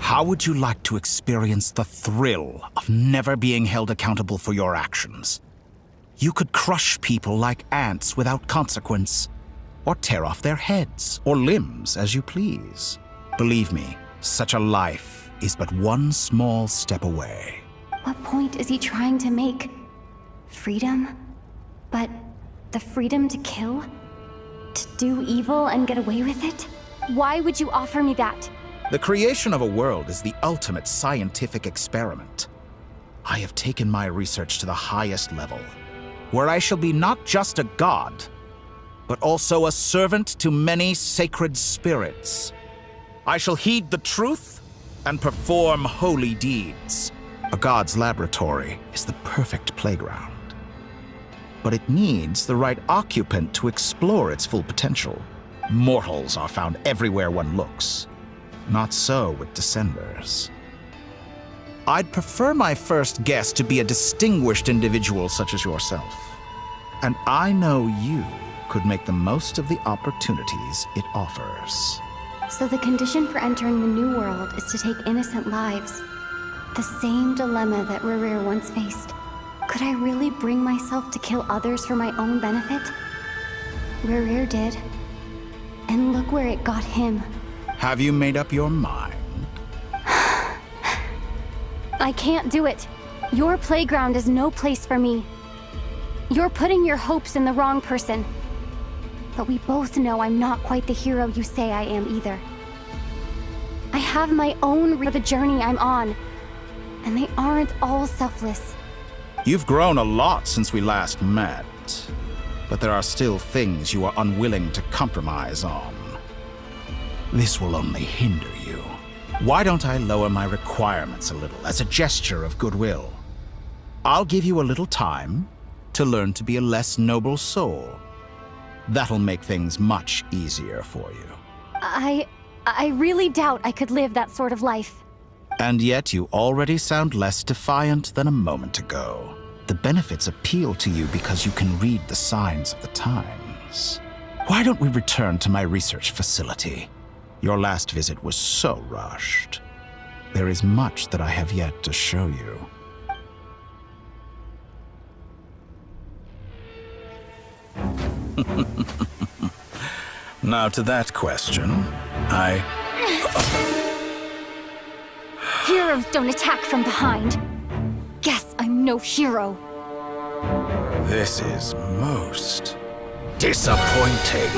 How would you like to experience the thrill of never being held accountable for your actions? You could crush people like ants without consequence, or tear off their heads or limbs as you please. Believe me, such a life is but one small step away. What point is he trying to make? Freedom? But the freedom to kill? To do evil and get away with it? Why would you offer me that? The creation of a world is the ultimate scientific experiment. I have taken my research to the highest level, where I shall be not just a god, but also a servant to many sacred spirits. I shall heed the truth and perform holy deeds. A god's laboratory is the perfect playground. But it needs the right occupant to explore its full potential. Mortals are found everywhere one looks. Not so with Descenders. I'd prefer my first guest to be a distinguished individual such as yourself. And I know you could make the most of the opportunities it offers. So the condition for entering the New World is to take innocent lives. The same dilemma that Rerir once faced. Could I really bring myself to kill others for my own benefit? Rerir did. And look where it got him. Have you made up your mind? I can't do it. Your playground is no place for me. You're putting your hopes in the wrong person. But we both know I'm not quite the hero you say I am either. I have my own for the journey I'm on. And they aren't all selfless. You've grown a lot since we last met. But there are still things you are unwilling to compromise on. This will only hinder you. Why don't I lower my requirements a little as a gesture of goodwill? I'll give you a little time to learn to be a less noble soul. That'll make things much easier for you. I really doubt I could live that sort of life. And yet you already sound less defiant than a moment ago. The benefits appeal to you because you can read the signs of the times. Why don't we return to my research facility? Your last visit was so rushed. There is much that I have yet to show you. Now to that question, Heroes don't attack from behind. Guess I'm no hero. This is most disappointing.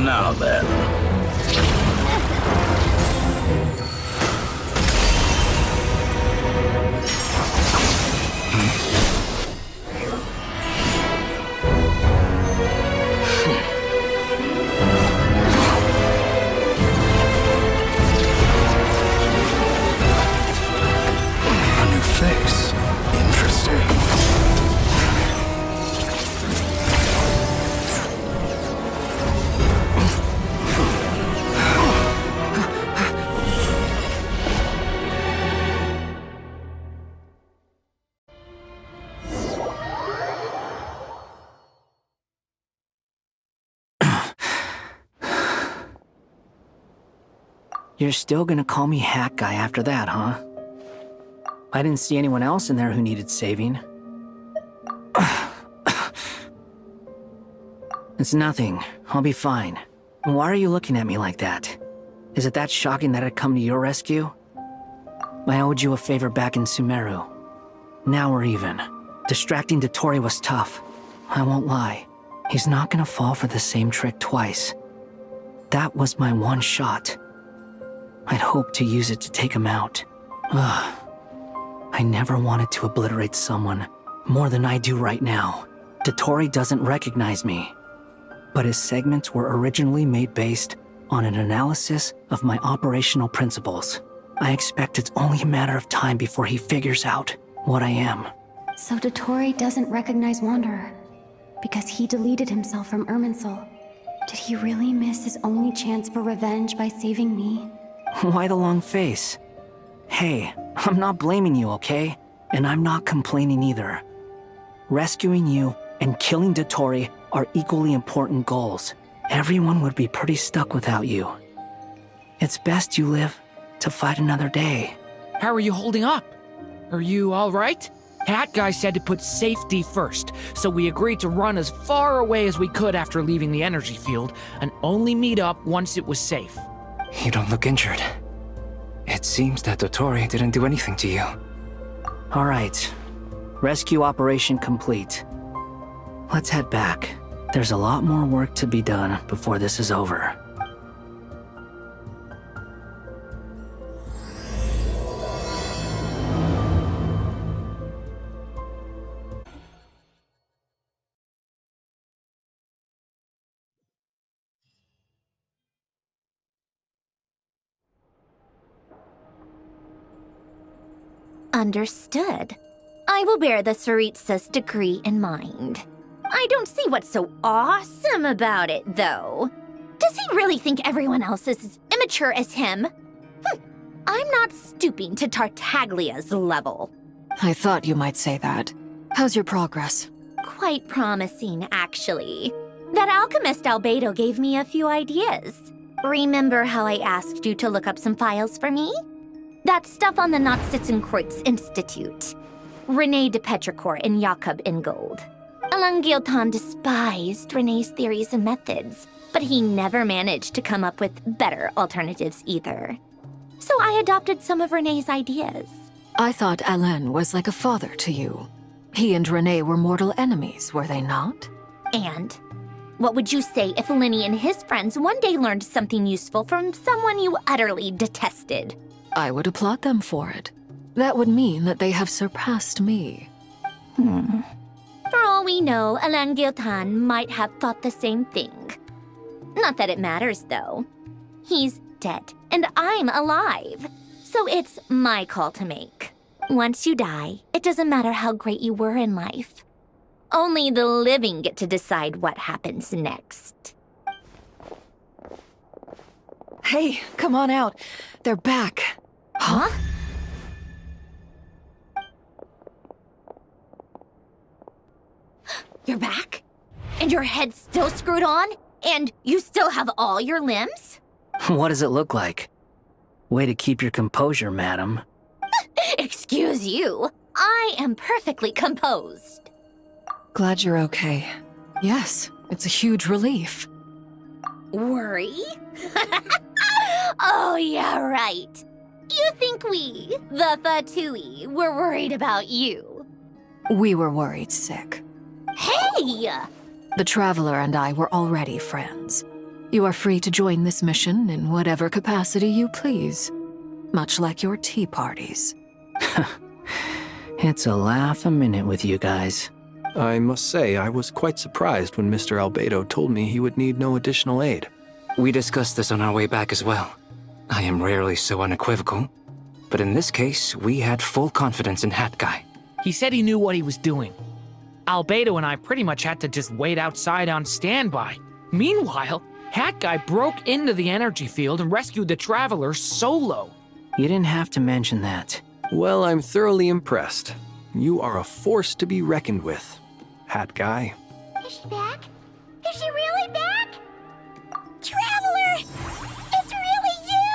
Now then. A new face. Interesting. You're still gonna call me Hack Guy after that, huh? I didn't see anyone else in there who needed saving. It's nothing. I'll be fine. Why are you looking at me like that? Is it that shocking that I'd come to your rescue? I owed you a favor back in Sumeru. Now we're even. Distracting Dotori was tough. I won't lie. He's not gonna fall for the same trick twice. That was my one shot. I'd hoped to use it to take him out. Ugh. I never wanted to obliterate someone more than I do right now. Dotori doesn't recognize me, but his segments were originally made based on an analysis of my operational principles. I expect it's only a matter of time before he figures out what I am. So Dotori doesn't recognize Wanderer because he deleted himself from Irminsul. Did he really miss his only chance for revenge by saving me? Why the long face? Hey, I'm not blaming you, okay? And I'm not complaining either. Rescuing you and killing Dotori are equally important goals. Everyone would be pretty stuck without you. It's best you live to fight another day. How are you holding up? Are you all right? Hat Guy said to put safety first, so we agreed to run as far away as we could after leaving the energy field and only meet up once it was safe. You don't look injured. It seems that Dotori didn't do anything to you. All right. Rescue operation complete. Let's head back. There's a lot more work to be done before this is over. Understood. I will bear the Tsaritsa's degree in mind. I don't see what's so awesome about it, though. Does he really think everyone else is as immature as him? I'm not stooping to Tartaglia's level. I thought you might say that. How's your progress? Quite promising, actually. That alchemist Albedo gave me a few ideas. Remember how I asked you to look up some files for me? That stuff on the Nachtschitzenkreuz Institute. René de Petrichor and Jakob Ingold. Alain Guillotin despised René's theories and methods, but he never managed to come up with better alternatives either. So I adopted some of René's ideas. I thought Alain was like a father to you. He and René were mortal enemies, were they not? And what would you say if Linny and his friends one day learned something useful from someone you utterly detested? I would applaud them for it. That would mean that they have surpassed me. For all we know, Alain Guillotin might have thought the same thing. Not that it matters, though. He's dead, and I'm alive. So it's my call to make. Once you die, it doesn't matter how great you were in life. Only the living get to decide what happens next. Hey, come on out. They're back. Huh? You're back? And your head's still screwed on? And you still have all your limbs? What does it look like? Way to keep your composure, madam. Excuse you. I am perfectly composed. Glad you're okay. Yes, it's a huge relief. Worry? Oh, yeah, right. You think we, the Fatui, were worried about you? We were worried sick. Hey! The Traveler and I were already friends. You are free to join this mission in whatever capacity you please. Much like your tea parties. It's a laugh a minute with you guys. I must say, I was quite surprised when Mr. Albedo told me he would need no additional aid. We discussed this on our way back as well. I am rarely so unequivocal, but in this case, we had full confidence in Hat Guy. He said he knew what he was doing. Albedo and I pretty much had to just wait outside on standby. Meanwhile, Hat Guy broke into the energy field and rescued the Traveler solo. You didn't have to mention that. Well, I'm thoroughly impressed. You are a force to be reckoned with, Hat Guy. Is she back? Is she really back? Traveler! It's really you!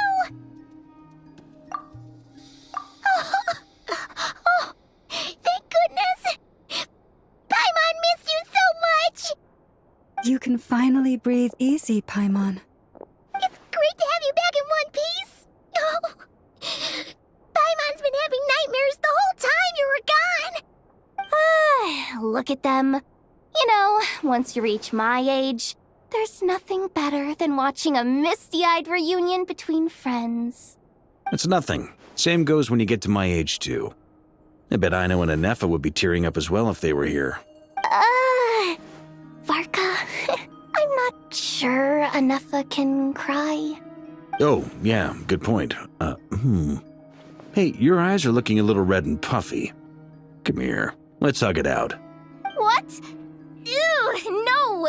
Oh, thank goodness! Paimon missed you so much! You can finally breathe easy, Paimon. It's great to have you back in one piece! Oh, Paimon's been having nightmares the whole time you were gone! Look at them. You know, once you reach my age, there's nothing better than watching a misty-eyed reunion between friends. It's nothing. Same goes when you get to my age, too. I bet Ino and Anefa would be tearing up as well if they were here. Varka, I'm not sure Anefa can cry. Oh, yeah, good point. Hey, your eyes are looking a little red and puffy. Come here, let's hug it out. What? Ew, no!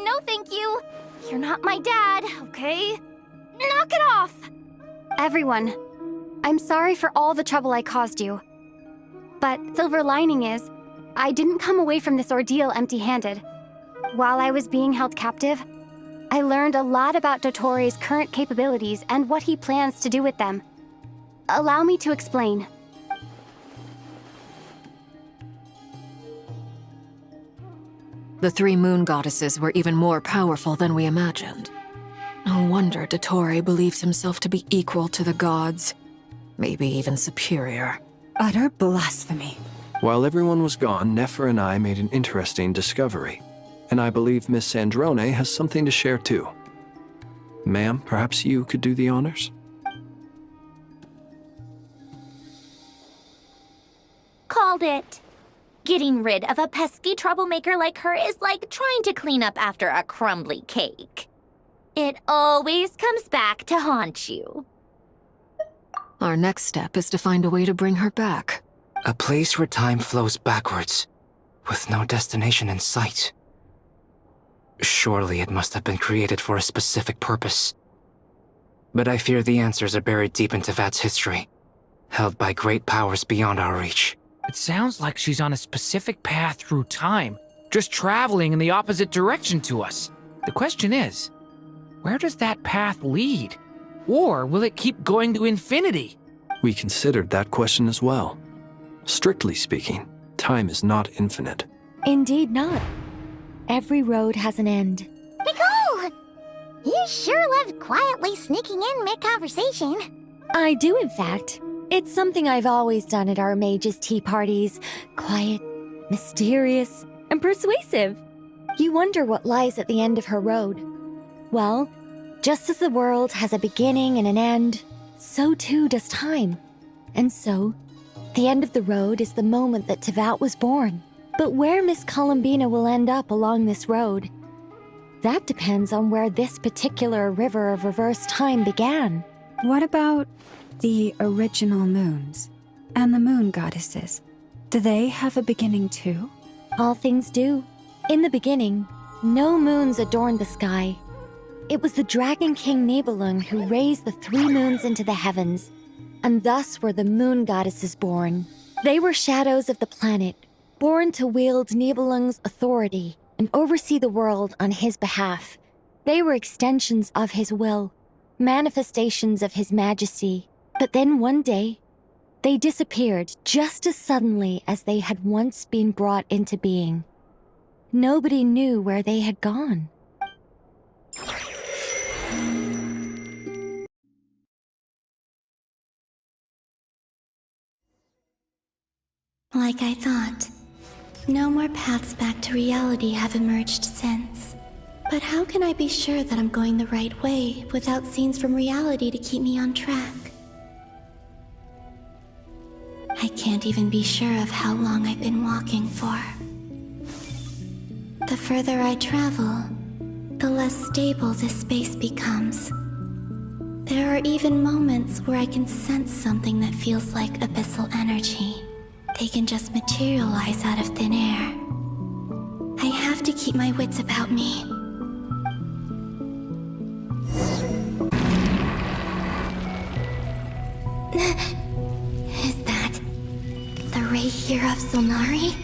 No, thank you. You're not my dad, okay? Knock it off! Everyone, I'm sorry for all the trouble I caused you. But silver lining is, I didn't come away from this ordeal empty-handed. While I was being held captive, I learned a lot about Dottoro's current capabilities and what he plans to do with them. Allow me to explain. The three moon goddesses were even more powerful than we imagined. No wonder Dottore believes himself to be equal to the gods. Maybe even superior. Utter blasphemy. While everyone was gone, Nefer and I made an interesting discovery. And I believe Miss Sandrone has something to share too. Ma'am, perhaps you could do the honors? Called it. Getting rid of a pesky troublemaker like her is like trying to clean up after a crumbly cake. It always comes back to haunt you. Our next step is to find a way to bring her back. A place where time flows backwards, with no destination in sight. Surely it must have been created for a specific purpose. But I fear the answers are buried deep in Tevat's history, held by great powers beyond our reach. It sounds like she's on a specific path through time, just traveling in the opposite direction to us. The question is, where does that path lead? Or will it keep going to infinity? We considered that question as well. Strictly speaking, time is not infinite. Indeed not. Every road has an end. Nicole! You sure loved quietly sneaking in mid-conversation. I do, in fact. It's something I've always done at our mages' tea parties. Quiet, mysterious, and persuasive. You wonder what lies at the end of her road. Well, just as the world has a beginning and an end, so too does time. And so, the end of the road is the moment that Tevat was born. But where Miss Columbina will end up along this road, that depends on where this particular river of reverse time began. What about the original moons and the moon goddesses? Do they have a beginning too? All things do. In the beginning, no moons adorned the sky. It was the Dragon King Nibelung who raised the three moons into the heavens, and thus were the moon goddesses born. They were shadows of the planet, born to wield Nibelung's authority and oversee the world on his behalf. They were extensions of his will, manifestations of his majesty. But then one day, they disappeared just as suddenly as they had once been brought into being. Nobody knew where they had gone. Like I thought, no more paths back to reality have emerged since. But how can I be sure that I'm going the right way without scenes from reality to keep me on track? I can't even be sure of how long I've been walking for. The further I travel, the less stable this space becomes. There are even moments where I can sense something that feels like abyssal energy. They can just materialize out of thin air. I have to keep my wits about me. Is that the ray here of Solnari?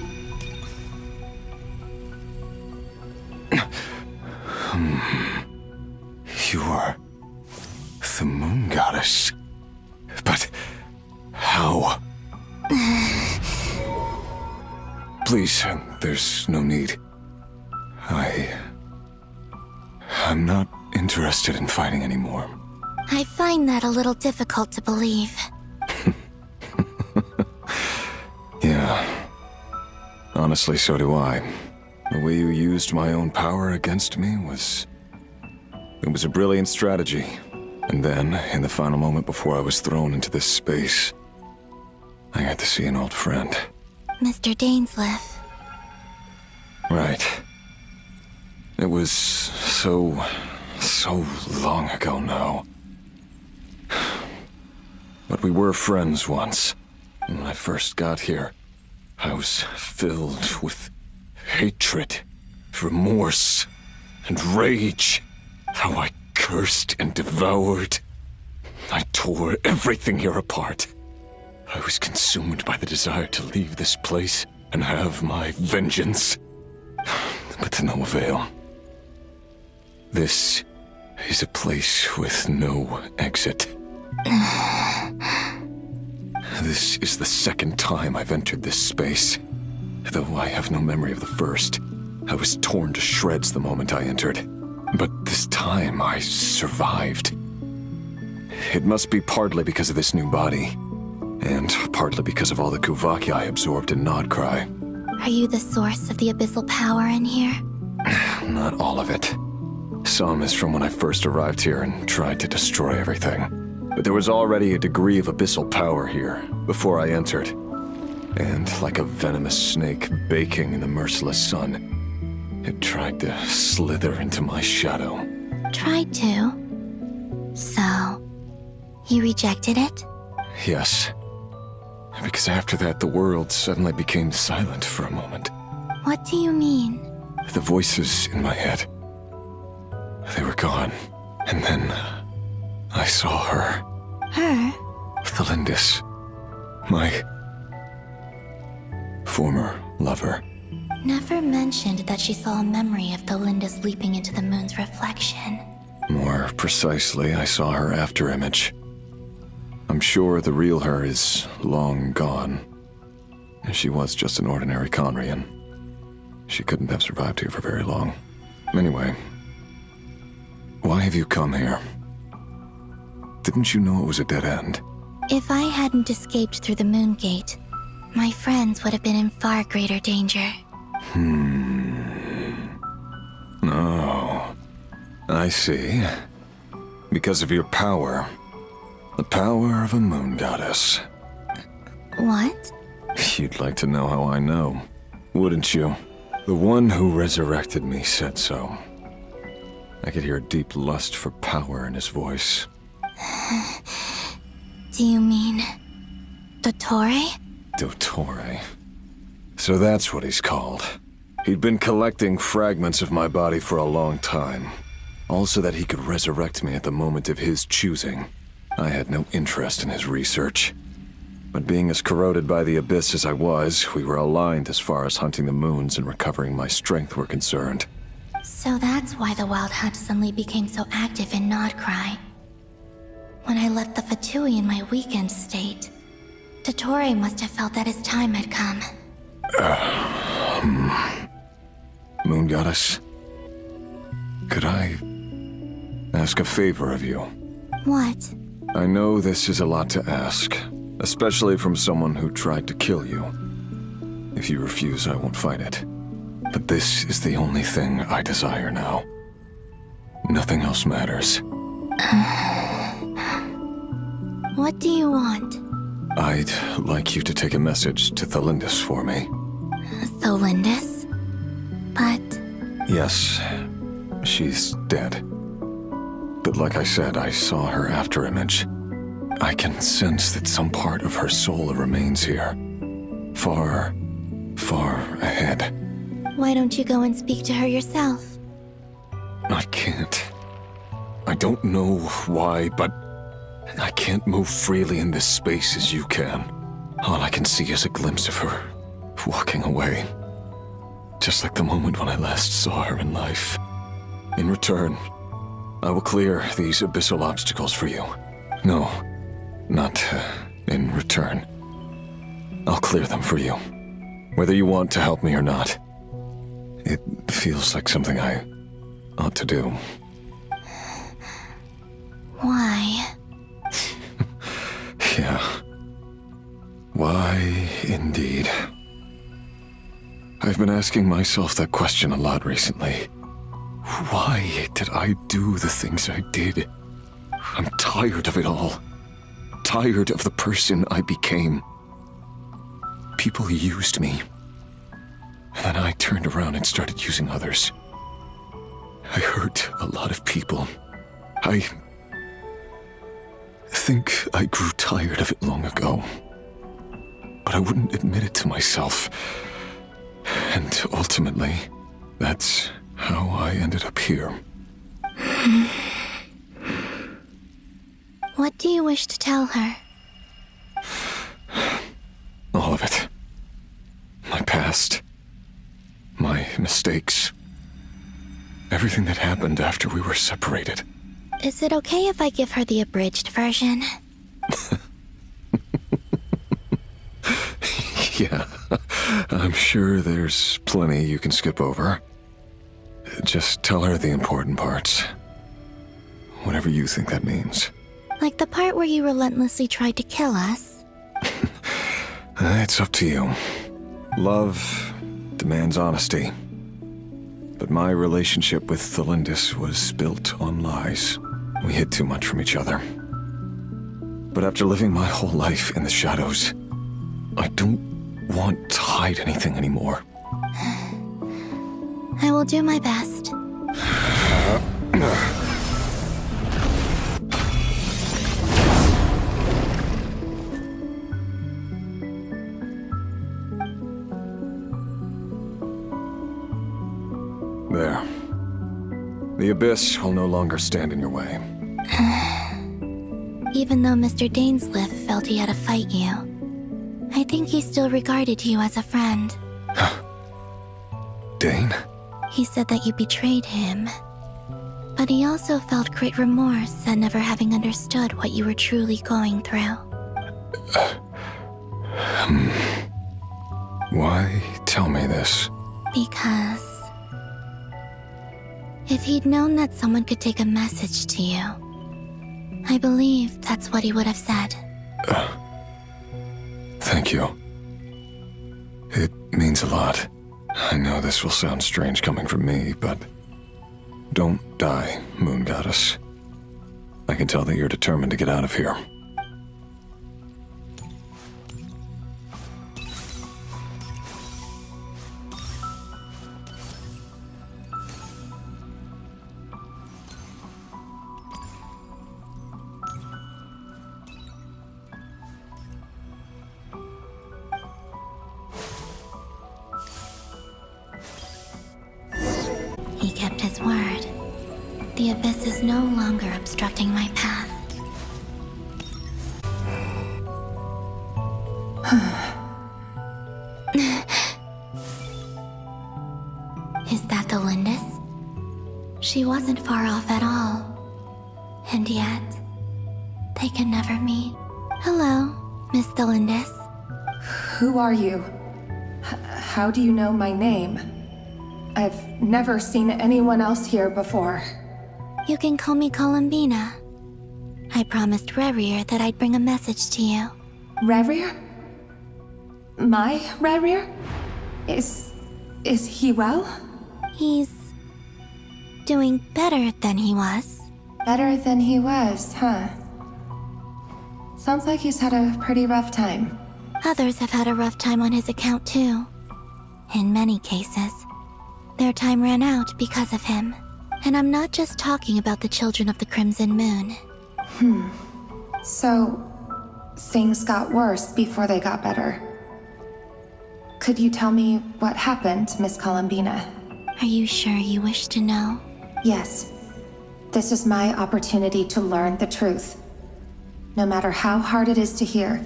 You are the moon goddess. But how? Please, there's no need. I'm not interested in fighting anymore. I find that a little difficult to believe. Yeah. Honestly, so do I. The way you used my own power against me was... It was a brilliant strategy. And then, in the final moment before I was thrown into this space, I got to see an old friend. Mr. Dainsleif. Right. It was so long ago now. But we were friends once. And when I first got here, I was filled with hatred, remorse, and rage. How I cursed and devoured. I tore everything here apart. I was consumed by the desire to leave this place and have my vengeance. But to no avail. This is a place with no exit. This is the second time I've entered this space. Though I have no memory of the first. I was torn to shreds the moment I entered. But this time I survived. It must be partly because of this new body. And partly because of all the Kuvaki I absorbed in Nodcry. Are you the source of the abyssal power in here? Not all of it. Some is from when I first arrived here and tried to destroy everything. But there was already a degree of abyssal power here before I entered. And like a venomous snake baking in the merciless sun, it tried to slither into my shadow. Tried to? So, you rejected it? Yes. Because after that, the world suddenly became silent for a moment. What do you mean? The voices in my head, they were gone. And then I saw her. Her? Thalindis. My former lover. Never mentioned that she saw a memory of Thalindis leaping into the moon's reflection. More precisely, I saw her afterimage. I'm sure the real her is long gone. She was just an ordinary Conrian. She couldn't have survived here for very long. Anyway, why have you come here? Didn't you know it was a dead end? If I hadn't escaped through the moon gate, my friends would have been in far greater danger. Oh, I see. Because of your power. The power of a moon goddess. What? You'd like to know how I know, wouldn't you? The one who resurrected me said so. I could hear a deep lust for power in his voice. Do you mean... Dottore? Dottore. So that's what he's called. He'd been collecting fragments of my body for a long time. All so that he could resurrect me at the moment of his choosing. I had no interest in his research. But being as corroded by the abyss as I was, we were aligned as far as hunting the moons and recovering my strength were concerned. So that's why the Wild Hunt suddenly became so active in Nodcry. When I left the Fatui in my weakened state, Dottore must have felt that his time had come. Moon Goddess, could I ask a favor of you? What? I know this is a lot to ask, especially from someone who tried to kill you. If you refuse, I won't fight it. But this is the only thing I desire now. Nothing else matters. What do you want? I'd like you to take a message to Thalindis for me. Thalindis? But... Yes, she's dead. But like I said, I saw her afterimage. I can sense that some part of her soul remains here. Far, far ahead. Why don't you go and speak to her yourself? I can't. I don't know why, but I can't move freely in this space as you can. All I can see is a glimpse of her, walking away. Just like the moment when I last saw her in life. In return, I will clear these abyssal obstacles for you. No, not in return. I'll clear them for you. Whether you want to help me or not. It feels like something I ought to do. Why? Yeah. Why, indeed. I've been asking myself that question a lot recently. Why did I do the things I did? I'm tired of it all. Tired of the person I became. people used me. And then I turned around and started using others. I hurt a lot of people. I think I grew tired of it long ago. But I wouldn't admit it to myself. And ultimately, that's how I ended up here. What do you wish to tell her? All of it. My past. My mistakes. Everything that happened after we were separated. Is it okay if I give her the abridged version? Yeah, I'm sure there's plenty you can skip over. Just tell her the important parts. Whatever you think that means. Like the part where you relentlessly tried to kill us? It's up to you. Love demands honesty. But my relationship with Thelindis was built on lies. We hid too much from each other. But after living my whole life in the shadows, I don't want to hide anything anymore. I will do my best. There. The Abyss will no longer stand in your way. Even though Mr. Dainsleif felt he had to fight you, I think he still regarded you as a friend. Dane? He said that you betrayed him. But he also felt great remorse at never having understood what you were truly going through. Why tell me this? Because if he'd known that someone could take a message to you, I believe that's what he would have said. Thank you. It means a lot. I know this will sound strange coming from me, but don't die, Moon Goddess. I can tell that you're determined to get out of here. He kept his word. The Abyss is no longer obstructing my path. Is that the Lindis? She wasn't far off at all. And yet, they can never meet. Hello, Miss Thelindis. Who are you? How do you know my name? I've never seen anyone else here before. You can call me Columbina. I promised Rerir that I'd bring a message to you. Rerir? My Rerir? Is he well? He's doing better than he was. Better than he was, huh? Sounds like he's had a pretty rough time. Others have had a rough time on his account too. In many cases, their time ran out because of him. And I'm not just talking about the children of the Crimson Moon. So, things got worse before they got better. Could you tell me what happened, Miss Columbina? Are you sure you wish to know? Yes. This is my opportunity to learn the truth. No matter how hard it is to hear,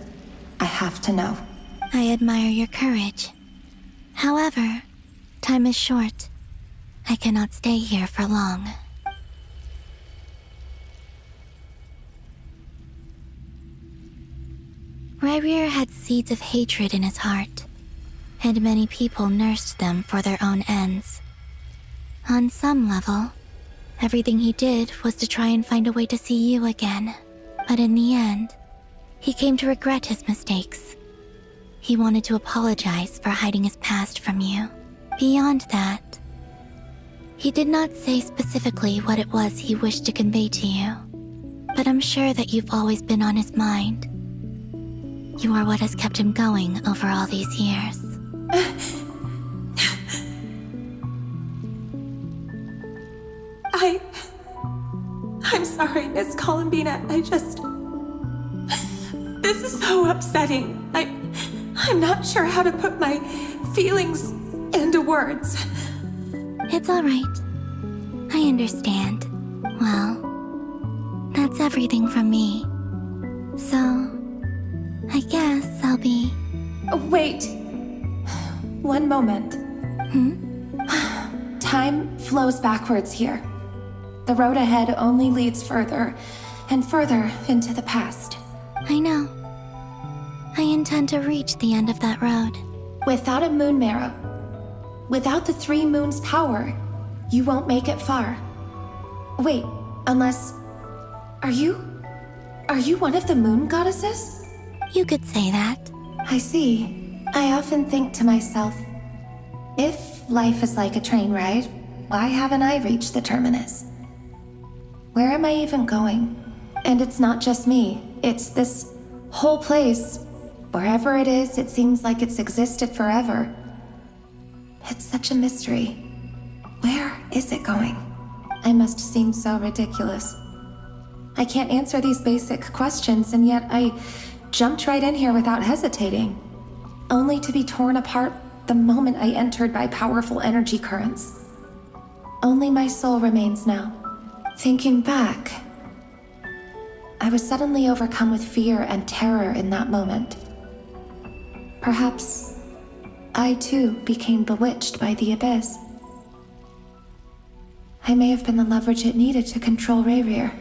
I have to know. I admire your courage. However, time is short. I cannot stay here for long. Rerir had seeds of hatred in his heart, and many people nursed them for their own ends. On some level, everything he did was to try and find a way to see you again. But in the end, he came to regret his mistakes. He wanted to apologize for hiding his past from you. Beyond that, he did not say specifically what it was he wished to convey to you, but I'm sure that you've always been on his mind. You are what has kept him going over all these years. I'm sorry, Miss Columbina. This is so upsetting. I'm not sure how to put my feelings into words. It's all right. I understand. Well, that's everything from me. So, I guess I'll be... Wait. One moment. Time flows backwards here. The road ahead only leads further and further into the past. I know. I intend to reach the end of that road. Without a moon marrow, without the 3 moons' power, you won't make it far. Wait, unless... Are you one of the moon goddesses? You could say that. I see. I often think to myself, if life is like a train ride, why haven't I reached the terminus? Where am I even going? And it's not just me. It's this whole place. Wherever it is, it seems like it's existed forever. It's such a mystery. Where is it going? I must seem so ridiculous. I can't answer these basic questions, and yet I jumped right in here without hesitating, only to be torn apart the moment I entered by powerful energy currents. Only my soul remains now. Thinking back, I was suddenly overcome with fear and terror in that moment. Perhaps I too became bewitched by the abyss. I may have been the leverage it needed to control Rayrir.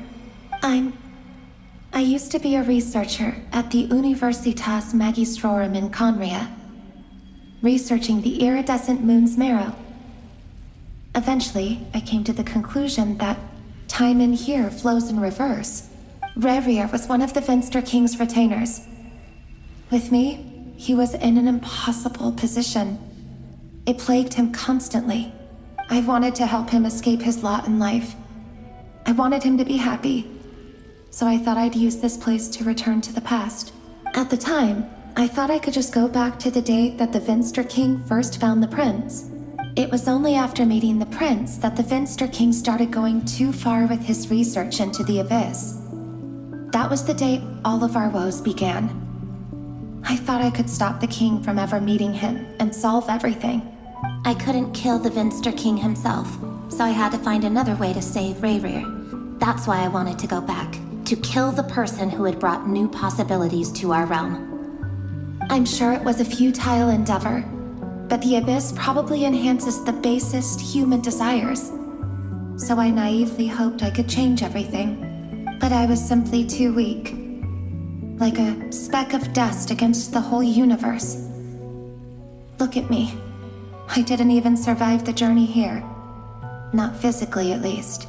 I used to be a researcher at the Universitas Magistrorum in Conria, researching the iridescent moon's marrow. Eventually, I came to the conclusion that time in here flows in reverse. Rayrir was one of the Finster King's retainers. With me, he was in an impossible position. It plagued him constantly. I wanted to help him escape his lot in life. I wanted him to be happy. So I thought I'd use this place to return to the past. At the time, I thought I could just go back to the day that the Finster King first found the prince. It was only after meeting the prince that the Finster King started going too far with his research into the abyss. That was the day all of our woes began. I thought I could stop the king from ever meeting him and solve everything. I couldn't kill the Finster King himself, so I had to find another way to save Rayrir. That's why I wanted to go back, to kill the person who had brought new possibilities to our realm. I'm sure it was a futile endeavor, but the abyss probably enhances the basest human desires. So I naively hoped I could change everything. But I was simply too weak. Like a speck of dust against the whole universe. Look at me. I didn't even survive the journey here. Not physically, at least.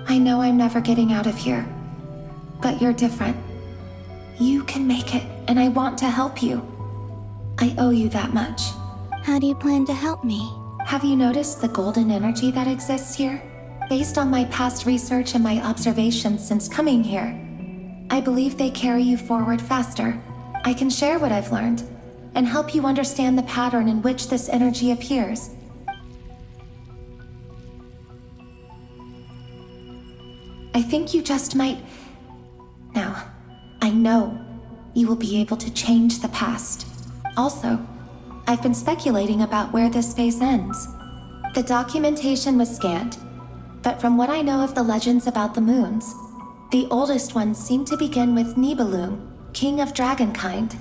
I know I'm never getting out of here. But you're different. You can make it, and I want to help you. I owe you that much. How do you plan to help me? Have you noticed the golden energy that exists here? Based on my past research and my observations since coming here, I believe they carry you forward faster. I can share what I've learned and help you understand the pattern in which this energy appears. I think you just might... Now, I know you will be able to change the past. Also, I've been speculating about where this phase ends. The documentation was scanned, but from what I know of the legends about the moons, the oldest ones seem to begin with Nibelung, king of dragonkind.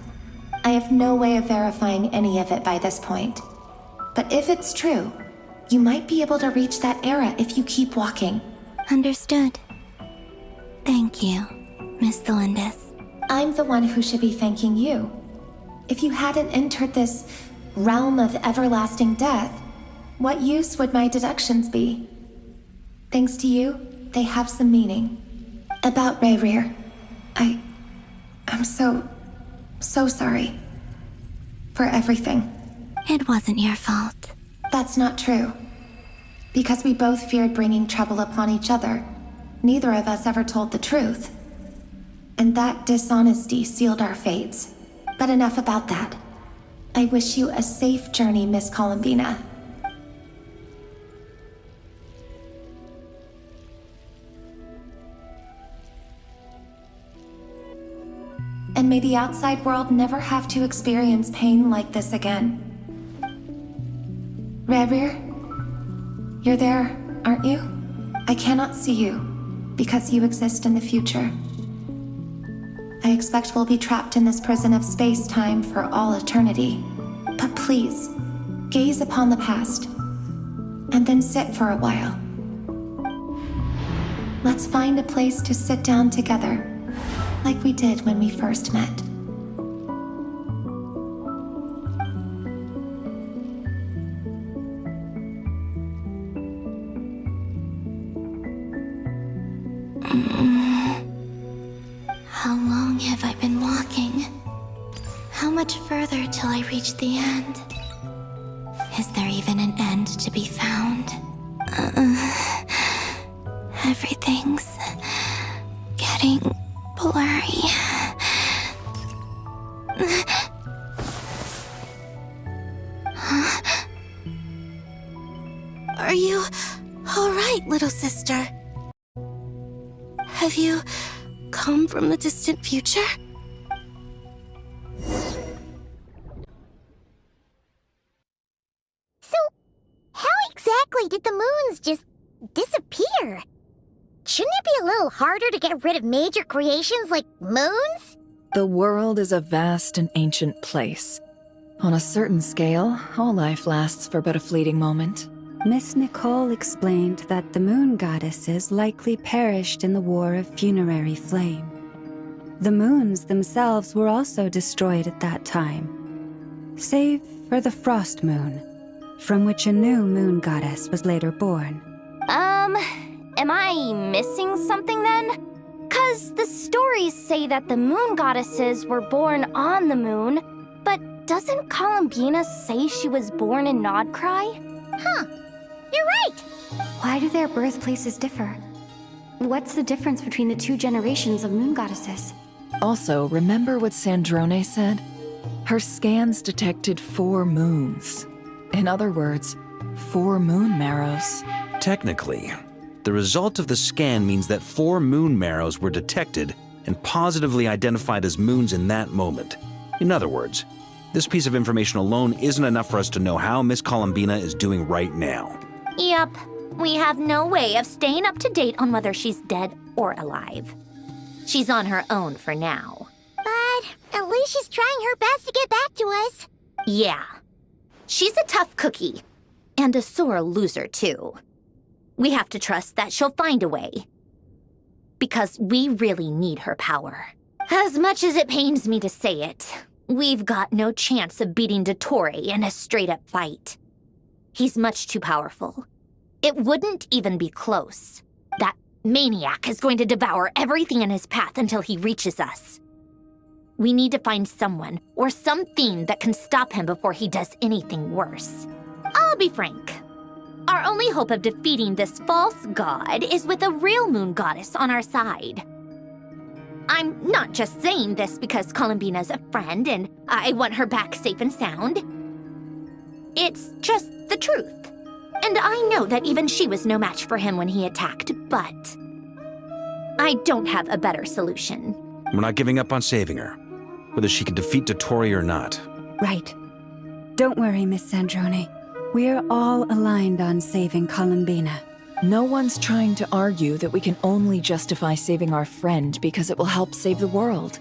I have no way of verifying any of it by this point. But if it's true, you might be able to reach that era if you keep walking. Understood. Thank you, Miss Thelindis. I'm the one who should be thanking you. If you hadn't entered this realm of everlasting death, what use would my deductions be? Thanks to you, they have some meaning. About Rayrir, I'm so sorry. For everything. It wasn't your fault. That's not true. Because we both feared bringing trouble upon each other, neither of us ever told the truth. And that dishonesty sealed our fates. But enough about that. I wish you a safe journey, Miss Columbina. And may the outside world never have to experience pain like this again. Rerir, you're there, aren't you? I cannot see you, because you exist in the future. I expect we'll be trapped in this prison of space-time for all eternity. But please, gaze upon the past, and then sit for a while. Let's find a place to sit down together, like we did when we first met. How long have I been walking? How much further till I reach the end? Is there even an end to be found? Everything's getting blurry. Huh? Are you all right, little sister? Have you come from the distant future? So, how exactly did the moons just disappear? Shouldn't it be a little harder to get rid of major creations like moons? The world is a vast and ancient place. On a certain scale, all life lasts for but a fleeting moment. Miss Nicole explained that the moon goddesses likely perished in the War of Funerary Flame. The moons themselves were also destroyed at that time, save for the Frost Moon, from which a new moon goddess was later born. Am I missing something then? 'Cause the stories say that the moon goddesses were born on the moon, but doesn't Columbina say she was born in Nodcry? Huh. You're right! Why do their birthplaces differ? What's the difference between the two generations of moon goddesses? Also, remember what Sandrone said? Her scans detected 4 moons. In other words, 4 moon marrows. Technically, the result of the scan means that 4 moon marrows were detected and positively identified as moons in that moment. In other words, this piece of information alone isn't enough for us to know how Miss Columbina is doing right now. Yep. We have no way of staying up to date on whether she's dead or alive. She's on her own for now. But at least she's trying her best to get back to us. Yeah. She's a tough cookie. And a sore loser, too. We have to trust that she'll find a way. Because we really need her power. As much as it pains me to say it, we've got no chance of beating Dottore in a straight-up fight. He's much too powerful. It wouldn't even be close. That maniac is going to devour everything in his path until he reaches us. We need to find someone or something that can stop him before he does anything worse. I'll be frank. Our only hope of defeating this false god is with a real moon goddess on our side. I'm not just saying this because Columbina's a friend and I want her back safe and sound. It's just the truth. And I know that even she was no match for him when he attacked, but I don't have a better solution. We're not giving up on saving her, whether she can defeat Dottore or not. Right. Don't worry, Miss Sandrone. We're all aligned on saving Columbina. No one's trying to argue that we can only justify saving our friend because it will help save the world.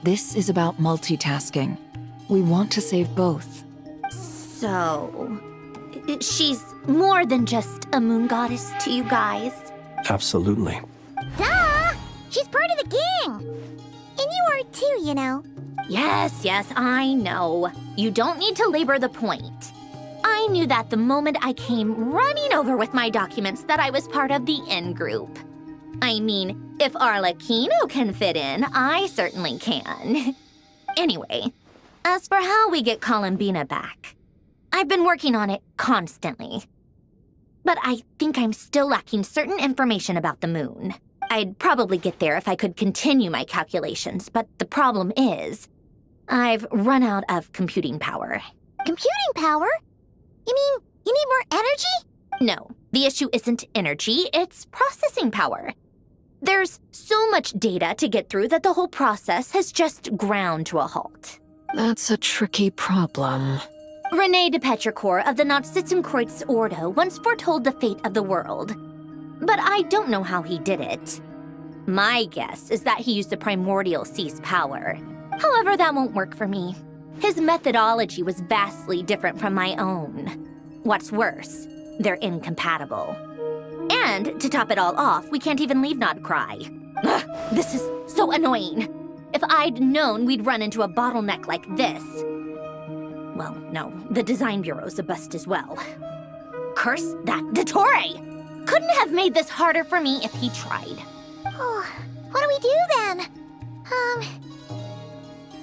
This is about multitasking. We want to save both. So, she's more than just a moon goddess to you guys? Absolutely. Duh! She's part of the gang! And you are too, you know. Yes, I know. You don't need to labor the point. I knew that the moment I came running over with my documents that I was part of the in-group. I mean, if Arlecchino can fit in, I certainly can. Anyway, as for how we get Columbina back, I've been working on it constantly. But I think I'm still lacking certain information about the moon. I'd probably get there if I could continue my calculations, but the problem is, I've run out of computing power. Computing power? You mean you need more energy? No, the issue isn't energy, it's processing power. There's so much data to get through that the whole process has just ground to a halt. That's a tricky problem. René de Petrichor of the Nazissenkreuz Ordo once foretold the fate of the world. But I don't know how he did it. My guess is that he used the primordial sea's power. However, that won't work for me. His methodology was vastly different from my own. What's worse, they're incompatible. And to top it all off, we can't even leave Nodcry. Ugh, this is so annoying. If I'd known we'd run into a bottleneck like this... Well, no, the design bureau's a bust as well. Curse that Dottore! Couldn't have made this harder for me if he tried. Oh, what do we do then?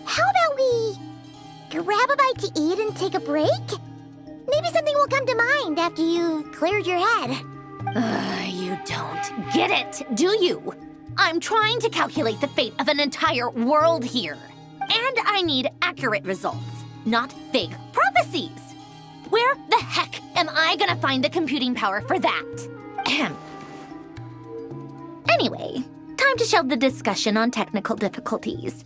How about we grab a bite to eat and take a break? Maybe something will come to mind after you've cleared your head. You don't get it, do you? I'm trying to calculate the fate of an entire world here. And I need accurate results, not vague prophecies. Where the heck am I gonna find the computing power for that? Ahem. Anyway, time to shelve the discussion on technical difficulties.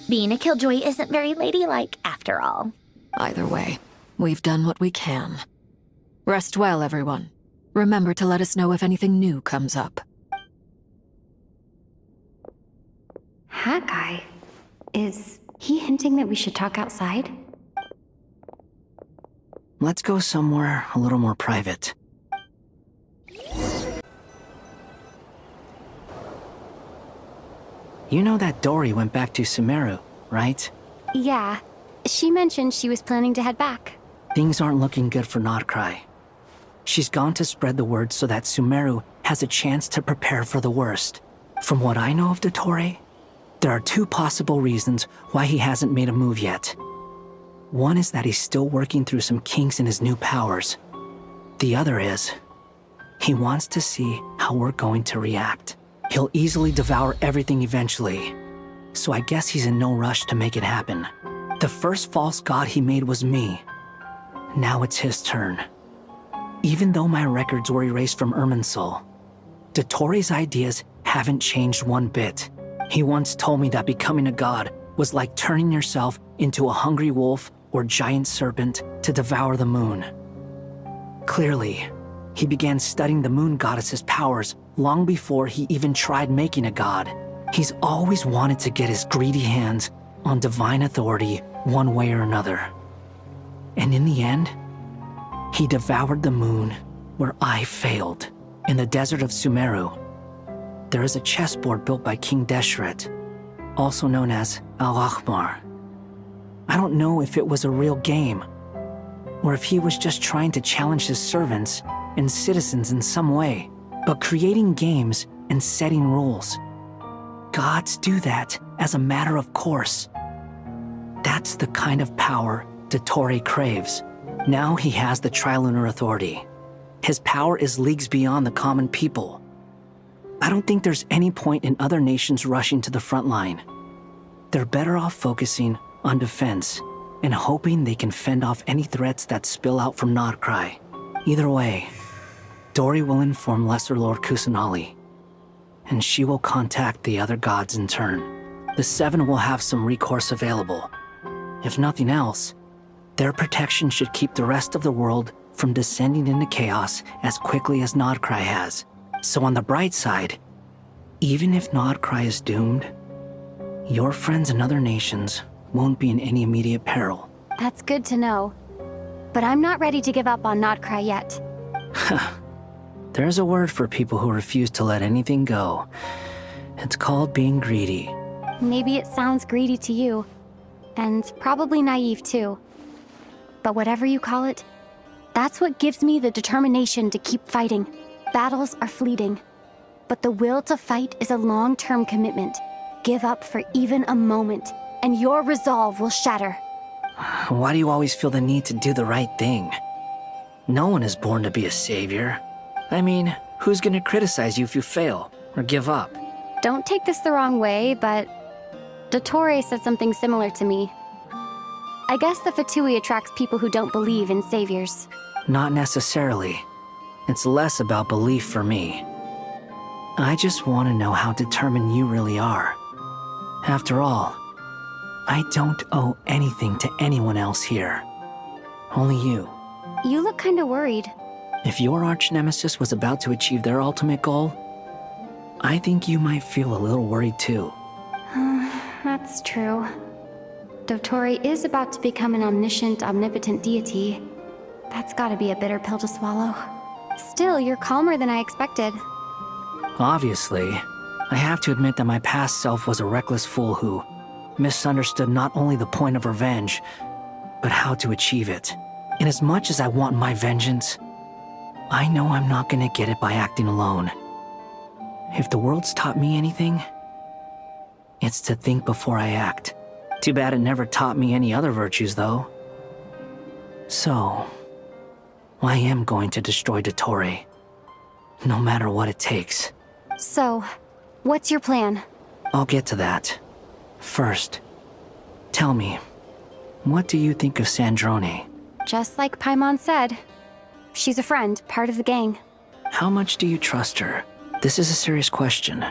Being a killjoy isn't very ladylike, after all. Either way, we've done what we can. Rest well, everyone. Remember to let us know if anything new comes up. Hat guy? Is he hinting that we should talk outside? Let's go somewhere a little more private. You know that Dory went back to Sumeru, right? Yeah. She mentioned she was planning to head back. Things aren't looking good for Nodcry. She's gone to spread the word so that Sumeru has a chance to prepare for the worst. From what I know of Dottore, there are two possible reasons why he hasn't made a move yet. One is that he's still working through some kinks in his new powers. The other is, he wants to see how we're going to react. He'll easily devour everything eventually, so I guess he's in no rush to make it happen. The first false god he made was me. Now it's his turn. Even though my records were erased from Irminsul, Dottore's ideas haven't changed one bit. He once told me that becoming a god was like turning yourself into a hungry wolf or giant serpent to devour the moon. Clearly, he began studying the moon goddess's powers long before he even tried making a god. He's always wanted to get his greedy hands on divine authority one way or another. And in the end, he devoured the moon where I failed. In the desert of Sumeru, there is a chessboard built by King Deshret, also known as Al-Ahmar. I don't know if it was a real game, or if he was just trying to challenge his servants and citizens in some way, but creating games and setting rules. Gods do that as a matter of course. That's the kind of power Dottore craves. Now he has the Trilunar Authority. His power is leagues beyond the common people. I don't think there's any point in other nations rushing to the front line. They're better off focusing on defense and hoping they can fend off any threats that spill out from Nodcry. Either way, Dory will inform Lesser Lord Kusanali, and she will contact the other gods in turn. The Seven will have some recourse available. If nothing else, their protection should keep the rest of the world from descending into chaos as quickly as Nodcry has. So on the bright side, even if Nodcry is doomed, your friends in other nations won't be in any immediate peril. That's good to know. But I'm not ready to give up on Nodcry yet. There's a word for people who refuse to let anything go. It's called being greedy. Maybe it sounds greedy to you, and probably naive too. But whatever you call it, that's what gives me the determination to keep fighting. Battles are fleeting, but the will to fight is a long-term commitment. Give up for even a moment, and your resolve will shatter. Why do you always feel the need to do the right thing? No one is born to be a savior. I mean, who's gonna criticize you if you fail, or give up? Don't take this the wrong way, but Dottore said something similar to me. I guess the Fatui attracts people who don't believe in saviors. Not necessarily. It's less about belief for me. I just want to know how determined you really are. After all, I don't owe anything to anyone else here. Only you. You look kinda worried. If your arch-nemesis was about to achieve their ultimate goal, I think you might feel a little worried too. That's true. Dotori is about to become an omniscient, omnipotent deity. That's gotta be a bitter pill to swallow. Still, you're calmer than I expected. Obviously, I have to admit that my past self was a reckless fool who misunderstood not only the point of revenge, but how to achieve it. And as much as I want my vengeance, I know I'm not gonna get it by acting alone. If the world's taught me anything, it's to think before I act. Too bad it never taught me any other virtues, though. So, I am going to destroy Dotori, no matter what it takes. So, what's your plan? I'll get to that. First, tell me, what do you think of Sandrone? Just like Paimon said, she's a friend, part of the gang. How much do you trust her? This is a serious question.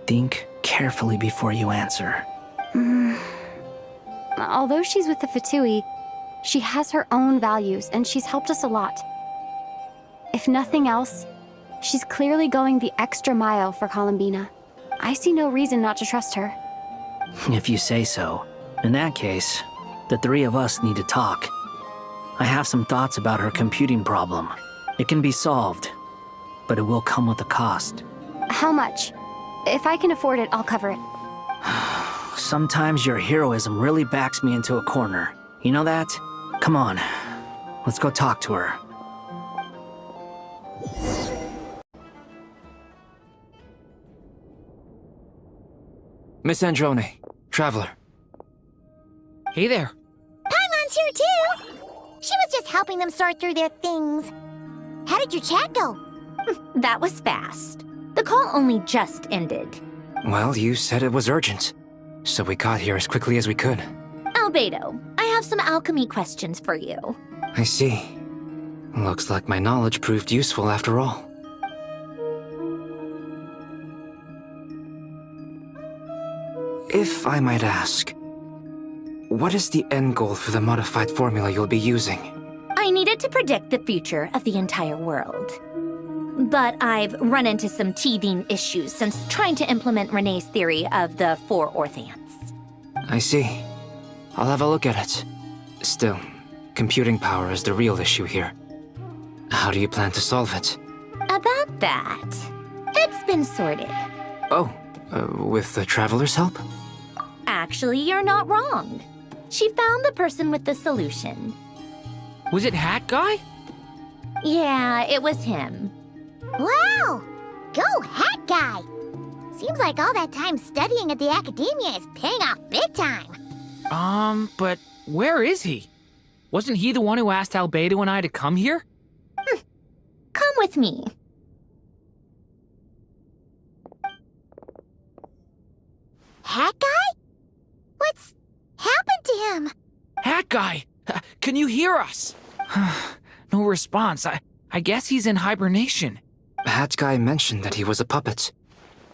Think carefully before you answer. Although she's with the Fatui, she has her own values, and she's helped us a lot. If nothing else, she's clearly going the extra mile for Columbina. I see no reason not to trust her. If you say so. In that case, the three of us need to talk. I have some thoughts about her computing problem. It can be solved, but it will come with a cost. How much? If I can afford it, I'll cover it. Sometimes your heroism really backs me into a corner. You know that? Come on, let's go talk to her. Miss Androne, Traveler. Hey there. Paimon's here too! She was just helping them sort through their things. How did your chat go? That was fast. The call only just ended. Well, you said it was urgent, so we got here as quickly as we could. Albedo, I have some alchemy questions for you. I see. Looks like my knowledge proved useful after all. If I might ask, what is the end goal for the modified formula you'll be using? I needed to predict the future of the entire world. But I've run into some teething issues since trying to implement Renee's theory of the 4 Orthants. I see. I'll have a look at it. Still, computing power is the real issue here. How do you plan to solve it? About that, it's been sorted. Oh, with the Traveler's help? Actually, you're not wrong. She found the person with the solution. Was it Hat Guy? Yeah, it was him. Wow! Go Hat Guy! Seems like all that time studying at the academia is paying off big time. But where is he? Wasn't he the one who asked Albedo and I to come here? Come with me. Hat Guy? What's happened to him? Hat Guy! Can you hear us? No response. I guess he's in hibernation. Hat Guy mentioned that he was a puppet.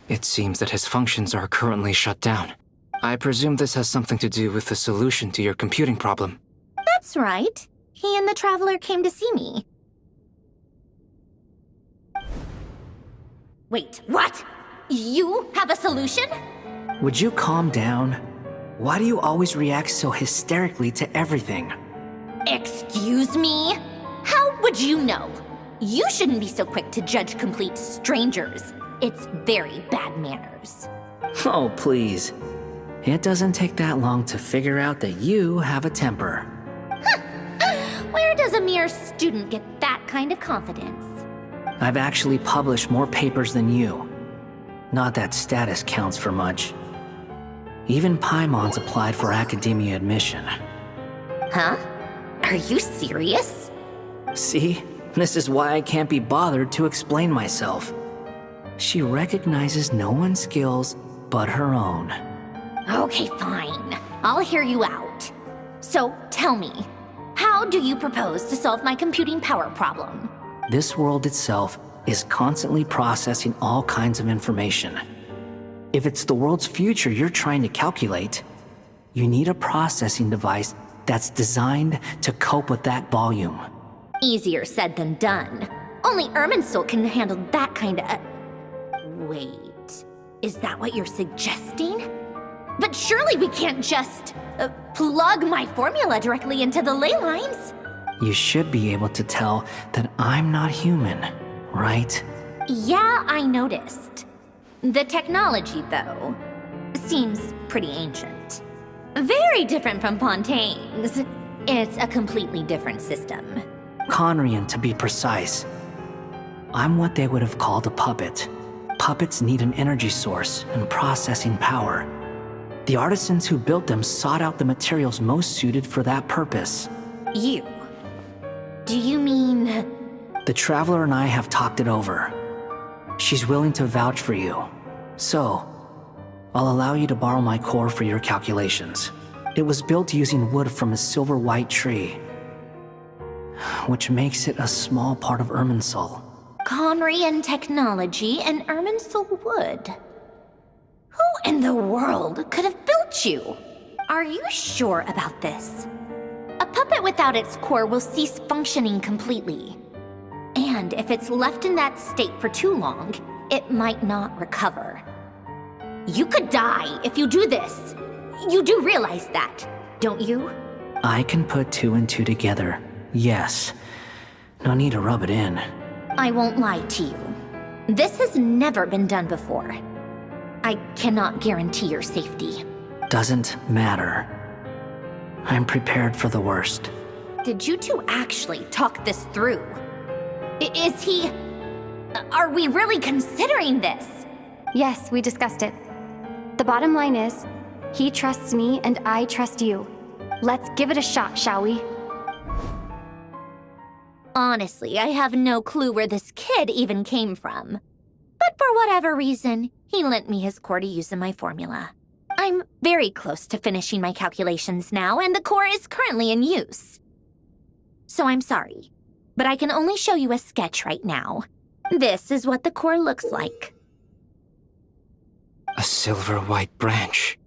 It seems that his functions are currently shut down. I presume this has something to do with the solution to your computing problem. That's right. He and the Traveler came to see me. Wait, what? You have a solution? Would you calm down? Why do you always react so hysterically to everything? Excuse me? How would you know? You shouldn't be so quick to judge complete strangers. It's very bad manners. Oh, please. It doesn't take that long to figure out that you have a temper. Where does a mere student get that kind of confidence? I've actually published more papers than you. Not that status counts for much. Even Paimon's applied for academia admission. Huh? Are you serious? See? This is why I can't be bothered to explain myself. She recognizes no one's skills but her own. Okay, fine. I'll hear you out. So tell me, how do you propose to solve my computing power problem? This world itself is constantly processing all kinds of information. If it's the world's future you're trying to calculate, you need a processing device that's designed to cope with that volume. Easier said than done. Only Irminsul can handle that kind of... Wait, is that what you're suggesting? But surely we can't just plug my formula directly into the ley lines. You should be able to tell that I'm not human, right? Yeah, I noticed. The technology, though, seems pretty ancient. Very different from Fontaine's. It's a completely different system. Conrian, to be precise. I'm what they would have called a puppet. Puppets need an energy source and processing power. The artisans who built them sought out the materials most suited for that purpose. You? Do you mean... The Traveler and I have talked it over. She's willing to vouch for you. So, I'll allow you to borrow my core for your calculations. It was built using wood from a silver white tree, which makes it a small part of Irminsul. Conrian technology and Irminsul wood. Who in the world could have built you? Are you sure about this? A puppet without its core will cease functioning completely. And if it's left in that state for too long, it might not recover. You could die if you do this. You do realize that, don't you? I can put 2 and 2 together, yes. No need to rub it in. I won't lie to you. This has never been done before. I cannot guarantee your safety. Doesn't matter. I'm prepared for the worst. Did you two actually talk this through? Is he... Are we really considering this? Yes, we discussed it. The bottom line is, he trusts me and I trust you. Let's give it a shot, shall we? Honestly, I have no clue where this kid even came from. But for whatever reason, he lent me his core to use in my formula. I'm very close to finishing my calculations now, and the core is currently in use. So I'm sorry, but I can only show you a sketch right now. This is what the core looks like. A silver white branch.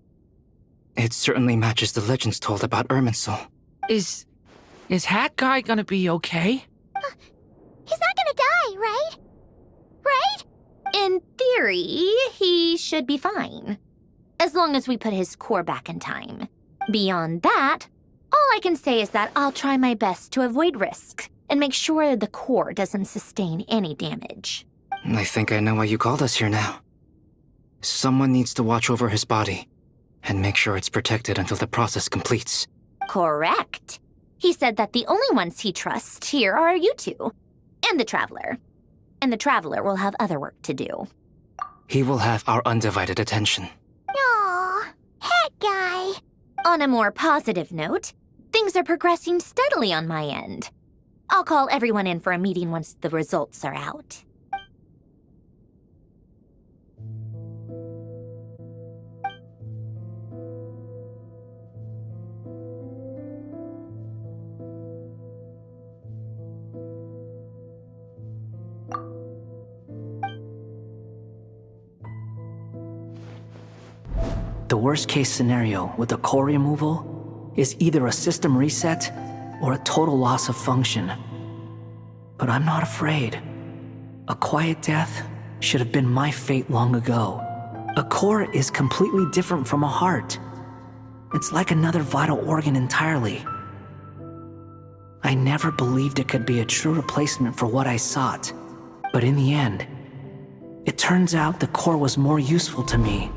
It certainly matches the legends told about Irminsul. Is Hat Guy gonna be okay? He's not gonna die, right? Right? In theory, he should be fine. As long as we put his core back in time. Beyond that, all I can say is that I'll try my best to avoid risk and make sure the core doesn't sustain any damage. I think I know why you called us here now. Someone needs to watch over his body and make sure it's protected until the process completes. Correct. He said that the only ones he trusts here are you two, and the Traveler. And the Traveler will have other work to do. He will have our undivided attention. Aww, Hat Guy. On a more positive note, things are progressing steadily on my end. I'll call everyone in for a meeting once the results are out. The worst case scenario with the core removal is either a system reset or a total loss of function. But I'm not afraid. A quiet death should have been my fate long ago. A core is completely different from a heart. It's like another vital organ entirely. I never believed it could be a true replacement for what I sought. But in the end, it turns out the core was more useful to me.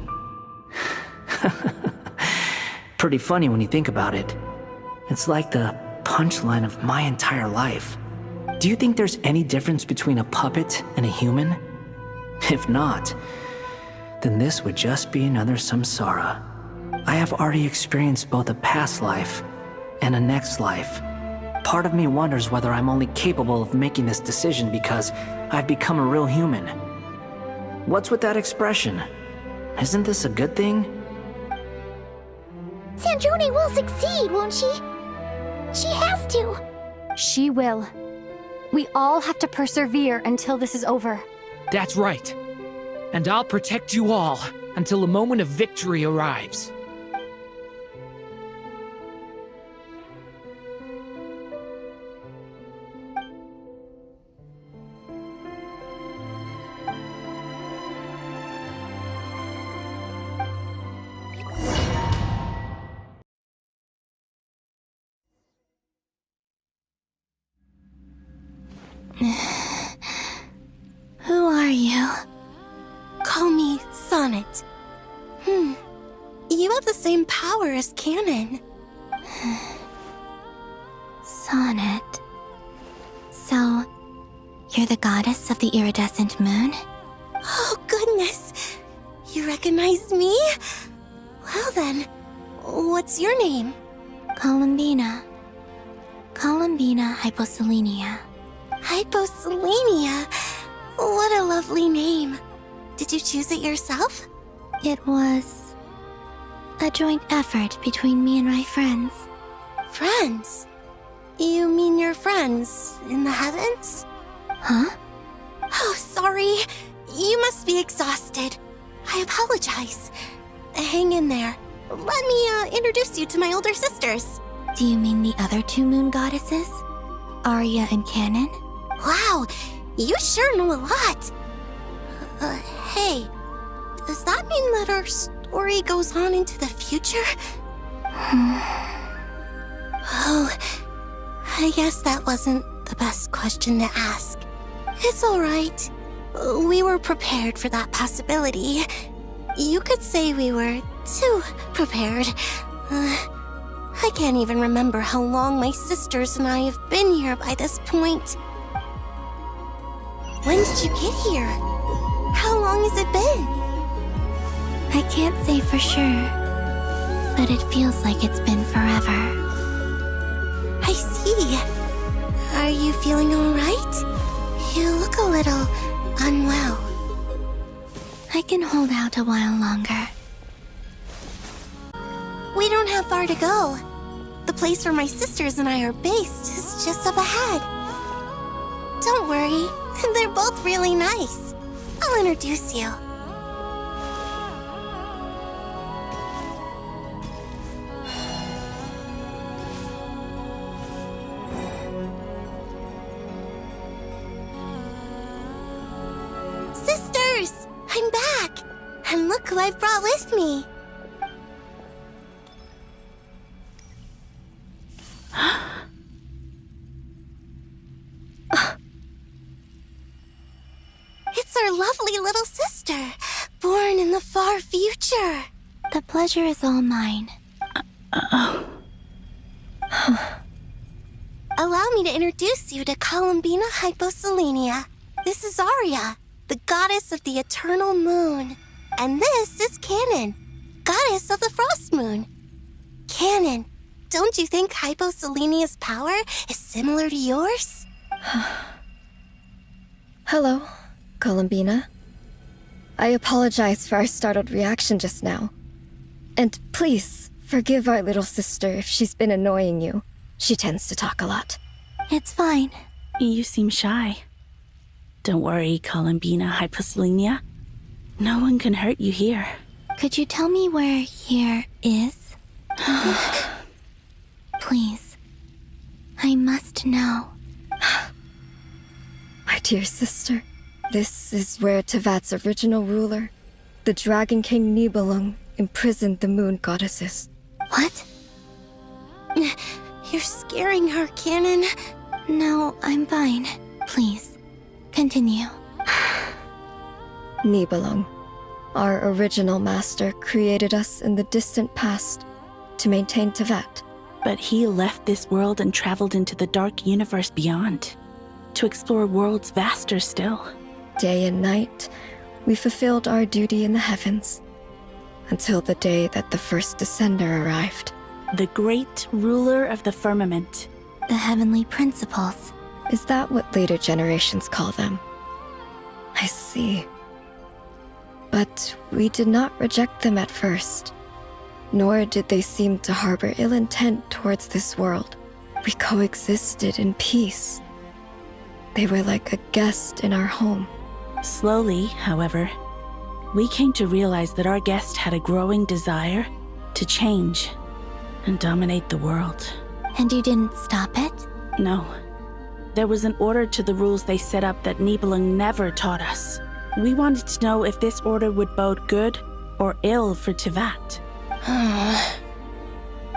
Pretty funny when you think about it. It's like the punchline of my entire life. Do you think there's any difference between a puppet and a human? If not, then this would just be another samsara. I have already experienced both a past life and a next life. Part of me wonders whether I'm only capable of making this decision because I've become a real human. What's with that expression? Isn't this a good thing? Sandrone will succeed, won't she? She has to. She will. We all have to persevere until this is over. That's right. And I'll protect you all until a moment of victory arrives. Who are you? Call me Sonnet. You have the same power as Canon. Sonnet. So, you're the goddess of the iridescent moon? Oh, goodness! You recognize me? Well then, what's your name? Columbina. Columbina Hyposelenia. Hyposelenia? What a lovely name. Did you choose it yourself? It was a joint effort between me and my friends. Friends? You mean your friends in the heavens? Huh? Oh, sorry. You must be exhausted. I apologize. Hang in there. Let me introduce you to my older sisters. Do you mean the other two moon goddesses? Arya and Canon? Wow, you sure know a lot. Hey, does that mean that our story goes on into the future? Oh, I guess that wasn't the best question to ask. It's alright. We were prepared for that possibility. You could say we were too prepared. I can't even remember how long my sisters and I have been here by this point. When did you get here? How long has it been? I can't say for sure, but it feels like it's been forever. I see. Are you feeling alright? You look a little unwell. I can hold out a while longer. We don't have far to go. The place where my sisters and I are based is just up ahead. Don't worry, they're both really nice. I'll introduce you. Sisters! I'm back! And look who I've brought with me. It's our lovely little sister, born in the far future. The pleasure is all mine. Allow me to introduce you to Columbina Hyposelenia. This is Arya, the goddess of the eternal moon. And this is Canon, goddess of the frost moon. Canon, don't you think Hyposelenia's power is similar to yours? Hello, Columbina. I apologize for our startled reaction just now. And please, forgive our little sister if she's been annoying you. She tends to talk a lot. It's fine. You seem shy. Don't worry, Columbina Hyposelenia. No one can hurt you here. Could you tell me where here is? Please. I must know. My dear sister, this is where Tevat's original ruler, the Dragon King Nibelung, imprisoned the moon goddesses. What? You're scaring her, Canon. No, I'm fine. Please, continue. Nibelung, our original master, created us in the distant past to maintain Tevat. But he left this world and traveled into the dark universe beyond, to explore worlds vaster still. Day and night, we fulfilled our duty in the heavens, until the day that the first Descender arrived. The great ruler of the firmament. The heavenly principles. Is that what later generations call them? I see. But we did not reject them at first. Nor did they seem to harbor ill intent towards this world. We coexisted in peace. They were like a guest in our home. Slowly, however, we came to realize that our guest had a growing desire to change and dominate the world. And you didn't stop it? No. There was an order to the rules they set up that Nibelung never taught us. We wanted to know if this order would bode good or ill for Tivat.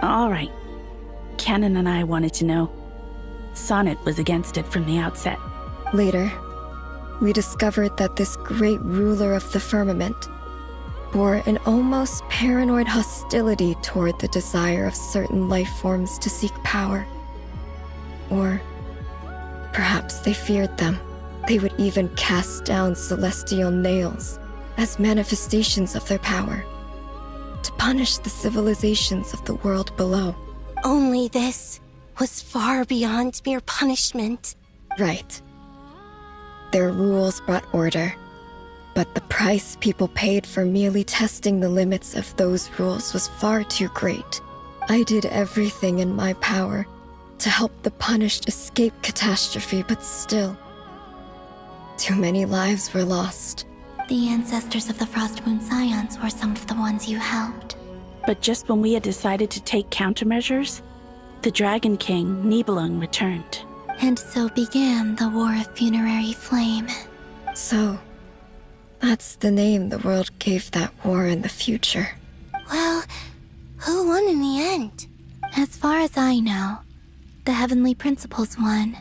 All right. Canon and I wanted to know. Sonnet was against it from the outset. Later, we discovered that this great ruler of the firmament bore an almost paranoid hostility toward the desire of certain life forms to seek power. Or perhaps they feared them. They would even cast down celestial nails as manifestations of their power, to punish the civilizations of the world below. Only this was far beyond mere punishment. Right. Their rules brought order, but the price people paid for merely testing the limits of those rules was far too great. I did everything in my power to help the punished escape catastrophe, but still, too many lives were lost. The ancestors of the Frost Moon Scions were some of the ones you helped. But just when we had decided to take countermeasures, the Dragon King, Nibelung, returned. And so began the War of Funerary Flame. So, that's the name the world gave that war in the future. Well, who won in the end? As far as I know, the Heavenly Principles won,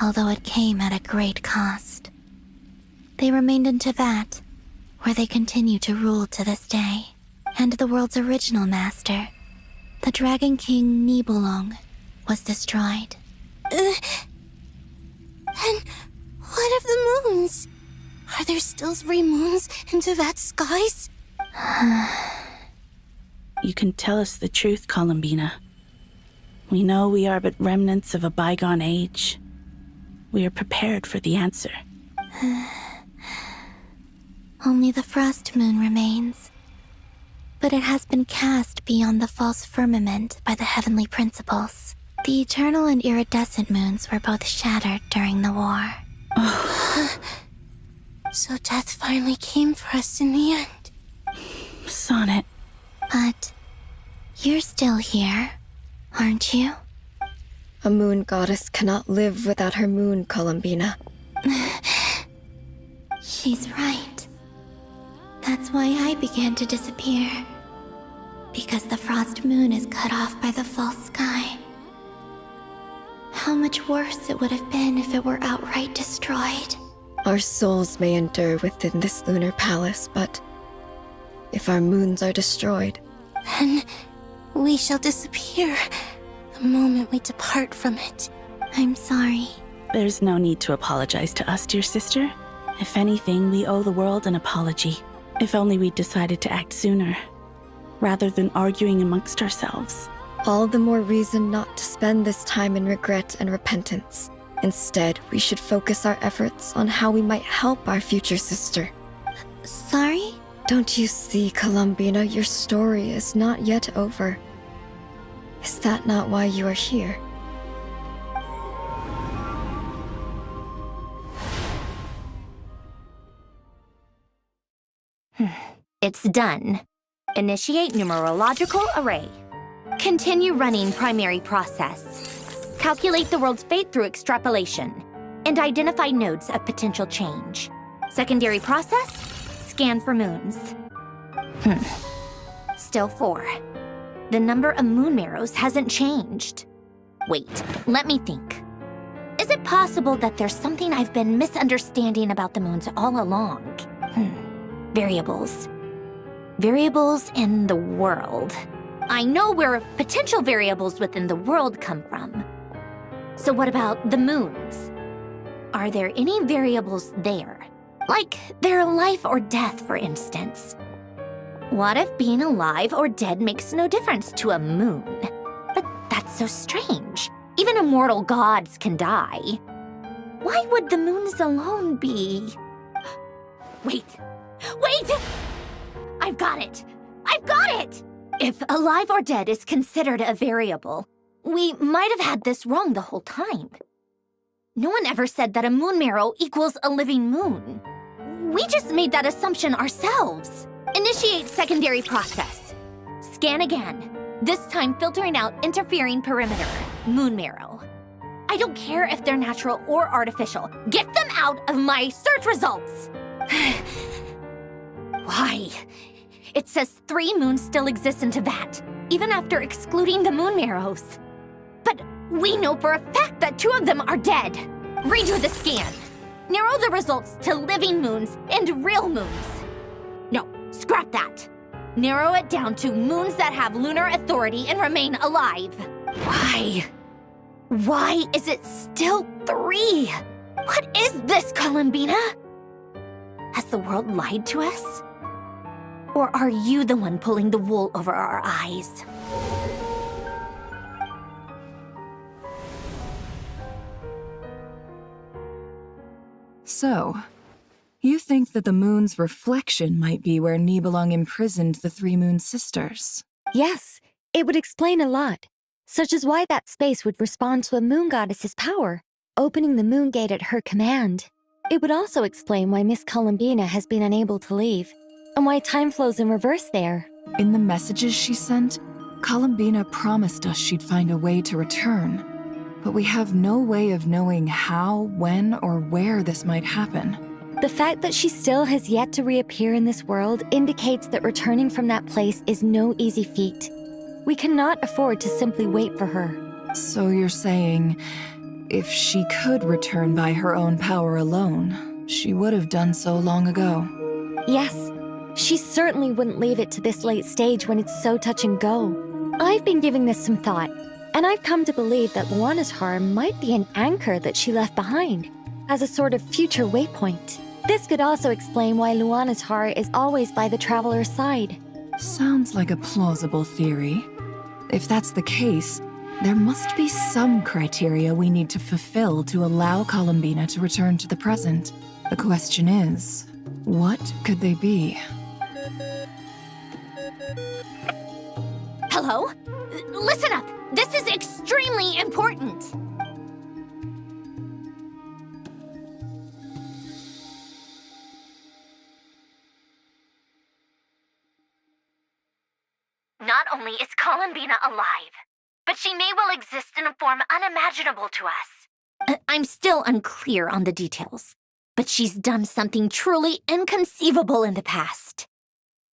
although it came at a great cost. They remained in Tivat, where they continue to rule to this day. And the world's original master, the Dragon King Nibelung, was destroyed. And what of the moons? Are there still 3 moons in Tivat's skies? You can tell us the truth, Columbina. We know we are but remnants of a bygone age. We are prepared for the answer. Only the Frost Moon remains. But it has been cast beyond the false firmament by the Heavenly Principles. The eternal and iridescent moons were both shattered during the war. So death finally came for us in the end. Sonnet. But you're still here, aren't you? A moon goddess cannot live without her moon, Columbina. She's right. That's why I began to disappear. Because the Frost Moon is cut off by the false sky. How much worse it would have been if it were outright destroyed. Our souls may endure within this lunar palace, but if our moons are destroyed, then we shall disappear the moment we depart from it. I'm sorry. There's no need to apologize to us, dear sister. If anything, we owe the world an apology. If only we'd decided to act sooner, rather than arguing amongst ourselves. All the more reason not to spend this time in regret and repentance. Instead, we should focus our efforts on how we might help our future sister. Sorry? Don't you see, Columbina, your story is not yet over. Is that not why you are here? It's done. Initiate numerological array. Continue running primary process. Calculate the world's fate through extrapolation. And identify nodes of potential change. Secondary process, scan for moons. Still 4. The number of moon marrows hasn't changed. Wait, let me think. Is it possible that there's something I've been misunderstanding about the moons all along? Variables. Variables in the world. I know where potential variables within the world come from. So what about the moons? Are there any variables there? Like their life or death, for instance. What if being alive or dead makes no difference to a moon? But that's so strange. Even immortal gods can die. Why would the moons alone be... Wait! Wait! I've got it! I've got it! If alive or dead is considered a variable, we might have had this wrong the whole time. No one ever said that a moon marrow equals a living moon. We just made that assumption ourselves. Initiate secondary process. Scan again, this time filtering out interfering perimeter, moon marrow. I don't care if they're natural or artificial. Get them out of my search results! Why? It says 3 moons still exist in Teyvat, even after excluding the moon marrows. But we know for a fact that 2 of them are dead. Redo the scan. Narrow the results to living moons and real moons. No, scrap that. Narrow it down to moons that have lunar authority and remain alive. Why? Why is it still 3? What is this, Columbina? Has the world lied to us? Or are you the one pulling the wool over our eyes? So, you think that the moon's reflection might be where Nibelung imprisoned the 3 moon sisters? Yes, it would explain a lot, such as why that space would respond to a moon goddess's power, opening the moon gate at her command. It would also explain why Miss Columbina has been unable to leave, and why time flows in reverse there. In the messages she sent, Columbina promised us she'd find a way to return. But we have no way of knowing how, when, or where this might happen. The fact that she still has yet to reappear in this world indicates that returning from that place is no easy feat. We cannot afford to simply wait for her. So you're saying, if she could return by her own power alone, she would have done so long ago? Yes. She certainly wouldn't leave it to this late stage when it's so touch and go. I've been giving this some thought, and I've come to believe that Luanatar might be an anchor that she left behind, as a sort of future waypoint. This could also explain why Luanatar is always by the traveler's side. Sounds like a plausible theory. If that's the case, there must be some criteria we need to fulfill to allow Columbina to return to the present. The question is, what could they be? Hello? Listen up! This is extremely important! Not only is Columbina alive, but she may well exist in a form unimaginable to us. I'm still unclear on the details, but she's done something truly inconceivable in the past.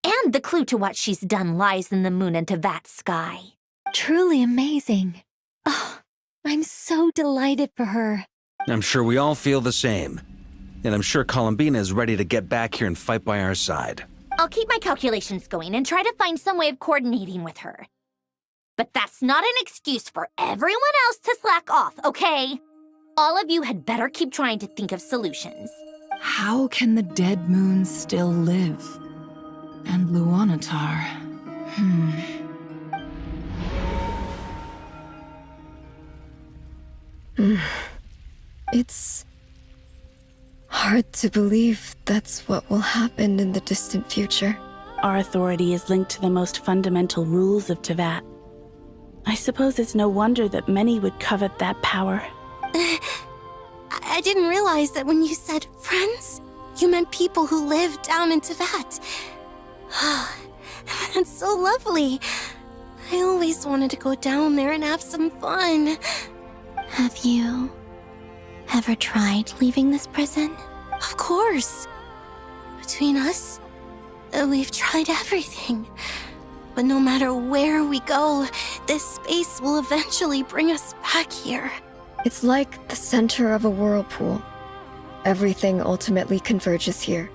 And the clue to what she's done lies in the moon and Teyvat sky. Truly amazing. Oh, I'm so delighted for her. I'm sure we all feel the same. And I'm sure Columbina is ready to get back here and fight by our side. I'll keep my calculations going and try to find some way of coordinating with her. But that's not an excuse for everyone else to slack off, okay? All of you had better keep trying to think of solutions. How can the dead moons still live? And Luanatar... It's hard to believe that's what will happen in the distant future. Our authority is linked to the most fundamental rules of Teyvat. I suppose it's no wonder that many would covet that power. I didn't realize that when you said friends, you meant people who live down in Teyvat. That's so lovely. I always wanted to go down there and have some fun. Have you ever tried leaving this prison? Of course. Between us, we've tried everything. But no matter where we go, this space will eventually bring us back here. It's like the center of a whirlpool. Everything ultimately converges here,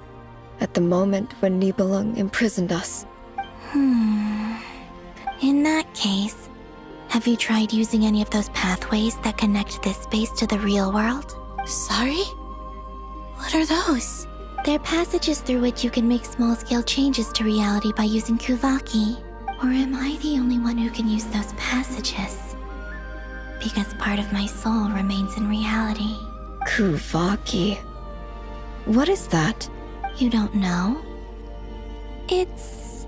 at the moment when Nibelung imprisoned us. In that case, have you tried using any of those pathways that connect this space to the real world? Sorry? What are those? They're passages through which you can make small-scale changes to reality by using Kuvaki. Or am I the only one who can use those passages? Because part of my soul remains in reality. Kuvaki. What is that? You don't know? It's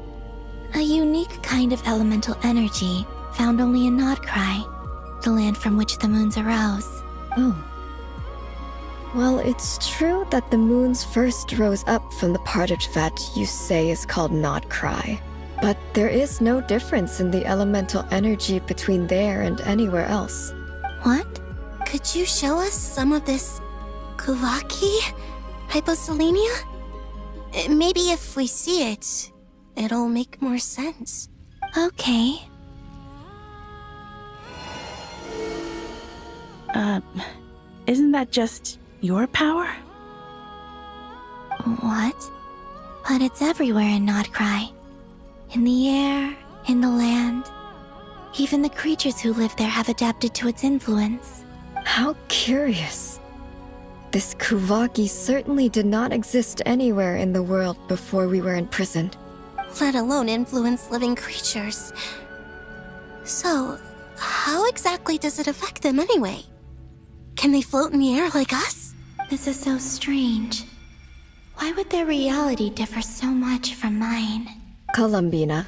A unique kind of elemental energy found only in Nodcry, the land from which the moons arose. Oh. Well, it's true that the moons first rose up from the partage that you say is called Nodcry. But there is no difference in the elemental energy between there and anywhere else. What? Could you show us some of this Kuvaki hyposelenia? Maybe if we see it, it'll make more sense. Okay. Isn't that just your power? What? But it's everywhere in Nodcry. In the air, in the land. Even the creatures who live there have adapted to its influence. How curious. This Kuvaki certainly did not exist anywhere in the world before we were imprisoned. Let alone influence living creatures. So, how exactly does it affect them anyway? Can they float in the air like us? This is so strange. Why would their reality differ so much from mine? Columbina,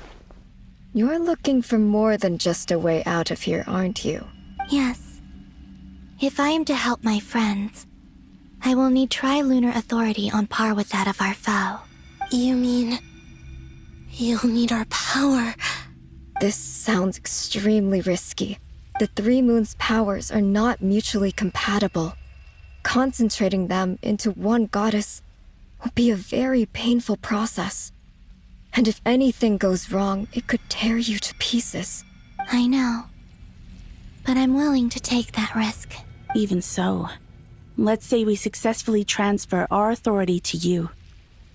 you're looking for more than just a way out of here, aren't you? Yes. If I am to help my friends, I will need trilunar authority on par with that of our foe. You mean... you'll need our power? This sounds extremely risky. The Three Moons' powers are not mutually compatible. Concentrating them into one goddess will be a very painful process. And if anything goes wrong, it could tear you to pieces. I know. But I'm willing to take that risk. Even so, let's say we successfully transfer our authority to you.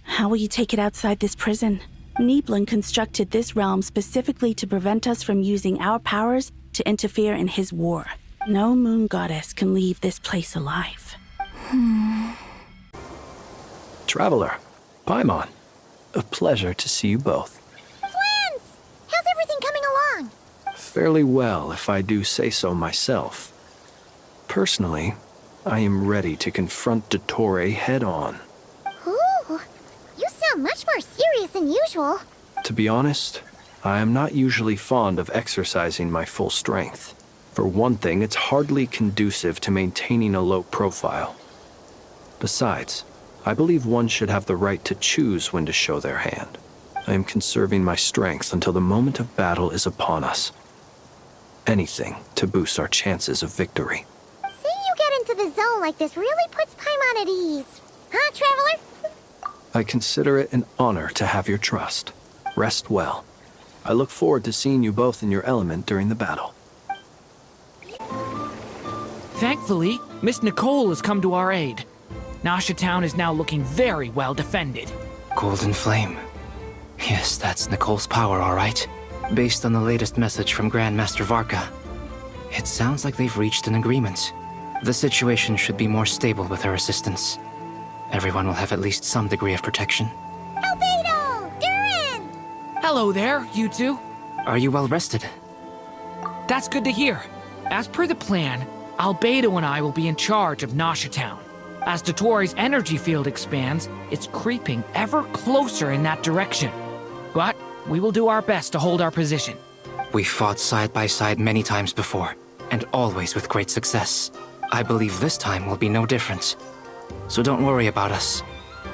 How will you take it outside this prison? Niblin constructed this realm specifically to prevent us from using our powers to interfere in his war. No moon goddess can leave this place alive. Traveler, Paimon, a pleasure to see you both. Friends! How's everything coming along? Fairly well, if I do say so myself. Personally, I am ready to confront Dottore head-on. Ooh, you sound much more serious than usual. To be honest, I am not usually fond of exercising my full strength. For one thing, it's hardly conducive to maintaining a low profile. Besides, I believe one should have the right to choose when to show their hand. I am conserving my strength until the moment of battle is upon us. Anything to boost our chances of victory. Seeing you get into the zone like this really puts Paimon at ease. Huh, Traveler? I consider it an honor to have your trust. Rest well. I look forward to seeing you both in your element during the battle. Thankfully, Miss Nicole has come to our aid. Nasha Town is now looking very well defended. Golden Flame. Yes, that's Nicole's power, all right. Based on the latest message from Grandmaster Varka. It sounds like they've reached an agreement. The situation should be more stable with her assistance. Everyone will have at least some degree of protection. Albedo! Durin! Hello there, you two. Are you well rested? That's good to hear. As per the plan, Albedo and I will be in charge of Nasha Town. As Dottore's energy field expands, it's creeping ever closer in that direction. But we will do our best to hold our position. We fought side by side many times before, and always with great success. I believe this time will be no different. So don't worry about us.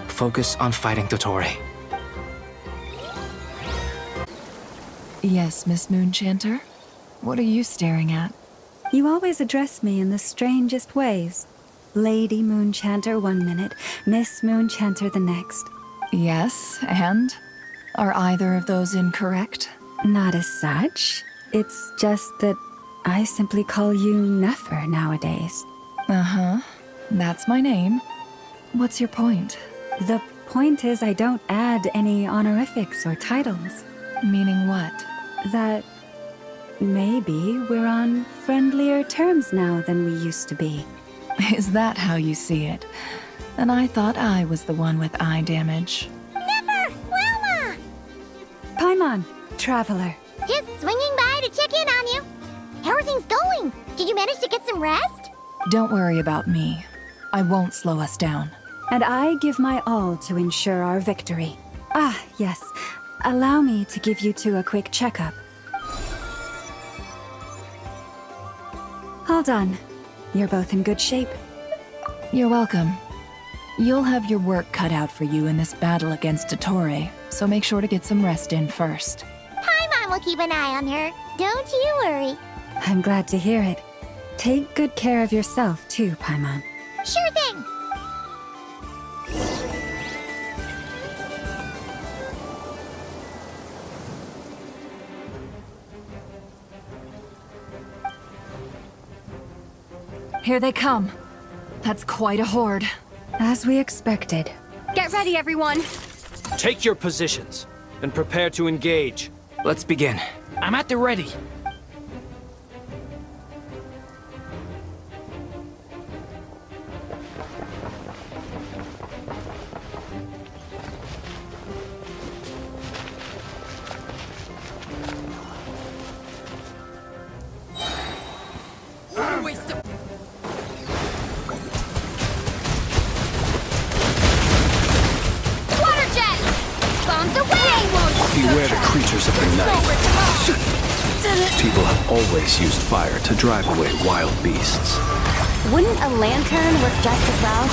Focus on fighting Dottore. Yes, Miss Moonchanter? What are you staring at? You always address me in the strangest ways. Lady Moonchanter 1 minute, Miss Moonchanter the next. Yes, and? Are either of those incorrect? Not as such. It's just that I simply call you Nefer nowadays. Uh-huh. That's my name. What's your point? The point is I don't add any honorifics or titles. Meaning what? That maybe we're on friendlier terms now than we used to be. Is that how you see it? And I thought I was the one with eye damage. Never! Wilma! Paimon, Traveler. Just swinging by to check in on you. How are things going? Did you manage to get some rest? Don't worry about me. I won't slow us down. And I give my all to ensure our victory. Ah, yes. Allow me to give you two a quick checkup. All done. You're both in good shape. You're welcome. You'll have your work cut out for you in this battle against Dottore, so make sure to get some rest in first. Paimon will keep an eye on her. Don't you worry. I'm glad to hear it. Take good care of yourself, too, Paimon. Sure thing. Here they come. That's quite a horde. As we expected. Get ready, everyone. Take your positions and prepare to engage. Let's begin. I'm at the ready. Beware the creatures of the night. People have always used fire to drive away wild beasts. Wouldn't a lantern work just as well?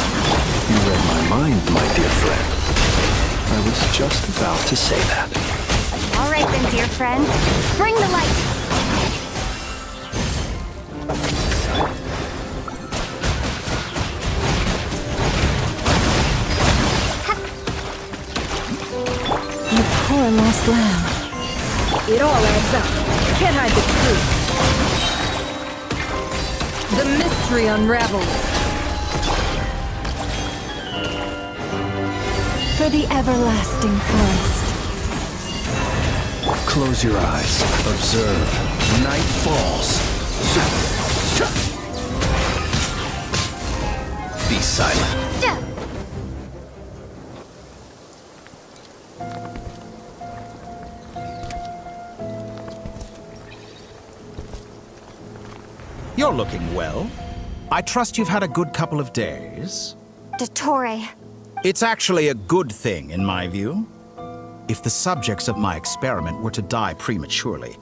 You read my mind, my dear friend. I was just about to say that. All right then, dear friend. Bring the light. Poor lost lamb. It all adds up. Can't hide the truth. The mystery unravels. For the everlasting forest. Close your eyes. Observe. Night falls. Be silent. You're looking well. I trust you've had a good couple of days. Dottore. It's actually a good thing, in my view. If the subjects of my experiment were to die prematurely,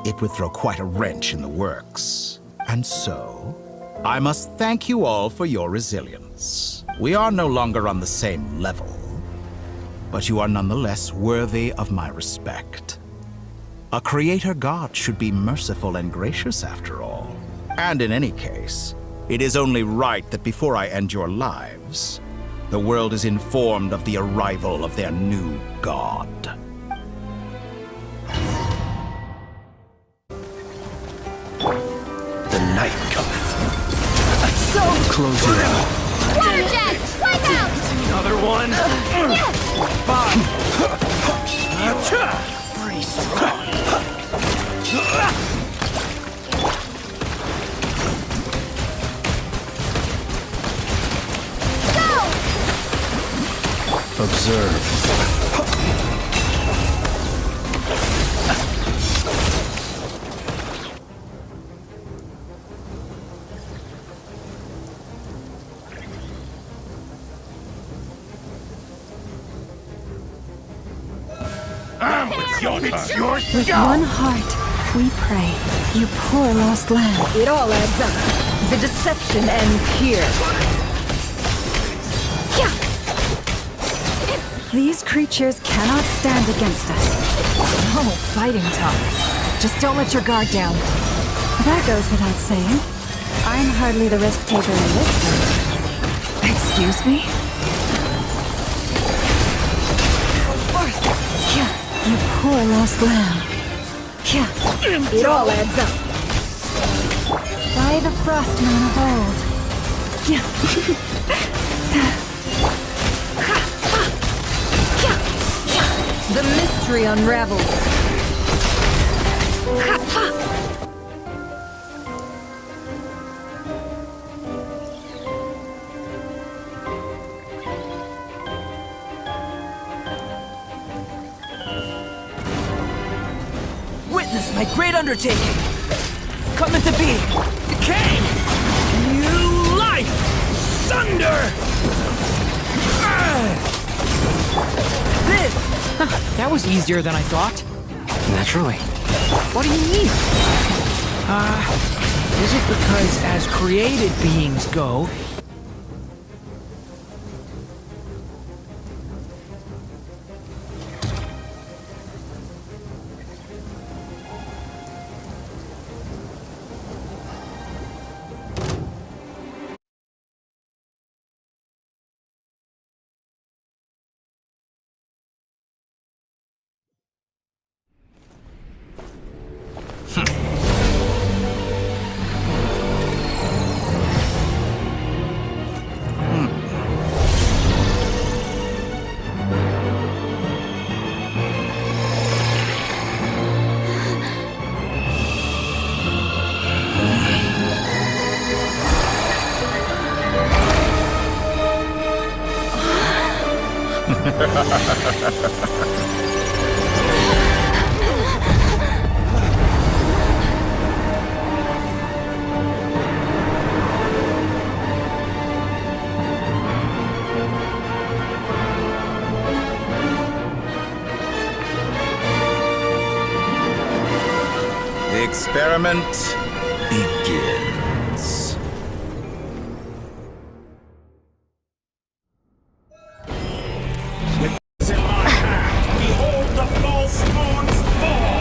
it would throw quite a wrench in the works. And so, I must thank you all for your resilience. We are no longer on the same level, but you are nonetheless worthy of my respect. A creator god should be merciful and gracious after all. And in any case, it is only right that before I end your lives, the world is informed of the arrival of their new god. The night cometh. Close your eyes. Water jet! Wipe out! Another one. Five. Pretty strong. Observe. With one heart, we pray. You poor lost lamb. It all adds up. The deception ends here. These creatures cannot stand against us. Oh, fighting talk. Just don't let your guard down. That goes without saying. I'm hardly the risk taker in this game. Excuse me? You poor lost lamb. It all adds up. By the Frostmoon of old. The mystery unravels. Witness my great undertaking. Come into being. Decay! New life! Thunder! this? That was easier than I thought. Naturally. What do you mean? Is it because as created beings go, The experiment begins. With this in my hand, behold the false moon's fall!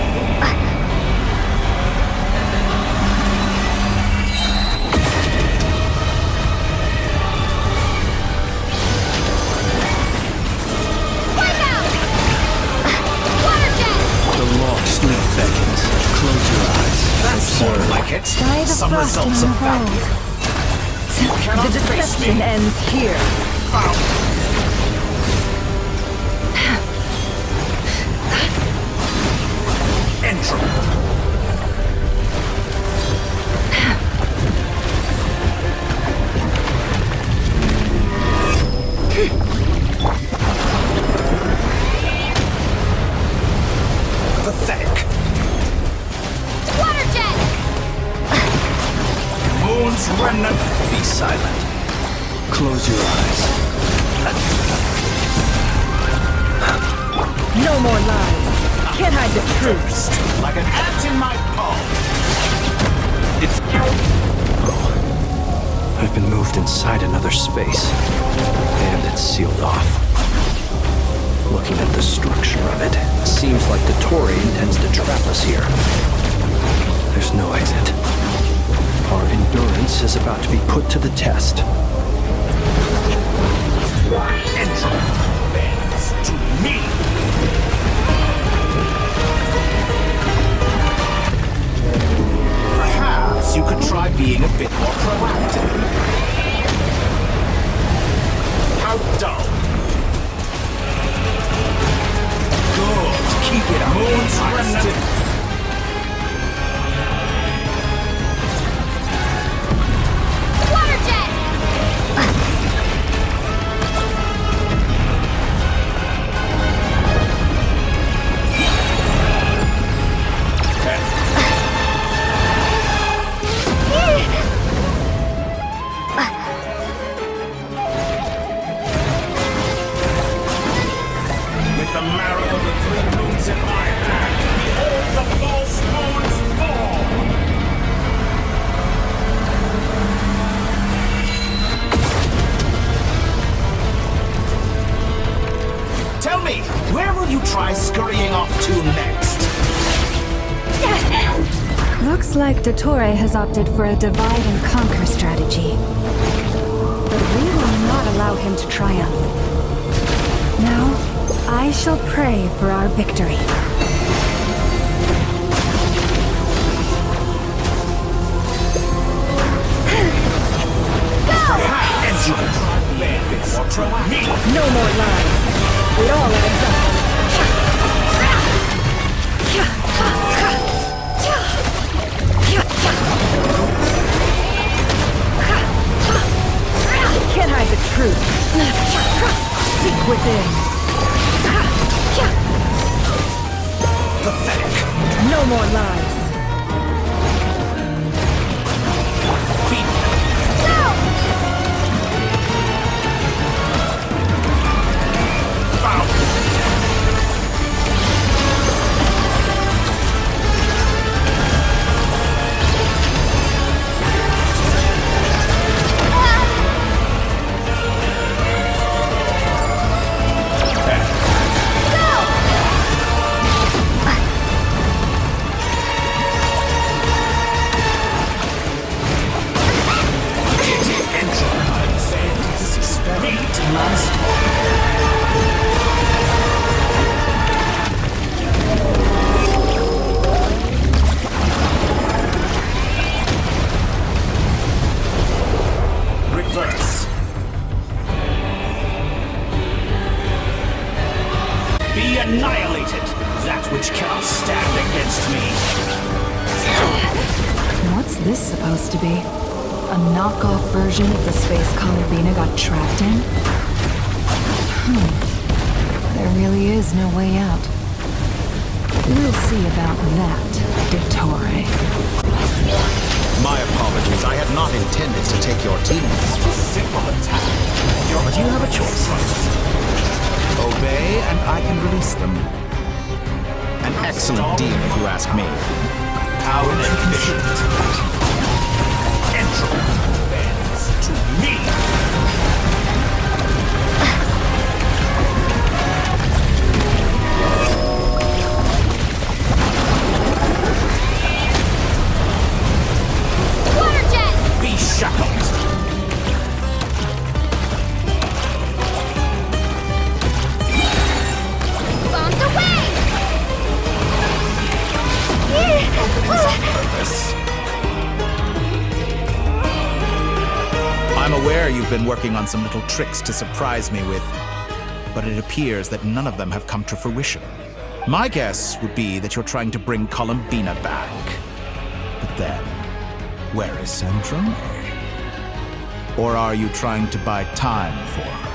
The long sleep beckons. Close your eyes. That's more like it. Some results of value. You cannot The face me. deception ends here. Found. Entropy. Pathetic. Water jet! Moon's remnant. Be silent. Close your eyes. No more lies. Can't hide the truth. Like an ant in my palm. It's... Oh. I've been moved inside another space. And it's sealed off. Looking at the structure of it, it seems like the Tory intends to trap us here. There's no exit. Our endurance is about to be put to the test. Entropy bends to me. Perhaps you could try being a bit more proactive. How dull. Good. Keep it up. Moon's remnant. Water jet! With the marrow of the three moons in my hand, behold the false moon's fall! Tell me, where will you try scurrying off to next? Looks like Dottore has opted for a divide and conquer strategy. But we will not allow him to triumph. Now, I shall pray for our victory. Perhaps you can try being a bit more proactive. No more lies. It all adds up. Can't hide the truth. Seek within. Pathetic. No more lies. Found. cannot stand against me. What's this supposed to be? A knockoff version of the space Columbina got trapped in? There really is no way out. We'll see about that, Dottore. My apologies. I had not intended to take your team. It's just a simple attack. But you have a choice. Obey, and I can release them. An excellent deal, if you ask me. How efficient. Entropy bends to me. Water jet! Be shackled. Bombs away! I'm aware you've been working on some little tricks to surprise me with, but it appears that none of them have come to fruition. My guess would be that you're trying to bring Columbina back. But then, where is Sandrone? Or are you trying to buy time for her?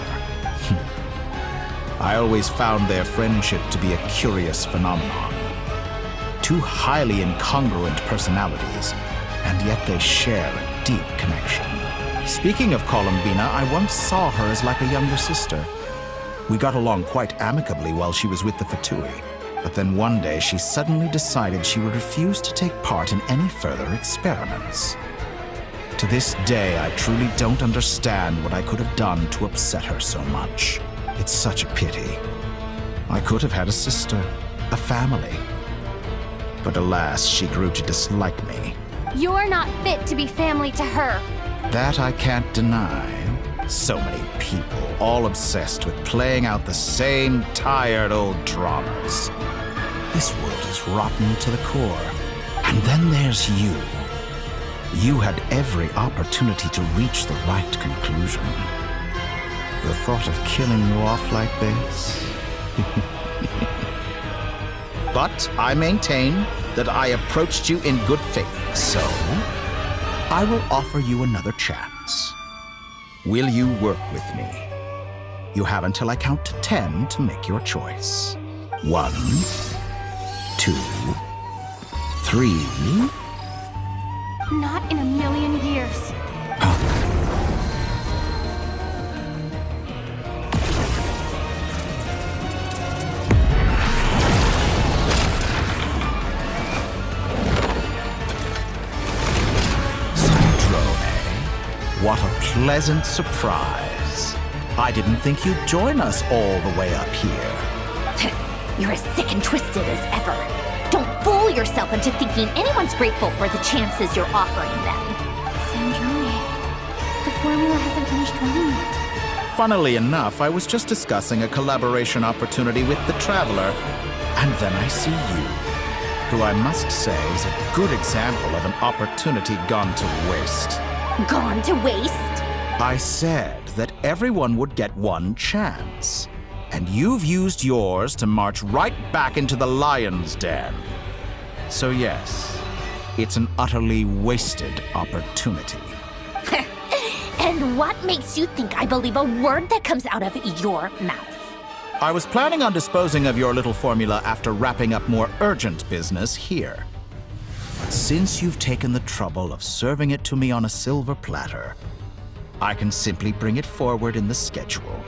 I always found their friendship to be a curious phenomenon. Two highly incongruent personalities, and yet they share a deep connection. Speaking of Columbina, I once saw her as like a younger sister. We got along quite amicably while she was with the Fatui, but then one day she suddenly decided she would refuse to take part in any further experiments. To this day, I truly don't understand what I could have done to upset her so much. It's such a pity. I could have had a sister, a family. But alas, she grew to dislike me. You're not fit to be family to her. That I can't deny. So many people, all obsessed with playing out the same tired old dramas. This world is rotten to the core. And then there's you. You had every opportunity to reach the right conclusion. The thought of killing you off like this? But I maintain that I approached you in good faith, so I will offer you another chance. Will you work with me? You have until I count to 10 to make your choice. 1, 2, 3. Not in a million years. What a pleasant surprise. I didn't think you'd join us all the way up here. You're as sick and twisted as ever. Don't fool yourself into thinking anyone's grateful for the chances you're offering them. Sandrone, the formula hasn't finished running yet. Funnily enough, I was just discussing a collaboration opportunity with the Traveler, and then I see you, who I must say is a good example of an opportunity gone to waste. Gone to waste? I said that everyone would get one chance, and you've used yours to march right back into the lion's den. So yes, it's an utterly wasted opportunity. And what makes you think I believe a word that comes out of your mouth? I was planning on disposing of your little formula after wrapping up more urgent business here. But since you've taken the trouble of serving it to me on a silver platter, I can simply bring it forward in the schedule.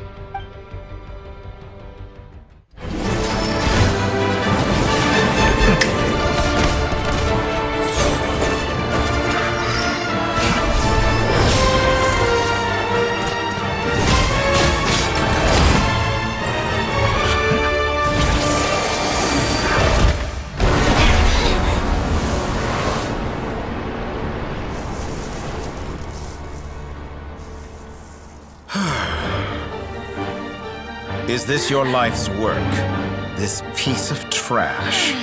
Is this your life's work? This piece of trash?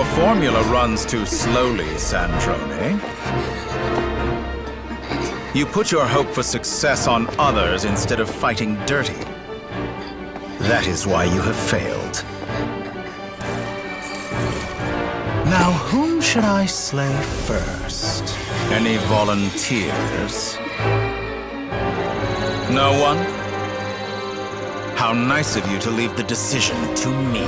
Your formula runs too slowly, Sandrone. You put your hope for success on others instead of fighting dirty. That is why you have failed. Now, whom should I slay first? Any volunteers? No one? How nice of you to leave the decision to me.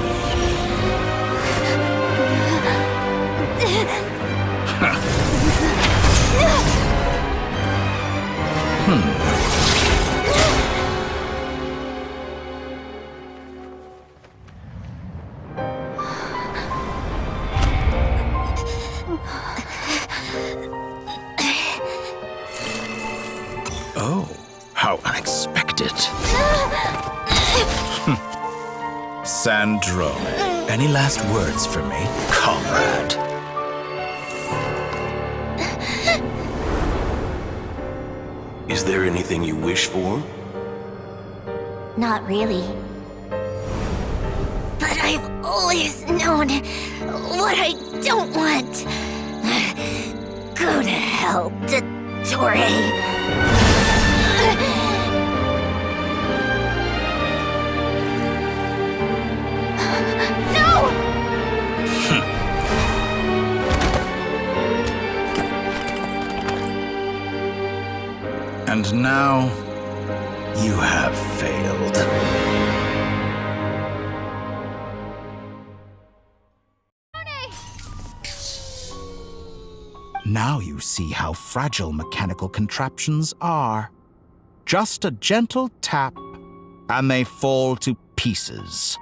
Oh, how unexpected. Sandrone, any last words for me, comrade? Is there anything you wish for? Not really. But I've always known what I don't want. Go to hell, Dottore. And now, you have failed. Now you see how fragile mechanical contraptions are. Just a gentle tap, and they fall to pieces.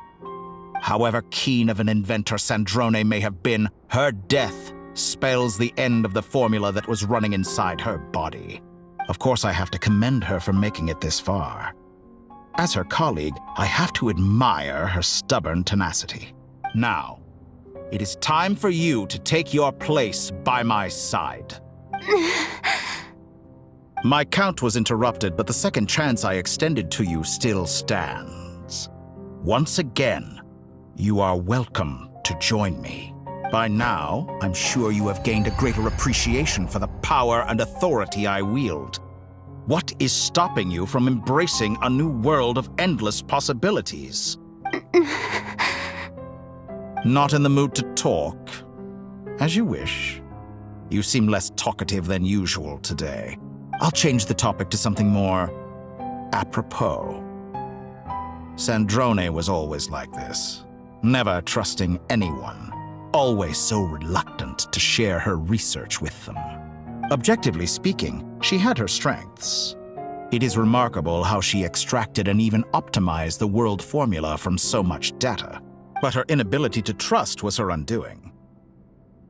However keen of an inventor Sandrone may have been, her death spells the end of the formula that was running inside her body. Of course, I have to commend her for making it this far. As her colleague, I have to admire her stubborn tenacity. Now, it is time for you to take your place by my side. My count was interrupted, but the second chance I extended to you still stands. Once again, you are welcome to join me. By now, I'm sure you have gained a greater appreciation for the power and authority I wield. What is stopping you from embracing a new world of endless possibilities? Not in the mood to talk? As you wish. You seem less talkative than usual today. I'll change the topic to something more apropos. Sandrone was always like this, never trusting anyone. Always so reluctant to share her research with them. Objectively speaking, she had her strengths. It is remarkable how she extracted and even optimized the world formula from so much data. But her inability to trust was her undoing.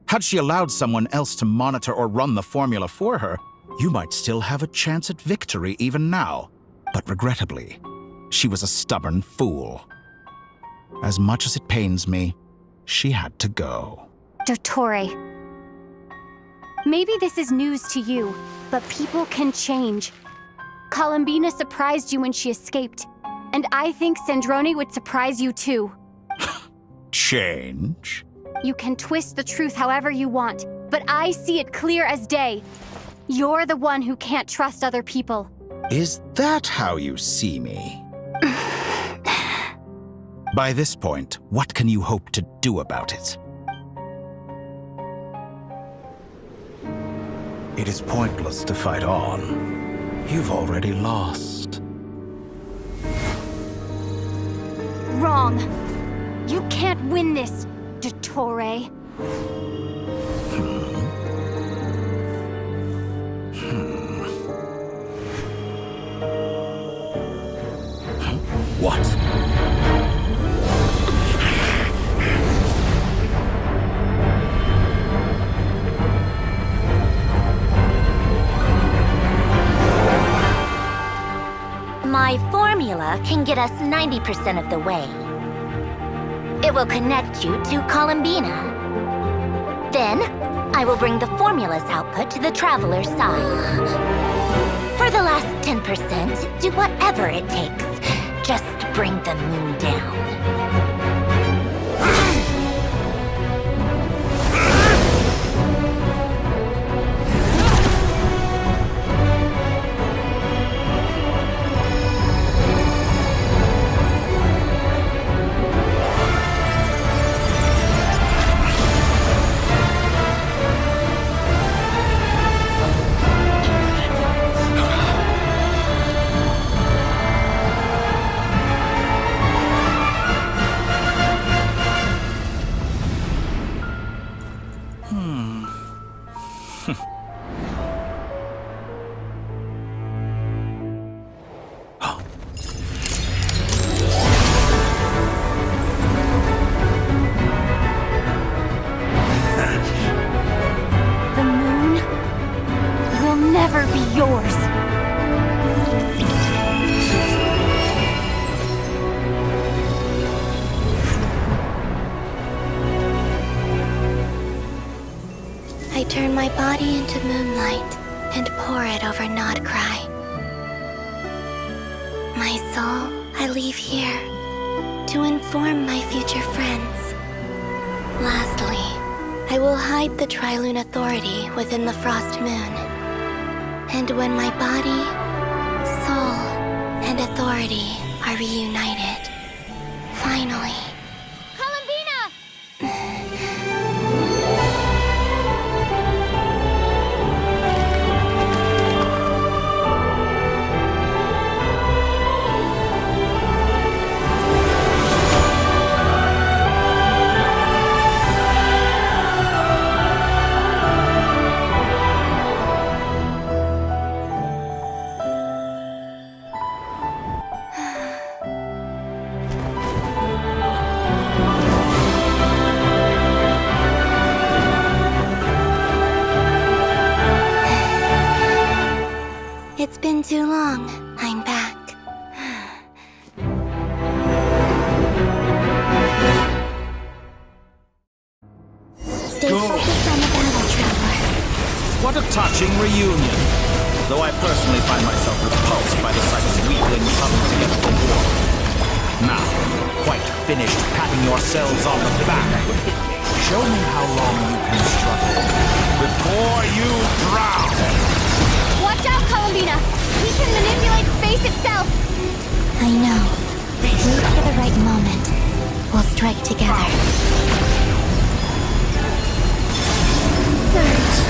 Had she allowed someone else to monitor or run the formula for her, you might still have a chance at victory even now. But regrettably, she was a stubborn fool. As much as it pains me, she had to go. Dottore. Maybe this is news to you, but people can change. Columbina surprised you when she escaped, and I think Sandrone would surprise you too. Change? You can twist the truth however you want, but I see it clear as day. You're the one who can't trust other people. Is that how you see me? By this point, what can you hope to do about it? It is pointless to fight on. You've already lost. Wrong. You can't win this, Dottore. What? My formula can get us 90% of the way. It will connect you to Columbina. Then, I will bring the formula's output to the Traveler's side. For the last 10%, do whatever it takes. Just bring the moon down. body into moonlight and pour it over Nodcry. My soul, I leave here to inform my future friends. Lastly, I will hide the Trilune Authority within the Frost Moon. And when my body, soul, and authority are reunited, finally... It's been too long. I'm back. Stay focused on the battle, Traveler. What a touching reunion. Though I personally find myself repulsed by the sight of weaklings huddled together for war. Now, quite finished patting yourselves on the back, show me how long you can struggle before you drown. Watch out, Columbina! He can manipulate space itself! I know. Wait for the right moment. We'll strike together. Surge.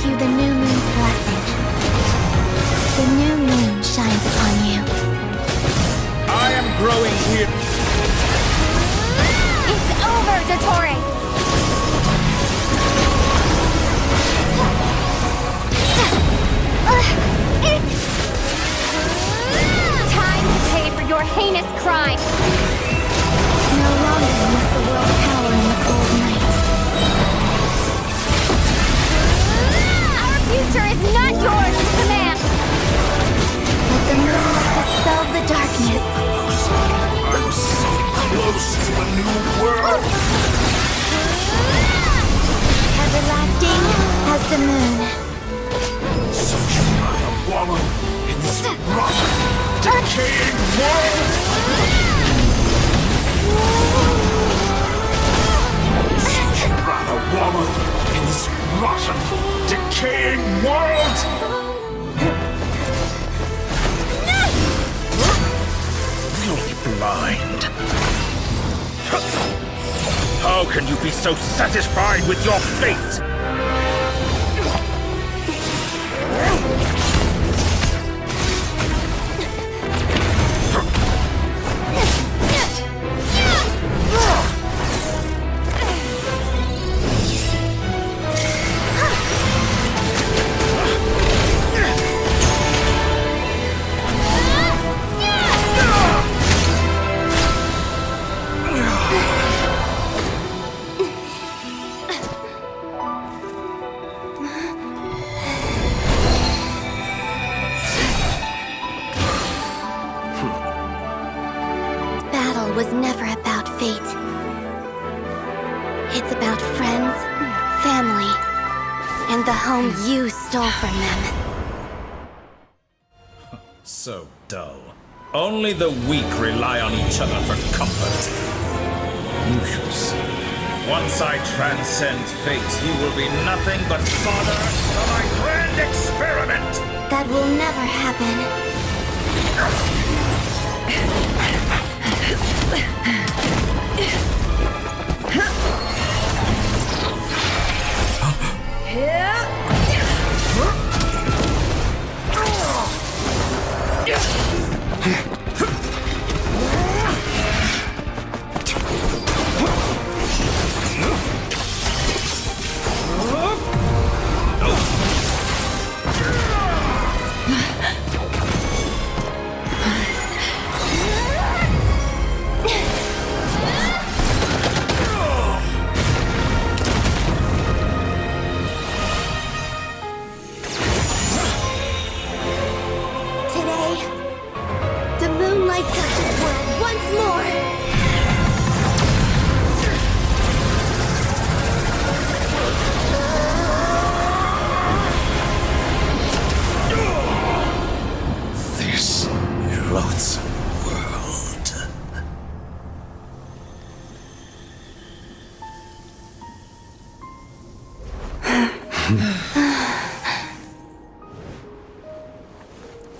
You the new moon's blessing. The new moon shines upon you. I am growing weary. It's over, Dottore! Time to pay for your heinous crime! No longer must the world cower in the cold night. Future is not yours to command! Let the moonlight dispel the darkness. I'm so close to a new world! Everlasting as the moon. Such a wallow in this rotten, decaying world! Such a wallow in this rotten, decaying world! You're blind. How can you be so satisfied with your fate? Was never about fate. It's about friends, family, and the home you stole from them. So dull. Only the weak rely on each other for comfort. You shall see. Once I transcend fate, you will be nothing but fodder for my grand experiment! That will never happen.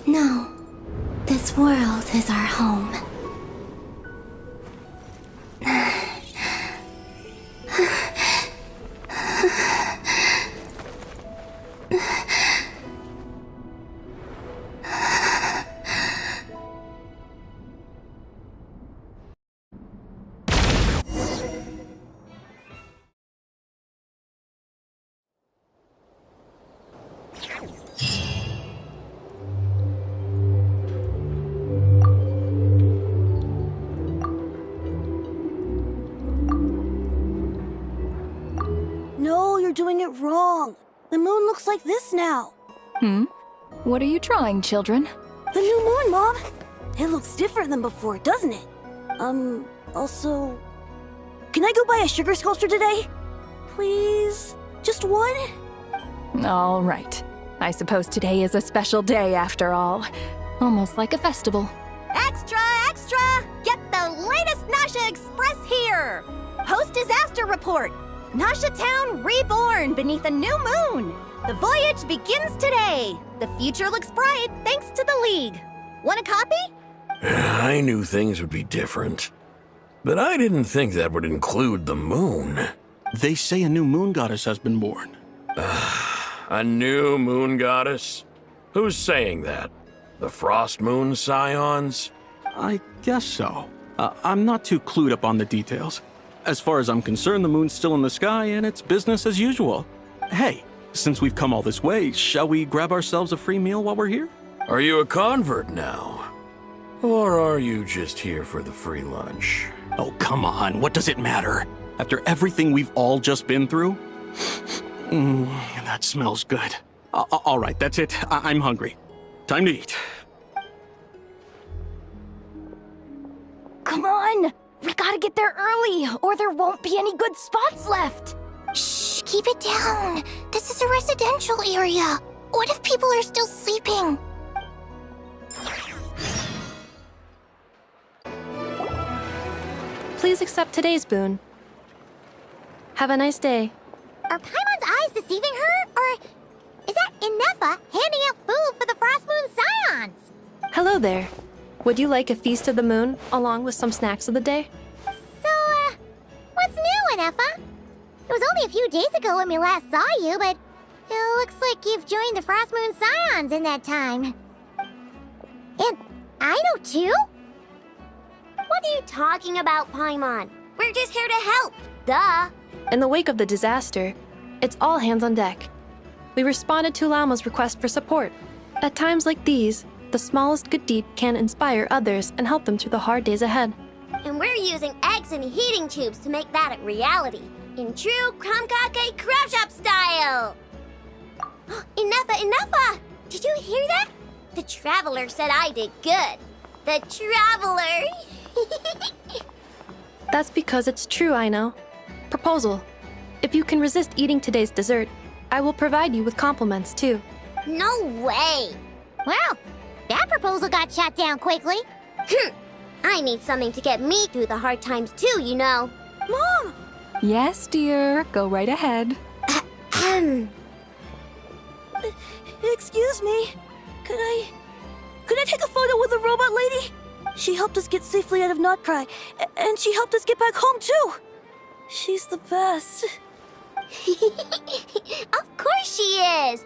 No, this world is our home. No, you're doing it wrong. The moon looks like this now. What are you trying, children? The new moon, Mom. It looks different than before, doesn't it? Also... Can I go buy a sugar sculpture today? Please? Just one? All right. I suppose today is a special day after all. Almost like a festival. Extra, extra! Get the latest Nasha Express here! Post-disaster report! Nasha Town reborn beneath a new moon! The voyage begins today! The future looks bright thanks to the League. Want a copy? I knew things would be different. But I didn't think that would include the moon. They say a new moon goddess has been born. A new moon goddess? Who's saying that? The Frost Moon Scions? I guess so. I'm not too clued up on the details. As far as I'm concerned, the moon's still in the sky and it's business as usual. Hey, since we've come all this way, shall we grab ourselves a free meal while we're here? Are you a convert now? Or are you just here for the free lunch? Oh, come on, what does it matter? After everything we've all just been through? That smells good. All right, that's it. I'm hungry. Time to eat. Come on! We gotta get there early, or there won't be any good spots left! Shh, keep it down. This is a residential area. What if people are still sleeping? Please accept today's boon. Have a nice day. Are Paimon's eyes deceiving her? Or is that Inefa handing out food for the Frost Moon Scions? Hello there. Would you like a feast of the moon, along with some snacks of the day? So, what's new, Inefa? It was only a few days ago when we last saw you, but it looks like you've joined the Frost Moon Scions in that time. And I know too? What are you talking about, Paimon? We're just here to help. Duh. In the wake of the disaster, it's all hands on deck. We responded to Lama's request for support. At times like these, the smallest good deed can inspire others and help them through the hard days ahead. And we're using eggs and heating tubes to make that a reality. In true Kromkake Crab Shop style! Enough! Did you hear that? The Traveler said I did good. The Traveler! That's because it's true, I know. Proposal. If you can resist eating today's dessert, I will provide you with compliments, too. No way! Well, that proposal got shot down quickly. I need something to get me through the hard times too, you know. Mom! Yes, dear. Go right ahead. Excuse me. Could I take a photo with the robot lady? She helped us get safely out of Notcry, and she helped us get back home too. She's the best. Of course she is.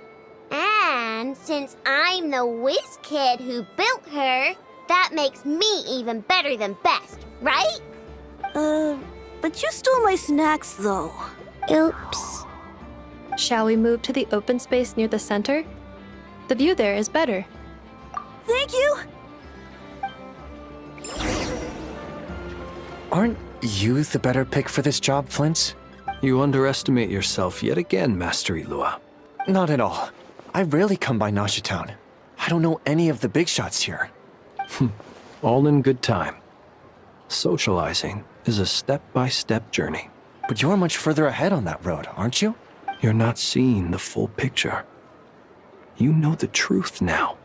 And since I'm the whiz kid who built her, that makes me even better than best, right? But you stole my snacks though. Oops. Shall we move to the open space near the center? The view there is better. Thank you! Aren't you the better pick for this job, Flint? You underestimate yourself yet again, Master Ilua. Not at all. I rarely come by Nasha Town. I don't know any of the big shots here. All in good time. Socializing is a step-by-step journey. But you're much further ahead on that road, aren't you? You're not seeing the full picture. You know the truth now.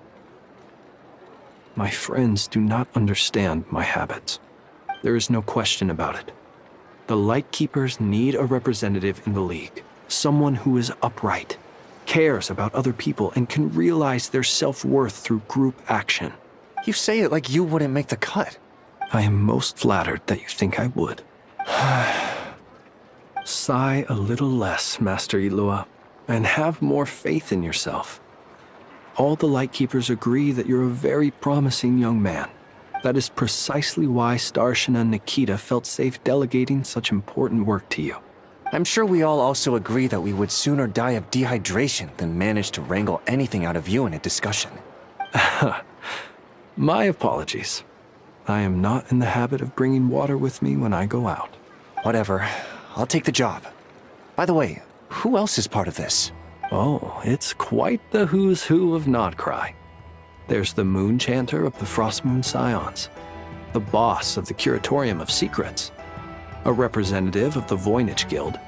My friends do not understand my habits. There is no question about it. The Lightkeepers need a representative in the League. Someone who is upright, cares about other people, and can realize their self-worth through group action. You say it like you wouldn't make the cut. I am most flattered that you think I would. Sigh a little less, Master Ilua, and have more faith in yourself. All the Lightkeepers agree that you're a very promising young man. That is precisely why Starshin and Nikita felt safe delegating such important work to you. I'm sure we all also agree that we would sooner die of dehydration than manage to wrangle anything out of you in a discussion. My apologies. I am not in the habit of bringing water with me when I go out. Whatever. I'll take the job. By the way, who else is part of this? Oh, it's quite the who's who of Notcry. There's the Moon Chanter of the Frostmoon Scions, the boss of the Curatorium of Secrets, a representative of the Voynich Guild,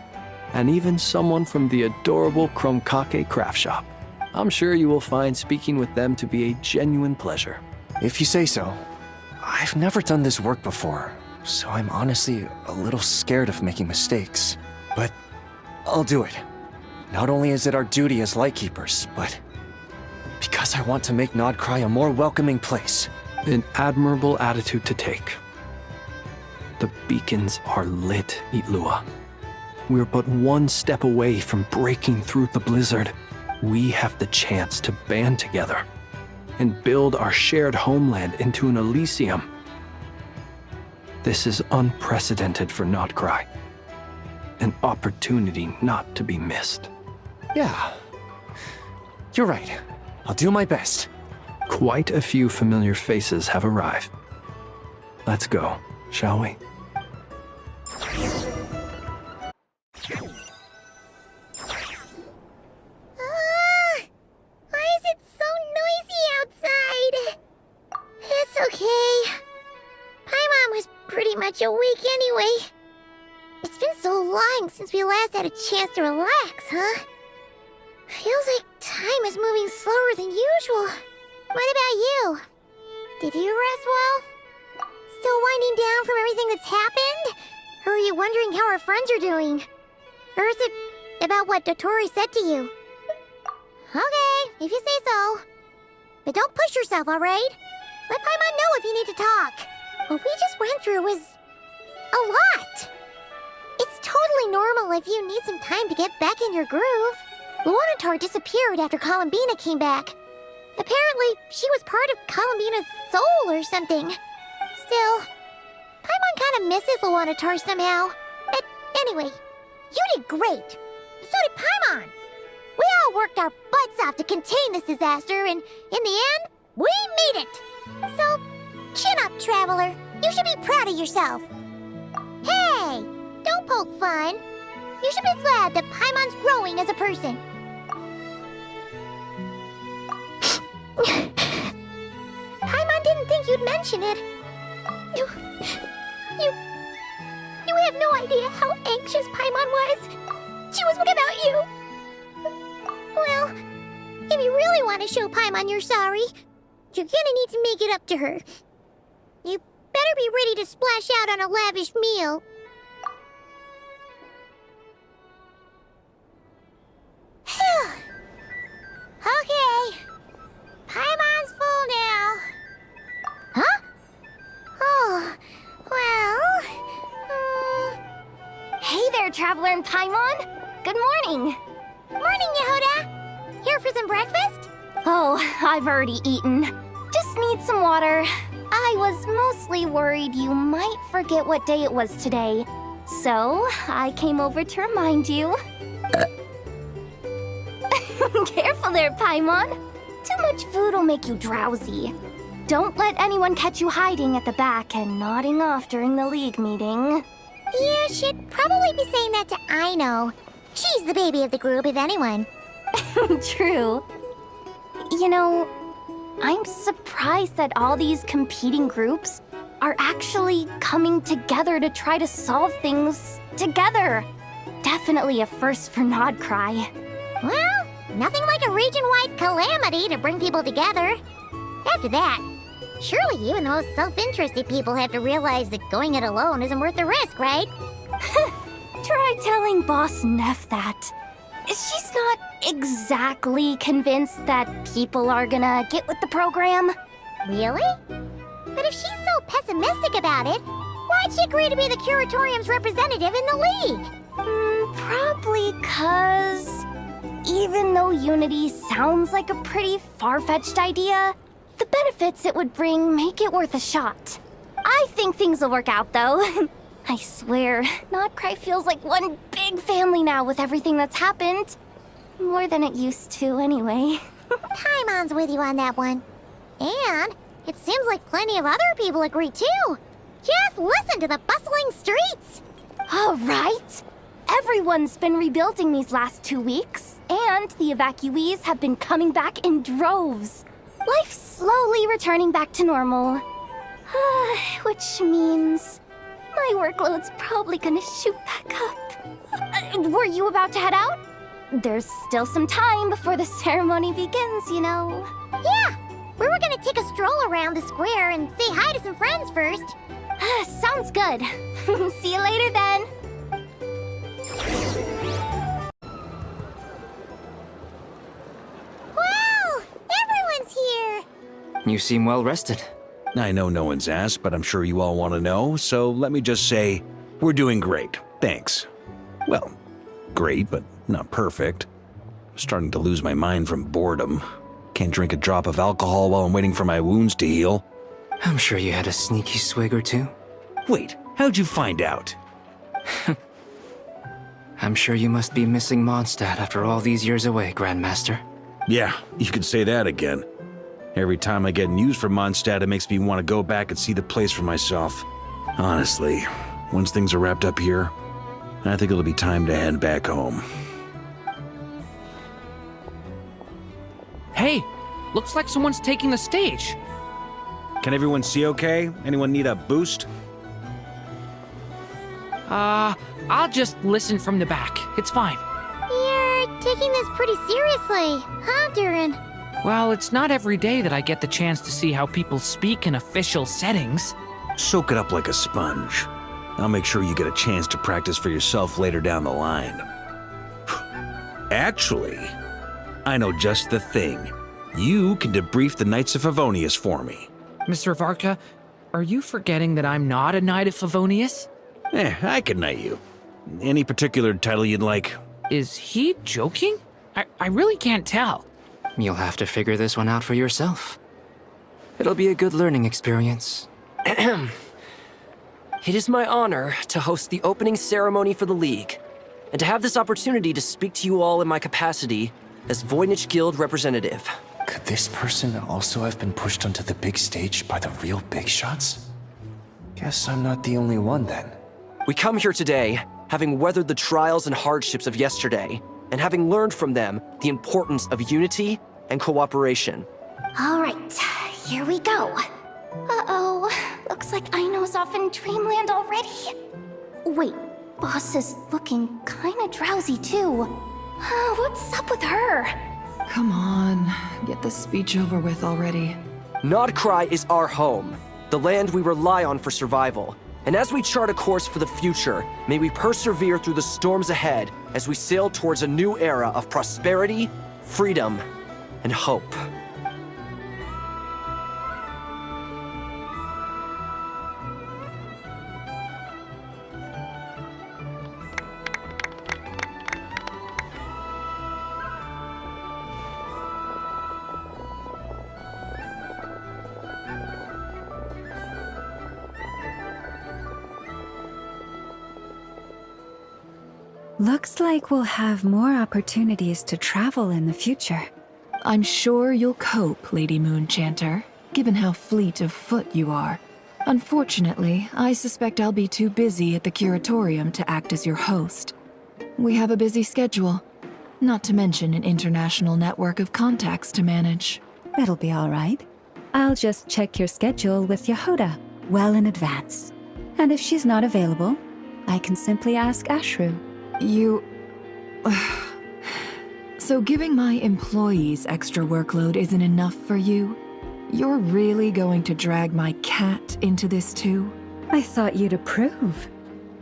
and even someone from the adorable Chromkake craft shop. I'm sure you will find speaking with them to be a genuine pleasure. If you say so. I've never done this work before, so I'm honestly a little scared of making mistakes. But I'll do it. Not only is it our duty as Lightkeepers, but because I want to make Notcry a more welcoming place. An admirable attitude to take. The beacons are lit, Ilua. We're but one step away from breaking through the blizzard. We have the chance to band together and build our shared homeland into an Elysium. This is unprecedented for Notcry. An opportunity not to be missed. Yeah. You're right. I'll do my best. Quite a few familiar faces have arrived. Let's go, shall we? Why is it so noisy outside? It's okay. Paimon was pretty much awake anyway. It's been so long since we last had a chance to relax, huh? Feels like time is moving slower than usual. What about you? Did you rest well? Still winding down from everything that's happened? Or are you wondering how our friends are doing? Or is it about what Dotori said to you? Okay, if you say so. But don't push yourself, alright? Let Paimon know if you need to talk. What we just went through was a lot. It's totally normal if you need some time to get back in your groove. Luanatar disappeared after Columbina came back. Apparently, she was part of Columbina's soul or something. Still, Paimon kind of misses Luanatar somehow. But anyway, you did great. So did Paimon. We all worked our butts off to contain this disaster, and in the end, we made it. So, chin up, Traveler. You should be proud of yourself. Hey, don't poke fun. You should be glad that Paimon's growing as a person. Paimon didn't think you'd mention it. You have no idea how anxious Paimon was. She was worried about you. Well, if you really want to show Paimon you're sorry, you're gonna need to make it up to her. You better be ready to splash out on a lavish meal. Phew. Okay. Paimon's full now. Huh? Oh, well... Hey there, Traveler and Paimon! Good morning! Morning, Yehuda! Here for some breakfast? Oh, I've already eaten. Just need some water. I was mostly worried you might forget what day it was today. So, I came over to remind you. Careful there, Paimon. Too much food will make you drowsy. Don't let anyone catch you hiding at the back and nodding off during the League meeting. You should probably be saying that to Aino. She's the baby of the group, if anyone. True. You know, I'm surprised that all these competing groups are actually coming together to try to solve things together. Definitely a first for Nodcry. Well, nothing like a region-wide calamity to bring people together. After that, surely even the most self-interested people have to realize that going it alone isn't worth the risk, right? Try telling Boss Neff that. She's not exactly convinced that people are gonna get with the program. Really? But if she's so pessimistic about it, why'd she agree to be the Curatorium's representative in the League? Probably 'cause even though Unity sounds like a pretty far-fetched idea, the benefits it would bring make it worth a shot. I think things will work out, though. I swear, Nodcry feels like one big family now with everything that's happened. More than it used to, anyway. Paimon's with you on that one. And it seems like plenty of other people agree, too. Just listen to the bustling streets. All right. Everyone's been rebuilding these last 2 weeks, and the evacuees have been coming back in droves. Life's slowly returning back to normal. Which means my workload's probably gonna shoot back up. Were you about to head out? There's still some time before the ceremony begins, you know. Yeah, we were gonna take a stroll around the square and say hi to some friends first. Sounds good. See you later then. Wow! Everyone's here! You seem well rested. I know no one's asked, but I'm sure you all want to know, so let me just say, we're doing great. Thanks. Well, great, but not perfect. I'm starting to lose my mind from boredom. Can't drink a drop of alcohol while I'm waiting for my wounds to heal. I'm sure you had a sneaky swig or two. Wait, how'd you find out? I'm sure you must be missing Mondstadt after all these years away, Grandmaster. Yeah, you could say that again. Every time I get news from Mondstadt, it makes me want to go back and see the place for myself. Honestly, once things are wrapped up here, I think it'll be time to head back home. Hey, looks like someone's taking the stage. Can everyone see okay? Anyone need a boost? I'll just listen from the back. It's fine. You're taking this pretty seriously, huh, Durin? Well, it's not every day that I get the chance to see how people speak in official settings. Soak it up like a sponge. I'll make sure you get a chance to practice for yourself later down the line. Actually, I know just the thing. You can debrief the Knights of Favonius for me. Mr. Varka, are you forgetting that I'm not a Knight of Favonius? I can knight you. Any particular title you'd like? Is he joking? I really can't tell. You'll have to figure this one out for yourself. It'll be a good learning experience. It is my honor to host the opening ceremony for the League, and to have this opportunity to speak to you all in my capacity as Voynich Guild representative. Could this person also have been pushed onto the big stage by the real big shots? Guess I'm not the only one then. We come here today, having weathered the trials and hardships of yesterday, and having learned from them the importance of unity and cooperation. All right, here we go. Uh-oh, looks like Aino's off in Dreamland already. Wait, Boss is looking kinda drowsy too. What's up with her? Come on, get this speech over with already. Nodcry is our home. the land we rely on for survival. And as we chart a course for the future, may we persevere through the storms ahead as we sail towards a new era of prosperity, freedom, and hope. Looks like we'll have more opportunities to travel in the future. I'm sure you'll cope, Lady Moonchanter, given how fleet of foot you are. Unfortunately, I suspect I'll be too busy at the Curatorium to act as your host. We have a busy schedule, not to mention an international network of contacts to manage. It'll be all right. I'll just check your schedule with Yehoda well in advance. And if she's not available, I can simply ask Ashru. So giving my employees extra workload isn't enough for you? You're really going to drag my cat into this too? I thought you'd approve.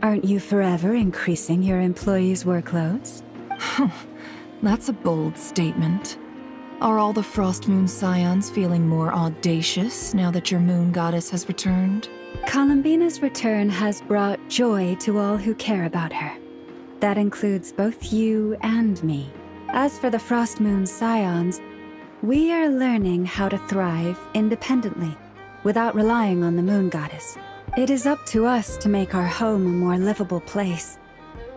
Aren't you forever increasing your employees' workloads? That's a bold statement. Are all the Frost Moon Scions feeling more audacious now that your moon goddess has returned? Columbina's return has brought joy to all who care about her. That includes both you and me. As for the Frost Moon Scions, we are learning how to thrive independently, without relying on the moon goddess. It is up to us to make our home a more livable place.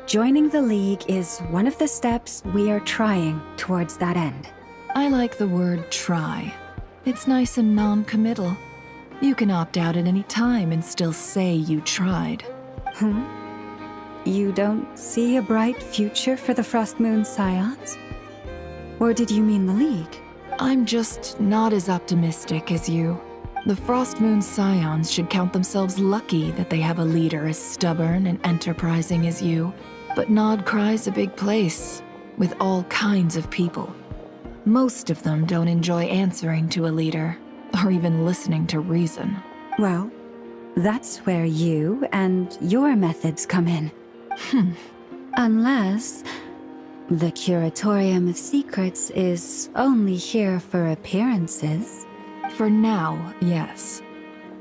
Joining the League is one of the steps we are trying towards that end. I like the word try. It's nice and non-committal. You can opt out at any time and still say you tried. You don't see a bright future for the Frost Moon Scions? Or did you mean the League? I'm just not as optimistic as you. The Frost Moon Scions should count themselves lucky that they have a leader as stubborn and enterprising as you. But Nod Cry's a big place, with all kinds of people. Most of them don't enjoy answering to a leader, or even listening to reason. Well, that's where you and your methods come in. Unless the Curatorium of Secrets is only here for appearances. For now, yes.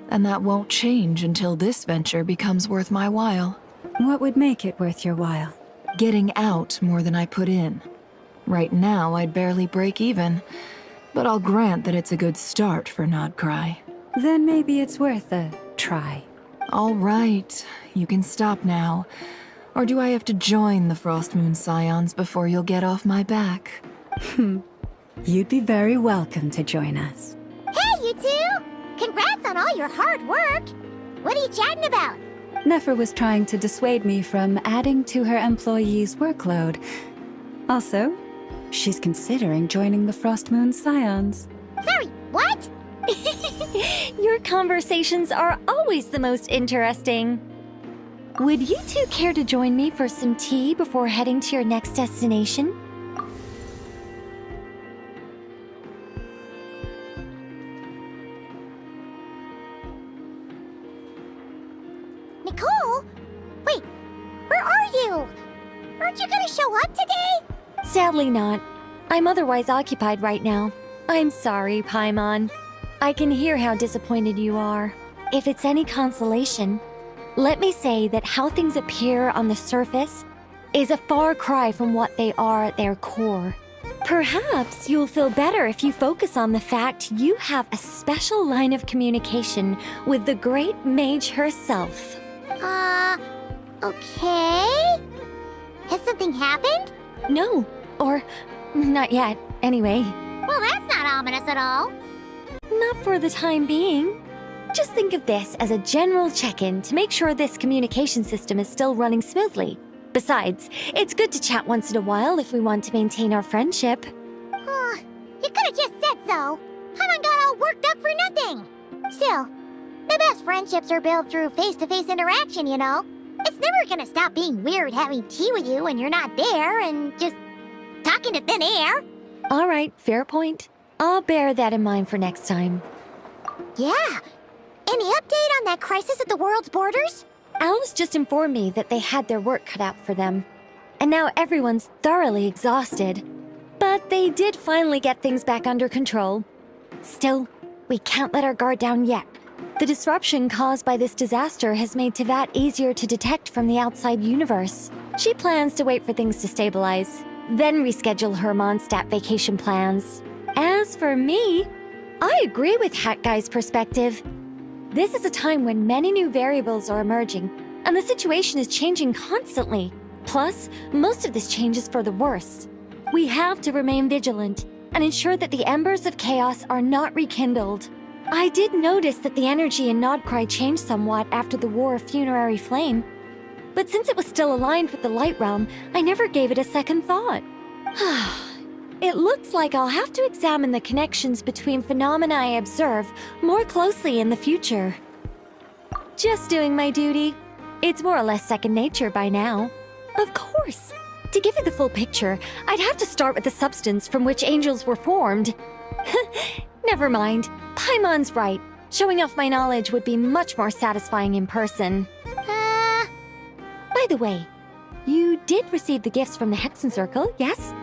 And that won't change until this venture becomes worth my while. What would make it worth your while? Getting out more than I put in. Right now, I'd barely break even, but I'll grant that it's a good start for Nod Cry. Then maybe it's worth a try. All right, you can stop now. Or do I have to join the Frost Moon Scions before you'll get off my back? You'd be very welcome to join us. Hey, you two! Congrats on all your hard work! What are you chatting about? Nefer was trying to dissuade me from adding to her employees' workload. Also, she's considering joining the Frost Moon Scions. Sorry, what? Your conversations are always the most interesting. Would you two care to join me for some tea before heading to your next destination? Nicole? Wait, where are you? Aren't you gonna show up today? Sadly not. I'm otherwise occupied right now. I'm sorry, Paimon. I can hear how disappointed you are. If it's any consolation, let me say that how things appear on the surface is a far cry from what they are at their core. Perhaps you'll feel better if you focus on the fact you have a special line of communication with the great mage herself. Okay? Has something happened? No, or not yet, anyway. Well, that's not ominous at all. Not for the time being. Just think of this as a general check-in to make sure this communication system is still running smoothly. Besides, it's good to chat once in a while if we want to maintain our friendship. You could have just said so. Paimon got all worked up for nothing. Still, the best friendships are built through face-to-face interaction, you know. It's never gonna stop being weird having tea with you when you're not there and just talking to thin air. All right, fair point. I'll bear that in mind for next time. Yeah. Any update on that crisis at the world's borders? Alice just informed me that they had their work cut out for them. And now everyone's thoroughly exhausted. But they did finally get things back under control. Still, we can't let our guard down yet. The disruption caused by this disaster has made Teyvat easier to detect from the outside universe. She plans to wait for things to stabilize, then reschedule her Mondstadt vacation plans. As for me, I agree with Hat Guy's perspective. This is a time when many new variables are emerging, and the situation is changing constantly. Plus, most of this change is for the worse. We have to remain vigilant and ensure that the embers of chaos are not rekindled. I did notice that the energy in Nodcry changed somewhat after the War of Funerary Flame, but since it was still aligned with the Light Realm, I never gave it a second thought. It looks like I'll have to examine the connections between phenomena I observe more closely in the future. Just doing my duty. It's more or less second nature by now. Of course. To give you the full picture, I'd have to start with the substance from which angels were formed. Never mind. Paimon's right. Showing off my knowledge would be much more satisfying in person. By the way, you did receive the gifts from the Hexen Circle, yes?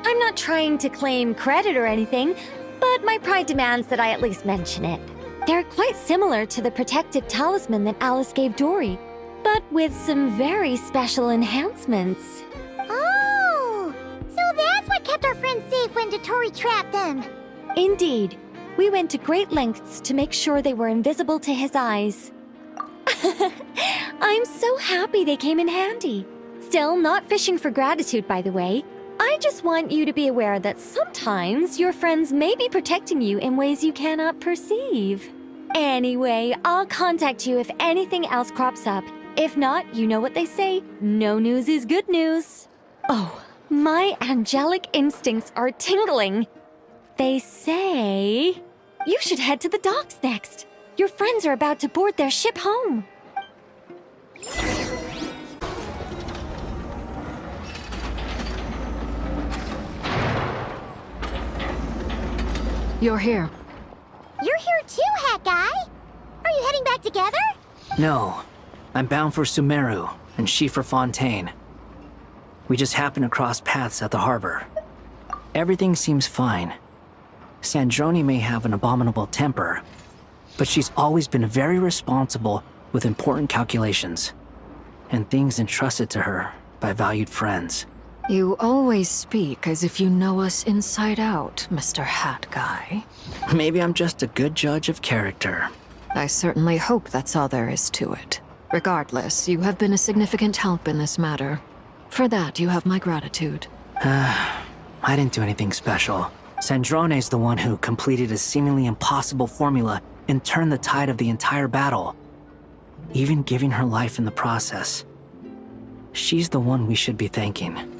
I'm not trying to claim credit or anything, but my pride demands that I at least mention it. They're quite similar to the protective talisman that Alice gave Dory, but with some very special enhancements. Oh, so that's what kept our friends safe when Dotori trapped them. Indeed. We went to great lengths to make sure they were invisible to his eyes. I'm so happy they came in handy. Still, not fishing for gratitude, by the way. I just want you to be aware that sometimes your friends may be protecting you in ways you cannot perceive. Anyway, I'll contact you if anything else crops up. If not, you know what they say, no news is good news. Oh, my angelic instincts are tingling. They say you should head to the docks next. Your friends are about to board their ship home. You're here. You're here too, Hat Guy. Are you heading back together? No. I'm bound for Sumeru, and she for Fontaine. We just happened to cross paths at the harbor. Everything seems fine. Sandrone may have an abominable temper, but she's always been very responsible with important calculations, and things entrusted to her by valued friends. You always speak as if you know us inside out, Mr. Hat Guy. Maybe I'm just a good judge of character. I certainly hope that's all there is to it. Regardless, you have been a significant help in this matter. For that, you have my gratitude. I didn't do anything special. Sandrone's the one who completed a seemingly impossible formula and turned the tide of the entire battle, even giving her life in the process. She's the one we should be thanking.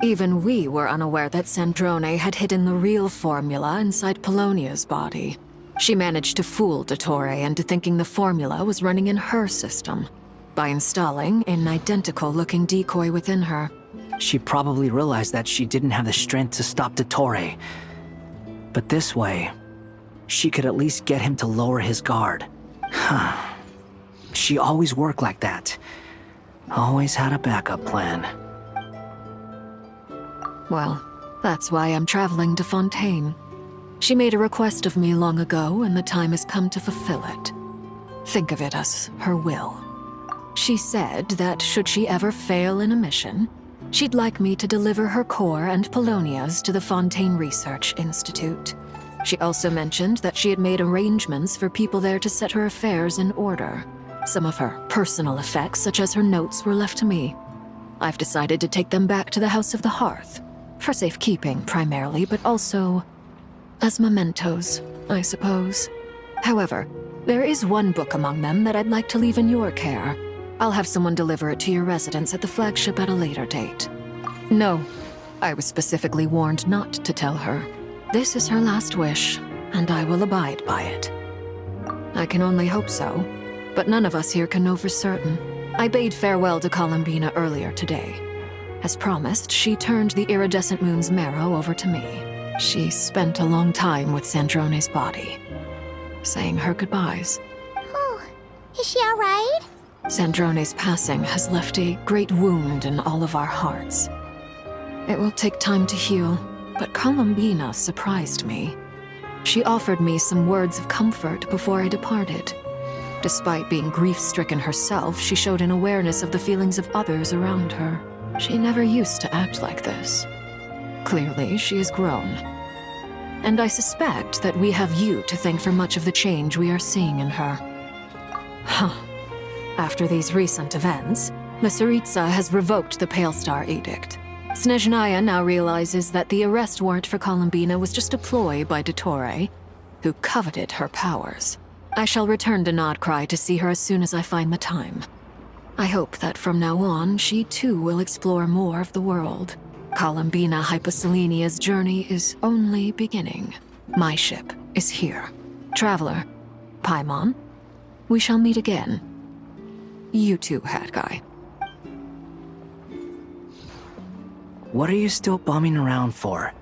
Even we were unaware that Sandrone had hidden the real formula inside Polonia's body. She managed to fool Dottore into thinking the formula was running in her system by installing an identical-looking decoy within her. She probably realized that she didn't have the strength to stop Dottore. But this way, she could at least get him to lower his guard. She always worked like that. Always had a backup plan. Well, that's why I'm traveling to Fontaine. She made a request of me long ago, and the time has come to fulfill it. Think of it as her will. She said that should she ever fail in a mission, she'd like me to deliver her core and Polonia's to the Fontaine Research Institute. She also mentioned that she had made arrangements for people there to set her affairs in order. Some of her personal effects, such as her notes, were left to me. I've decided to take them back to the House of the Hearth. For safekeeping, primarily, but also as mementos, I suppose. However, there is one book among them that I'd like to leave in your care. I'll have someone deliver it to your residence at the flagship at a later date. No, I was specifically warned not to tell her. This is her last wish, and I will abide by it. I can only hope so, but none of us here can know for certain. I bade farewell to Columbina earlier today. As promised, she turned the iridescent moon's marrow over to me. She spent a long time with Sandrone's body. saying her goodbyes. Oh, is she alright? Sandrone's passing has left a great wound in all of our hearts. It will take time to heal, but Columbina surprised me. She offered me some words of comfort before I departed. Despite being grief-stricken herself, she showed an awareness of the feelings of others around her. She never used to act like this. Clearly, she has grown. And I suspect that we have you to thank for much of the change we are seeing in her. Huh. After these recent events, the Tsaritsa has revoked the Pale Star Edict. Snezhnaya now realizes that the arrest warrant for Columbina was just a ploy by Dottore, who coveted her powers. I shall return to Nodcry to see her as soon as I find the time. I hope that from now on, she too will explore more of the world. Columbina Hyposelenia's journey is only beginning. My ship is here. Traveler, Paimon, we shall meet again. You too, Hat Guy. What are you still bumming around for?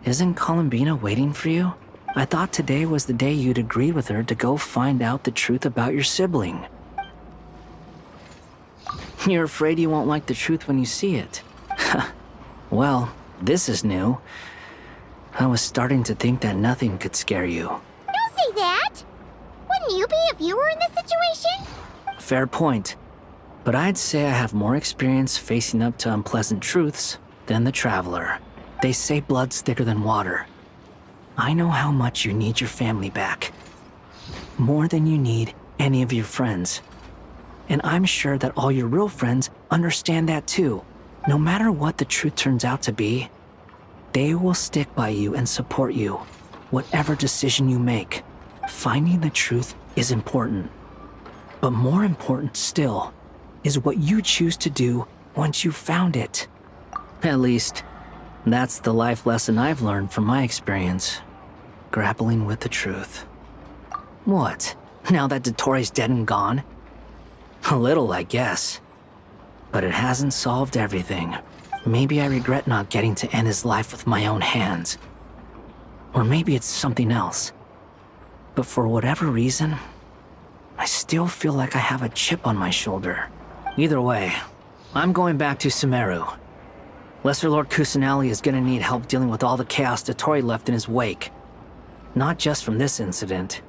Isn't Columbina waiting for you? I thought today was the day you'd agreed with her to go find out the truth about your sibling. You're afraid you won't like the truth when you see it. Well, this is new. I was starting to think that nothing could scare you. Don't say that! Wouldn't you be if you were in this situation? Fair point. But I'd say I have more experience facing up to unpleasant truths than the Traveler. They say blood's thicker than water. I know how much you need your family back. More than you need any of your friends. And I'm sure that all your real friends understand that too. No matter what the truth turns out to be, they will stick by you and support you, whatever decision you make. Finding the truth is important. But more important still is what you choose to do once you've found it. At least, that's the life lesson I've learned from my experience. Grappling with the truth. What? Now that Dottore's dead and gone? A little, I guess. But it hasn't solved everything. Maybe I regret not getting to end his life with my own hands. Or maybe it's something else. But for whatever reason, I still feel like I have a chip on my shoulder. Either way, I'm going back to Sumeru. Lesser Lord Kusanali is gonna need help dealing with all the chaos Dottore left in his wake. Not just from this incident,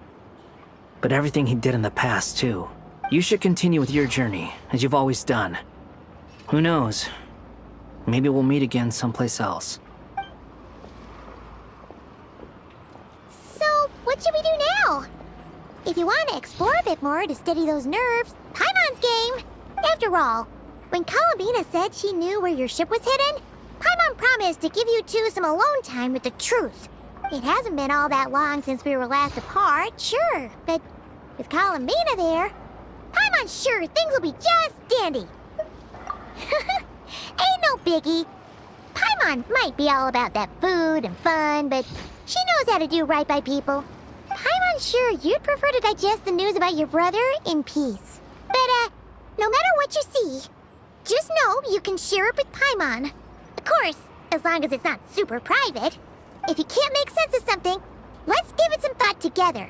but everything he did in the past, too. You should continue with your journey, as you've always done. Who knows? Maybe we'll meet again someplace else. So, what should we do now? If you want to explore a bit more to steady those nerves, Paimon's game! After all, when Columbina said she knew where your ship was hidden, Paimon promised to give you two some alone time with the truth. It hasn't been all that long since we were last apart, sure, but with Columbina there, Paimon's sure things will be just dandy. Ain't no biggie. Paimon might be all about that food and fun, but she knows how to do right by people. Paimon's sure you'd prefer to digest the news about your brother in peace. But, no matter what you see, just know you can share it with Paimon. Of course, as long as it's not super private. If you can't make sense of something, let's give it some thought together.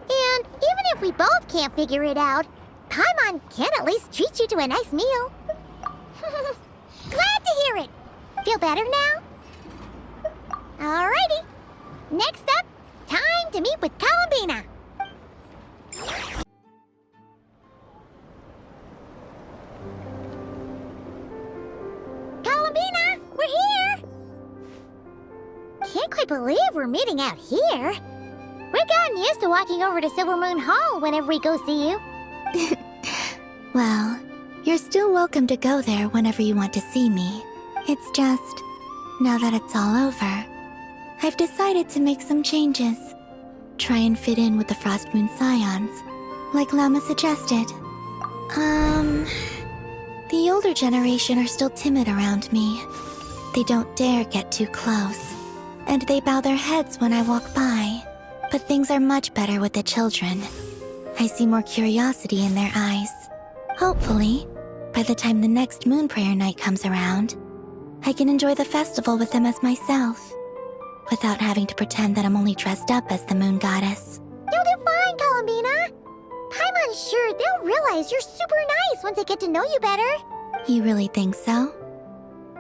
And even if we both can't figure it out, Paimon can at least treat you to a nice meal. Glad to hear it. Feel better now? Alrighty. Next up, time to meet with Columbina. Columbina, we're here! Can't quite believe we're meeting out here. We've gotten used to walking over to Silver Moon Hall whenever we go see you. Well, you're still welcome to go there whenever you want to see me. It's just, now that it's all over, I've decided to make some changes. Try and fit in with the Frost Moon Scions, like Lama suggested. The older generation are still timid around me. They don't dare get too close, and they bow their heads when I walk by. But things are much better with the children. I see more curiosity in their eyes. Hopefully, by the time the next Moon Prayer Night comes around, I can enjoy the festival with them as myself, without having to pretend that I'm only dressed up as the Moon Goddess. You'll do fine, Columbina. Paimon's sure they'll realize you're super nice once they get to know you better. You really think so?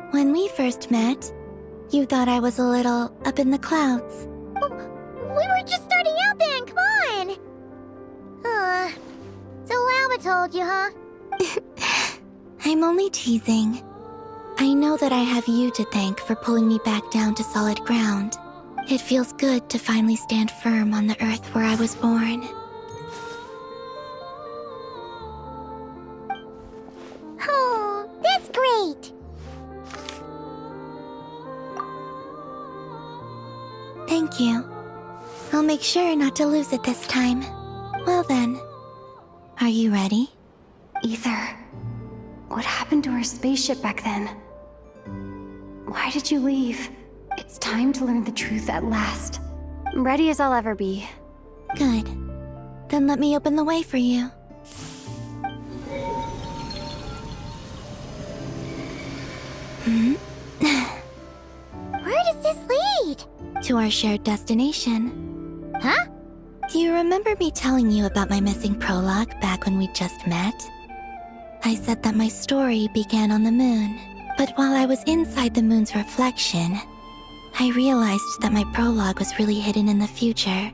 When we first met, you thought I was a little up in the clouds. We were just starting out then, come on! So Lama told you, huh? I'm only teasing. I know that I have you to thank for pulling me back down to solid ground. It feels good to finally stand firm on the earth where I was born. Oh, that's great! Thank you. I'll make sure not to lose it this time. Well then, are you ready? Ether, what happened to our spaceship back then? Why did you leave? It's time to learn the truth at last. I'm ready as I'll ever be. Good. Then let me open the way for you. Where does this lead? To our shared destination. Huh? Do you remember me telling you about my missing prologue back when we just met? I said that my story began on the moon, but while I was inside the moon's reflection, I realized that my prologue was really hidden in the future.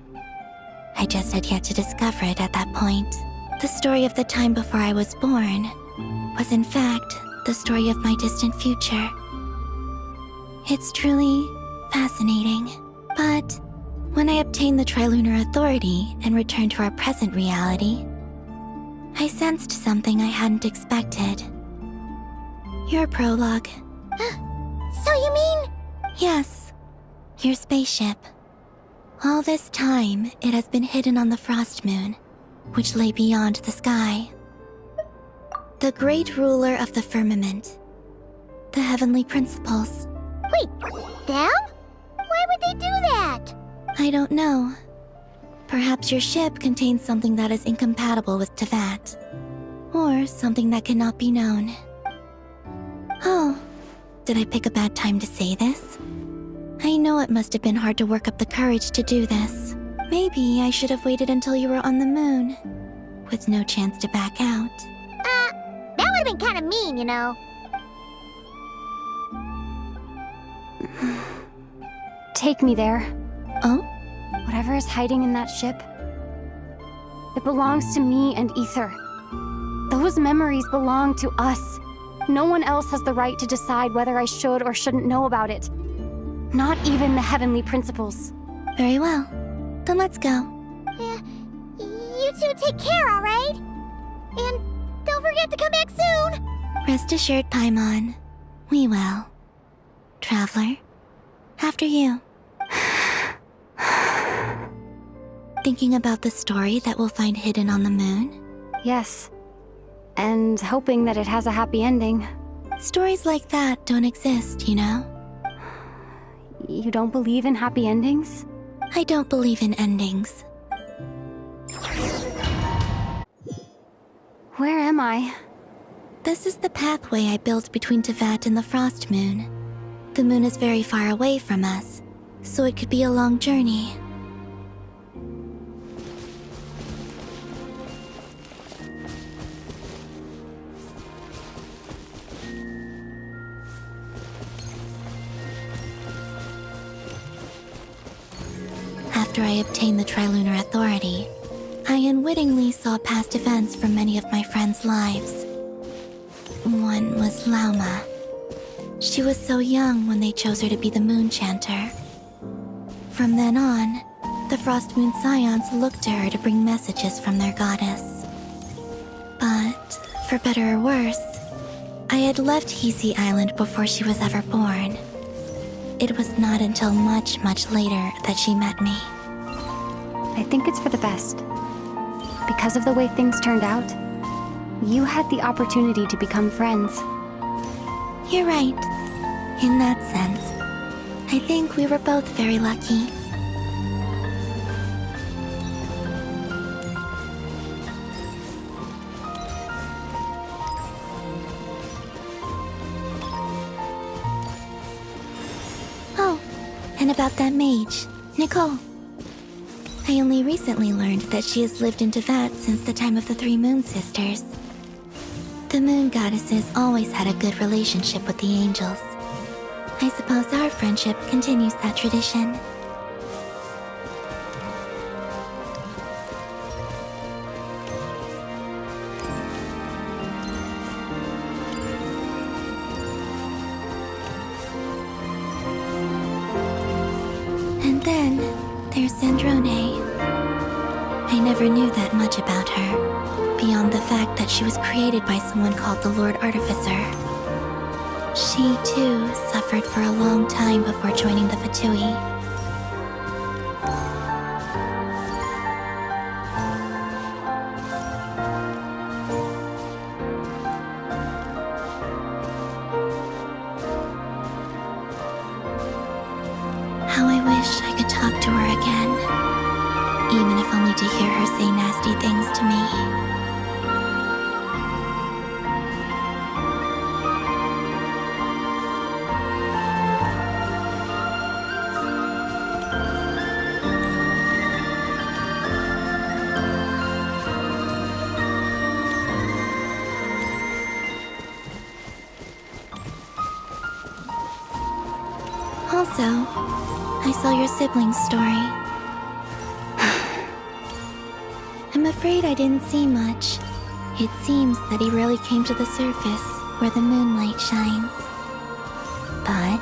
I just had yet to discover it at that point. The story of the time before I was born was in fact the story of my distant future. It's truly fascinating, but when I obtained the Trilunar Authority and returned to our present reality, I sensed something I hadn't expected. Your prologue. So you mean? Yes, your spaceship. All this time, it has been hidden on the Frost Moon, which lay beyond the sky. The great ruler of the firmament. The heavenly principles. Wait, them? Why would they do that? I don't know. Perhaps your ship contains something that is incompatible with Teyvat. Or something that cannot be known. Oh, did I pick a bad time to say this? I know it must have been hard to work up the courage to do this. Maybe I should have waited until you were on the moon, with no chance to back out. That would've been kinda mean, you know. Take me there. Oh? Whatever is hiding in that ship, it belongs to me and Ether. Those memories belong to us. No one else has the right to decide whether I should or shouldn't know about it. Not even the heavenly principles. Very well. Then let's go. Yeah, you two take care, alright? And don't forget to come back soon! Rest assured, Paimon. We will. Traveler, after you. Thinking about the story that we'll find hidden on the moon? Yes. And hoping that it has a happy ending. Stories like that don't exist, you know? You don't believe in happy endings? I don't believe in endings. Where am I? This is the pathway I built between Teyvat and the Frost Moon. The moon is very far away from us, so it could be a long journey. After I obtained the Trilunar Authority, I unwittingly saw past events from many of my friends' lives. One was Lauma. She was so young when they chose her to be the Moon Chanter. From then on, the Frost Moon Scions looked to her to bring messages from their goddess. But, for better or worse, I had left Hisi Island before she was ever born. It was not until much, much later that she met me. I think it's for the best. Because of the way things turned out, you had the opportunity to become friends. You're right. In that sense, I think we were both very lucky. Oh, and about that mage, Nicole. I only recently learned that she has lived in Teyvat since the time of the Three Moon Sisters. The Moon Goddesses always had a good relationship with the angels. I suppose our friendship continues that tradition. And then there's Sandrone. I never knew that much about her, beyond the fact that she was created by someone called the Lord Artificer. She, too, suffered for a long time before joining the Fatui. How I wish I could talk to her again, even if only to hear her say nasty things to me. Also, I saw your sibling's story. I'm afraid I didn't see much. It seems that he rarely came to the surface where the moonlight shines. But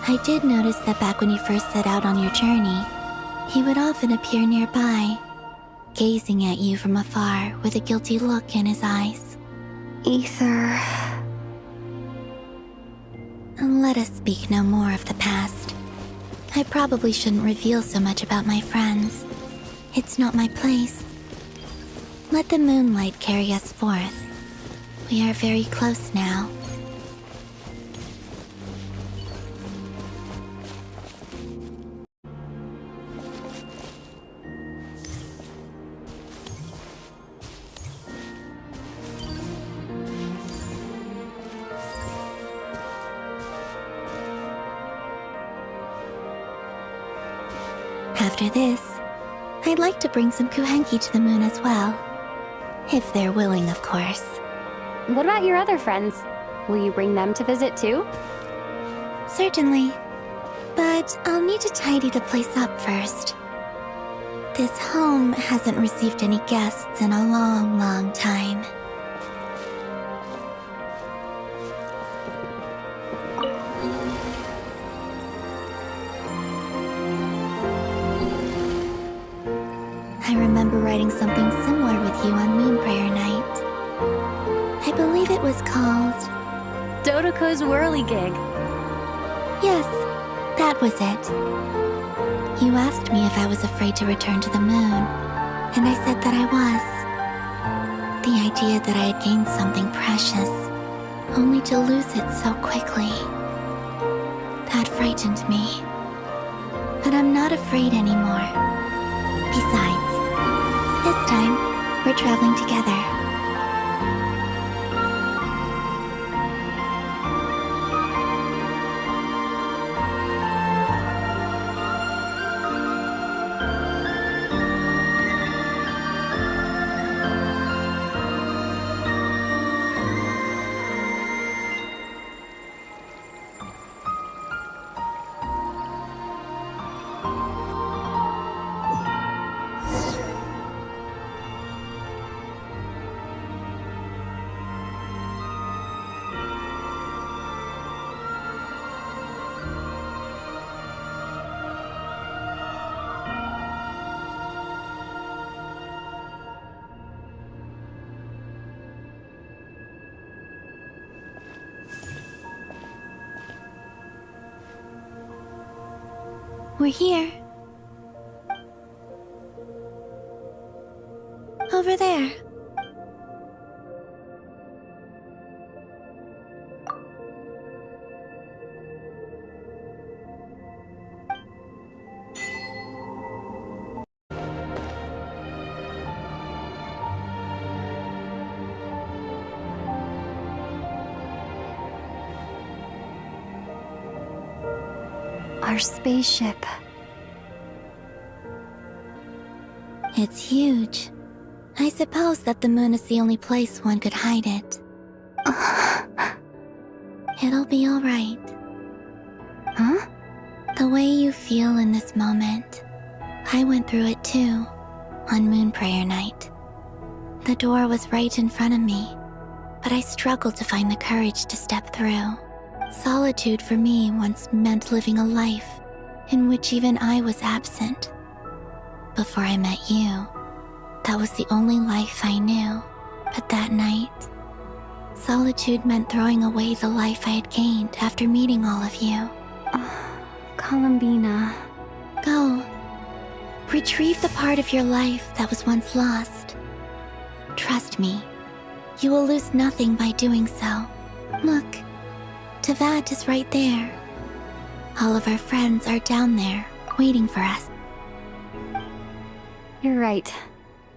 I did notice that back when you first set out on your journey, he would often appear nearby, gazing at you from afar with a guilty look in his eyes. Ether. Let us speak no more of the past. I probably shouldn't reveal so much about my friends. It's not my place. Let the moonlight carry us forth. We are very close now. After this, I'd like to bring some kuhenki to the moon as well. If they're willing, of course. What about your other friends? Will you bring them to visit too? Certainly. But I'll need to tidy the place up first. This home hasn't received any guests in a long, long time. I remember writing something similar with you on Moon Prayer Night. I believe it was called... Dodoko's Whirligig. Yes, that was it. You asked me if I was afraid to return to the moon, and I said that I was. The idea that I had gained something precious, only to lose it so quickly. That frightened me. But I'm not afraid anymore. Besides, this time, we're traveling together. We're here. Over there. Our spaceship. It's huge. I suppose that the moon is the only place one could hide it. It'll be alright. Huh? The way you feel in this moment, I went through it too, on Moon Prayer Night. The door was right in front of me, but I struggled to find the courage to step through. Solitude for me once meant living a life in which even I was absent. Before I met you, that was the only life I knew. But that night, solitude meant throwing away the life I had gained after meeting all of you. Columbina. Go. Retrieve the part of your life that was once lost. Trust me, you will lose nothing by doing so. Look, Teyvat is right there. All of our friends are down there, waiting for us. You're right.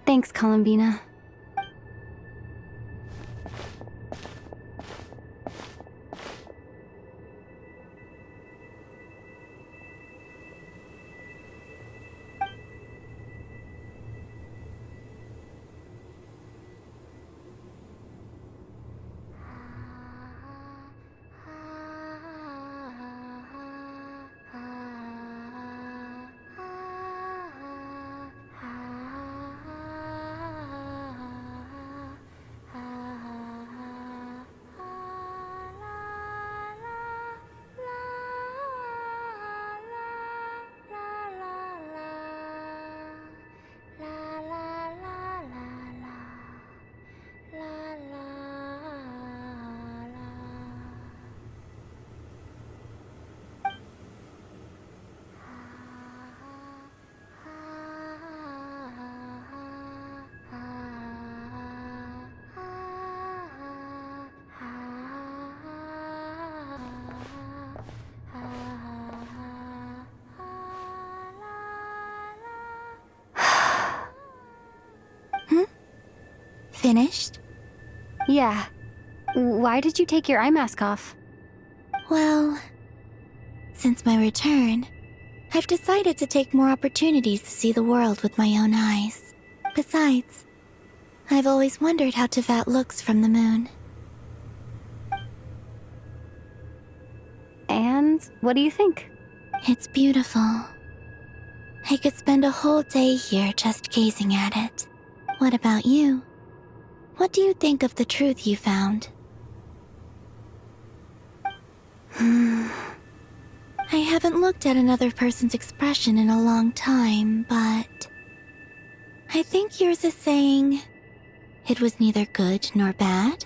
Thanks, Columbina. Finished? Yeah. Why did you take your eye mask off? Well, since my return, I've decided to take more opportunities to see the world with my own eyes. Besides, I've always wondered how Teyvat looks from the moon. And what do you think? It's beautiful. I could spend a whole day here just gazing at it. What about you? What do you think of the truth you found? I haven't looked at another person's expression in a long time, but I think yours is saying it was neither good nor bad.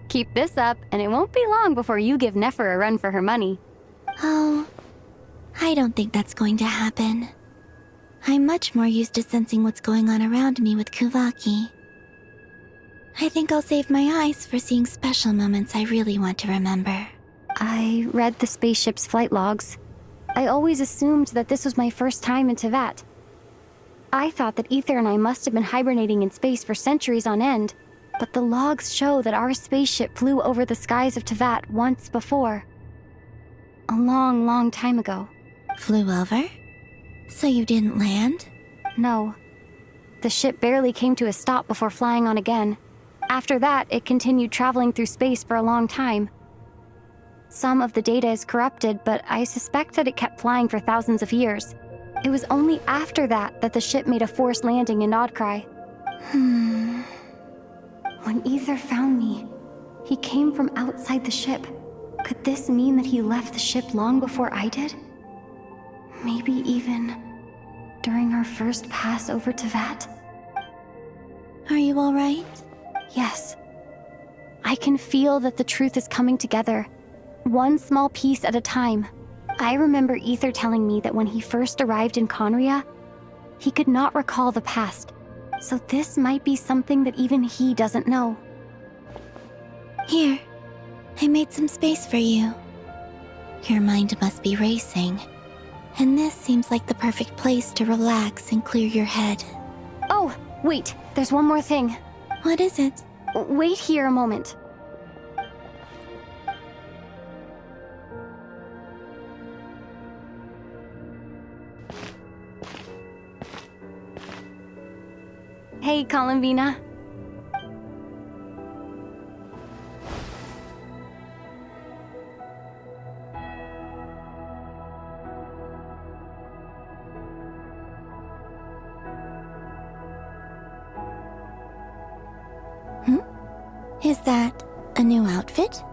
Keep this up, and it won't be long before you give Nefer a run for her money. Oh, I don't think that's going to happen. I'm much more used to sensing what's going on around me with Kuvaki. I think I'll save my eyes for seeing special moments I really want to remember. I read the spaceship's flight logs. I always assumed that this was my first time in Teyvat. I thought that Ether and I must have been hibernating in space for centuries on end, but the logs show that our spaceship flew over the skies of Teyvat once before. A long, long time ago. Flew over? So you didn't land? No. The ship barely came to a stop before flying on again. After that, it continued traveling through space for a long time. Some of the data is corrupted, but I suspect that it kept flying for thousands of years. It was only after that that the ship made a forced landing in Nodcry. When Ether found me, he came from outside the ship. Could this mean that he left the ship long before I did? Maybe even during our first pass over Teyvat? Are you all right? Yes. I can feel that the truth is coming together, one small piece at a time. I remember Ether telling me that when he first arrived in Conria, he could not recall the past, so this might be something that even he doesn't know. Here, I made some space for you. Your mind must be racing, and this seems like the perfect place to relax and clear your head. Oh, wait, there's one more thing. What is it? Wait here a moment. Hey, Columbina. Is that a new outfit?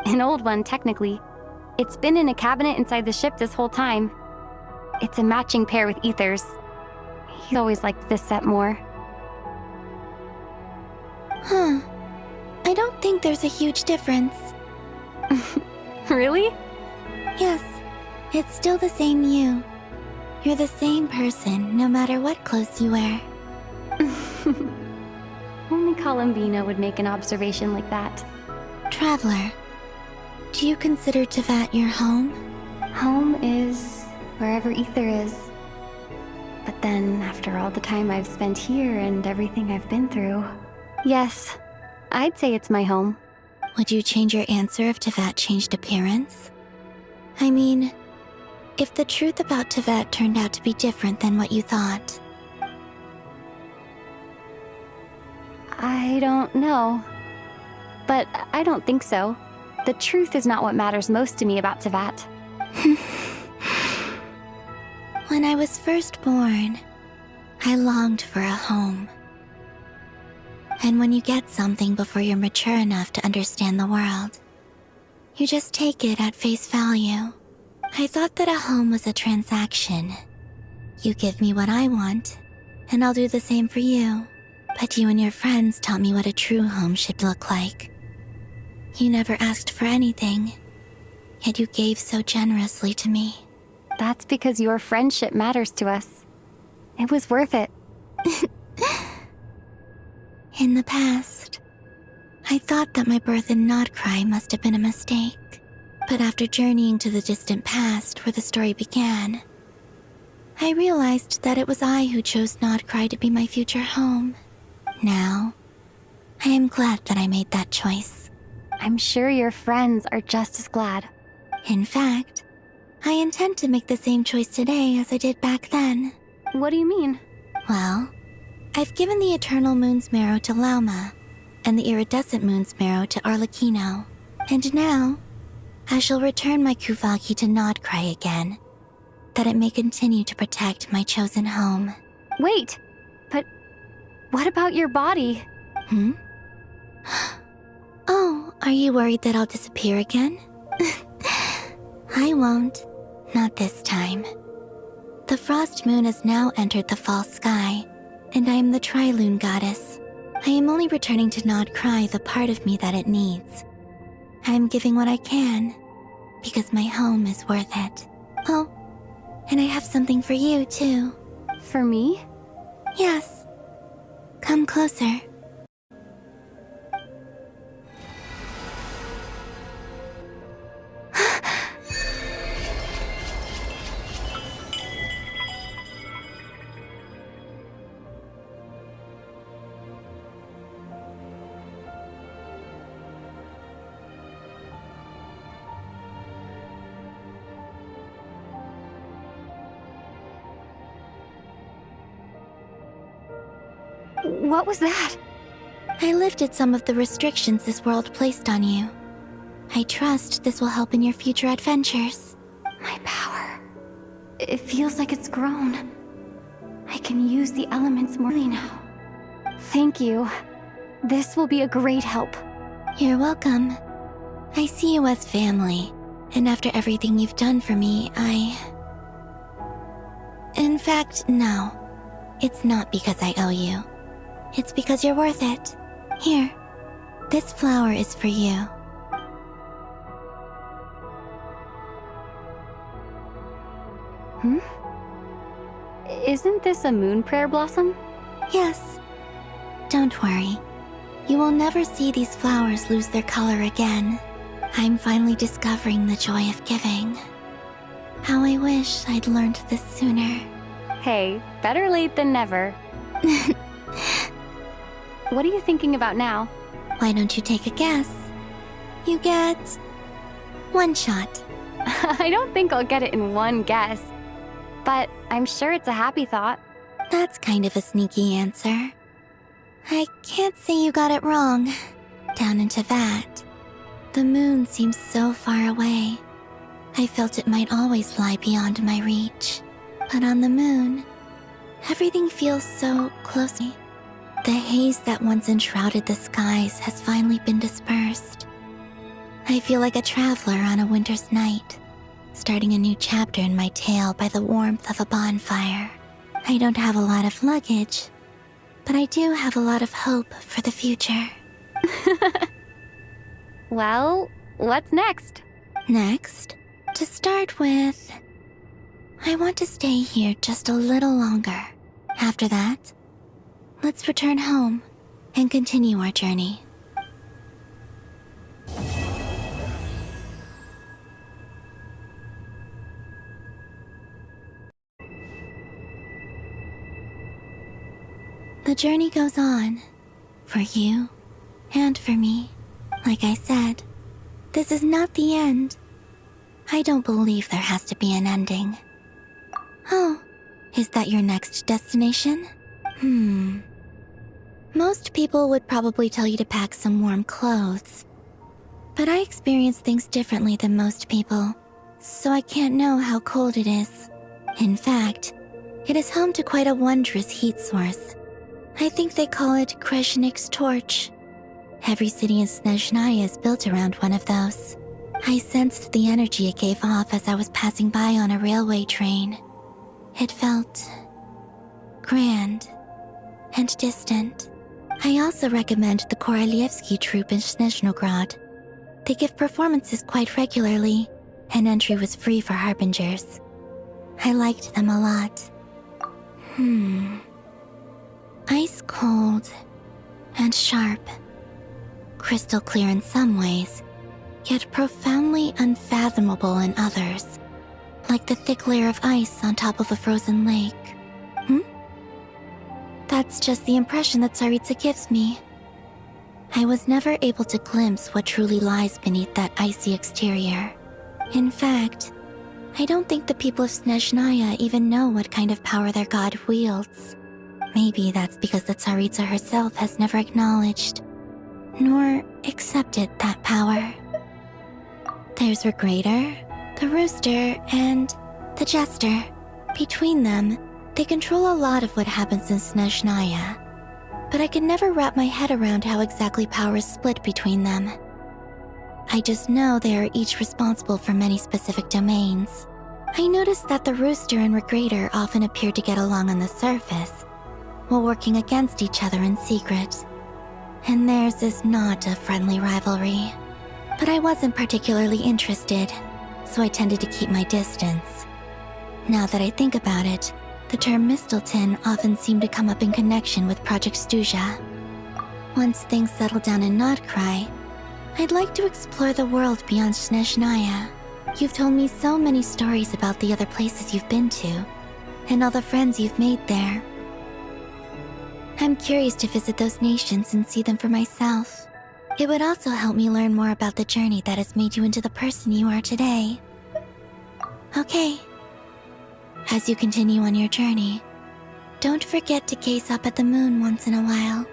An old one, technically. It's been in a cabinet inside the ship this whole time. It's a matching pair with Ether's. He always liked this set more. Huh. I don't think there's a huge difference. Really? Yes. It's still the same you. You're the same person, no matter what clothes you wear. Only Columbina would make an observation like that. Traveler, do you consider Tevat your home? Home is wherever Ether is. But then, after all the time I've spent here and everything I've been through, yes, I'd say it's my home. Would you change your answer if Tevat changed appearance? I mean, if the truth about Tevat turned out to be different than what you thought. I don't know. But I don't think so. The truth is not what matters most to me about Tevat. When I was first born, I longed for a home. And when you get something before you're mature enough to understand the world, you just take it at face value. I thought that a home was a transaction. You give me what I want, and I'll do the same for you. But you and your friends taught me what a true home should look like. You never asked for anything, yet you gave so generously to me. That's because your friendship matters to us. It was worth it. In the past, I thought that my birth in Nodcry must have been a mistake. But after journeying to the distant past where the story began, I realized that it was I who chose Nodcry to be my future home. Now, I am glad that I made that choice. I'm sure your friends are just as glad. In fact, I intend to make the same choice today as I did back then. What do you mean? Well, I've given the Eternal Moon's Marrow to Lauma, and the Iridescent Moon's Marrow to Arlecchino. And now, I shall return my Kuvagi to Nodcry again, that it may continue to protect my chosen home. Wait, but what about your body? Oh, are you worried that I'll disappear again? I won't. Not this time. The Frost Moon has now entered the fall sky, and I am the Trilune Goddess. I am only returning to Nodcry the part of me that it needs. I am giving what I can, because my home is worth it. Oh, and I have something for you, too. For me? Yes. Come closer. What was that? I lifted some of the restrictions this world placed on you. I trust this will help in your future adventures. My power. It feels like it's grown. I can use the elements more now. Thank you. This will be a great help. You're welcome. I see you as family, and after everything you've done for me, In fact, no. It's not because I owe you. It's because you're worth it. Here, this flower is for you. Isn't this a moon prayer blossom? Yes. Don't worry. You will never see these flowers lose their color again. I'm finally discovering the joy of giving. How I wish I'd learned this sooner. Hey, better late than never. What are you thinking about now? Why don't you take a guess? You get one shot. I don't think I'll get it in one guess. But I'm sure it's a happy thought. That's kind of a sneaky answer. I can't say you got it wrong. Down into that. The moon seems so far away. I felt it might always lie beyond my reach. But on the moon, everything feels so close. The haze that once enshrouded the skies has finally been dispersed. I feel like a traveler on a winter's night, starting a new chapter in my tale by the warmth of a bonfire. I don't have a lot of luggage, but I do have a lot of hope for the future. Well, what's next? Next, to start with, I want to stay here just a little longer. After that, let's return home and continue our journey. The journey goes on, for you and for me. Like I said, this is not the end. I don't believe there has to be an ending. Oh, is that your next destination? Most people would probably tell you to pack some warm clothes. But I experience things differently than most people, so I can't know how cold it is. In fact, it is home to quite a wondrous heat source. I think they call it Kreshnik's torch. Every city in Snezhnaya is built around one of those. I sensed the energy it gave off as I was passing by on a railway train. It felt grand and distant. I also recommend the Korolievsky troupe in Snezhnograd. They give performances quite regularly, and entry was free for harbingers. I liked them a lot. Ice cold and sharp. Crystal clear in some ways, yet profoundly unfathomable in others. Like the thick layer of ice on top of a frozen lake. That's just the impression that Tsaritsa gives me. I was never able to glimpse what truly lies beneath that icy exterior. In fact, I don't think the people of Snezhnaya even know what kind of power their god wields. Maybe that's because the Tsaritsa herself has never acknowledged, nor accepted that power. There's Regrator, the Rooster, and the Jester. Between them, they control a lot of what happens in Snezhnaya, but I can never wrap my head around how exactly power is split between them. I just know they are each responsible for many specific domains. I noticed that the Rooster and Regrator often appear to get along on the surface, while working against each other in secret. And theirs is not a friendly rivalry. But I wasn't particularly interested, so I tended to keep my distance. Now that I think about it, the term Mistelton often seemed to come up in connection with Project Stuja. Once things settle down in Notcry, I'd like to explore the world beyond Snezhnaya. You've told me so many stories about the other places you've been to, and all the friends you've made there. I'm curious to visit those nations and see them for myself. It would also help me learn more about the journey that has made you into the person you are today. Okay. As you continue on your journey, don't forget to gaze up at the moon once in a while.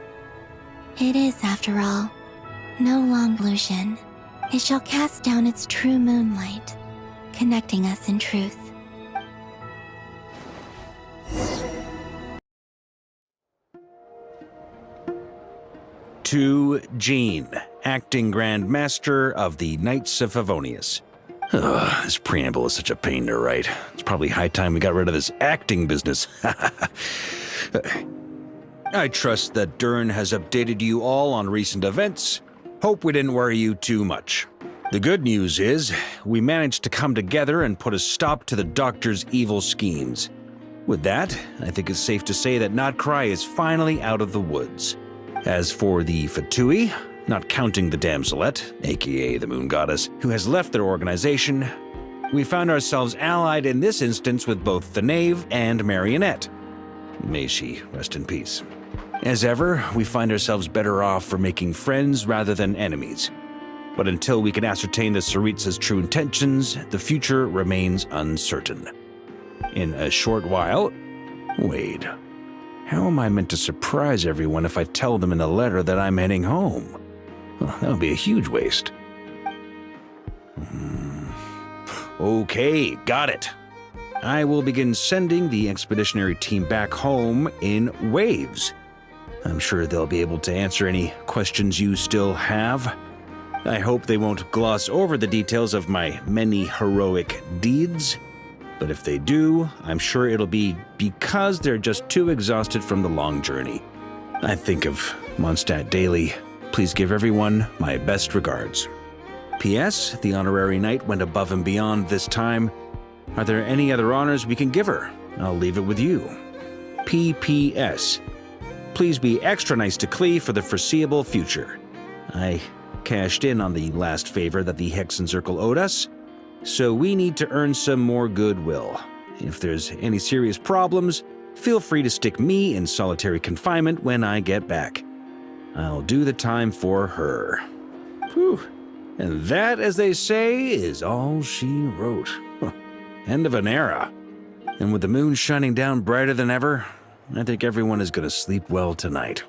It is, after all, no long illusion. It shall cast down its true moonlight, connecting us in truth. To Jean, acting Grand Master of the Knights of Favonius. This preamble is such a pain to write. It's probably high time we got rid of this acting business. I trust that Dern has updated you all on recent events. Hope we didn't worry you too much. The good news is, we managed to come together and put a stop to the Doctor's evil schemes. With that, I think it's safe to say that Notcry is finally out of the woods. As for the Fatui, not counting the Damselette, aka the Moon Goddess, who has left their organization, we found ourselves allied in this instance with both the Knave and Marionette. May she rest in peace. As ever, we find ourselves better off for making friends rather than enemies. But until we can ascertain the Tsaritsa's true intentions, the future remains uncertain. In a short while, Wade. how am I meant to surprise everyone if I tell them in the letter that I'm heading home? Well, that would be a huge waste. Okay, got it. I will begin sending the expeditionary team back home in waves. I'm sure they'll be able to answer any questions you still have. I hope they won't gloss over the details of my many heroic deeds. But if they do, I'm sure it'll be because they're just too exhausted from the long journey. I think of Mondstadt daily. Please give everyone my best regards. P.S. The honorary knight went above and beyond this time. Are there any other honors we can give her? I'll leave it with you. P.P.S. Please be extra nice to Klee for the foreseeable future. I cashed in on the last favor that the Hexen Circle owed us, so we need to earn some more goodwill. If there's any serious problems, feel free to stick me in solitary confinement when I get back. I'll do the time for her. Whew. And that, as they say, is all she wrote. End of an era. And with the moon shining down brighter than ever, I think everyone is going to sleep well tonight.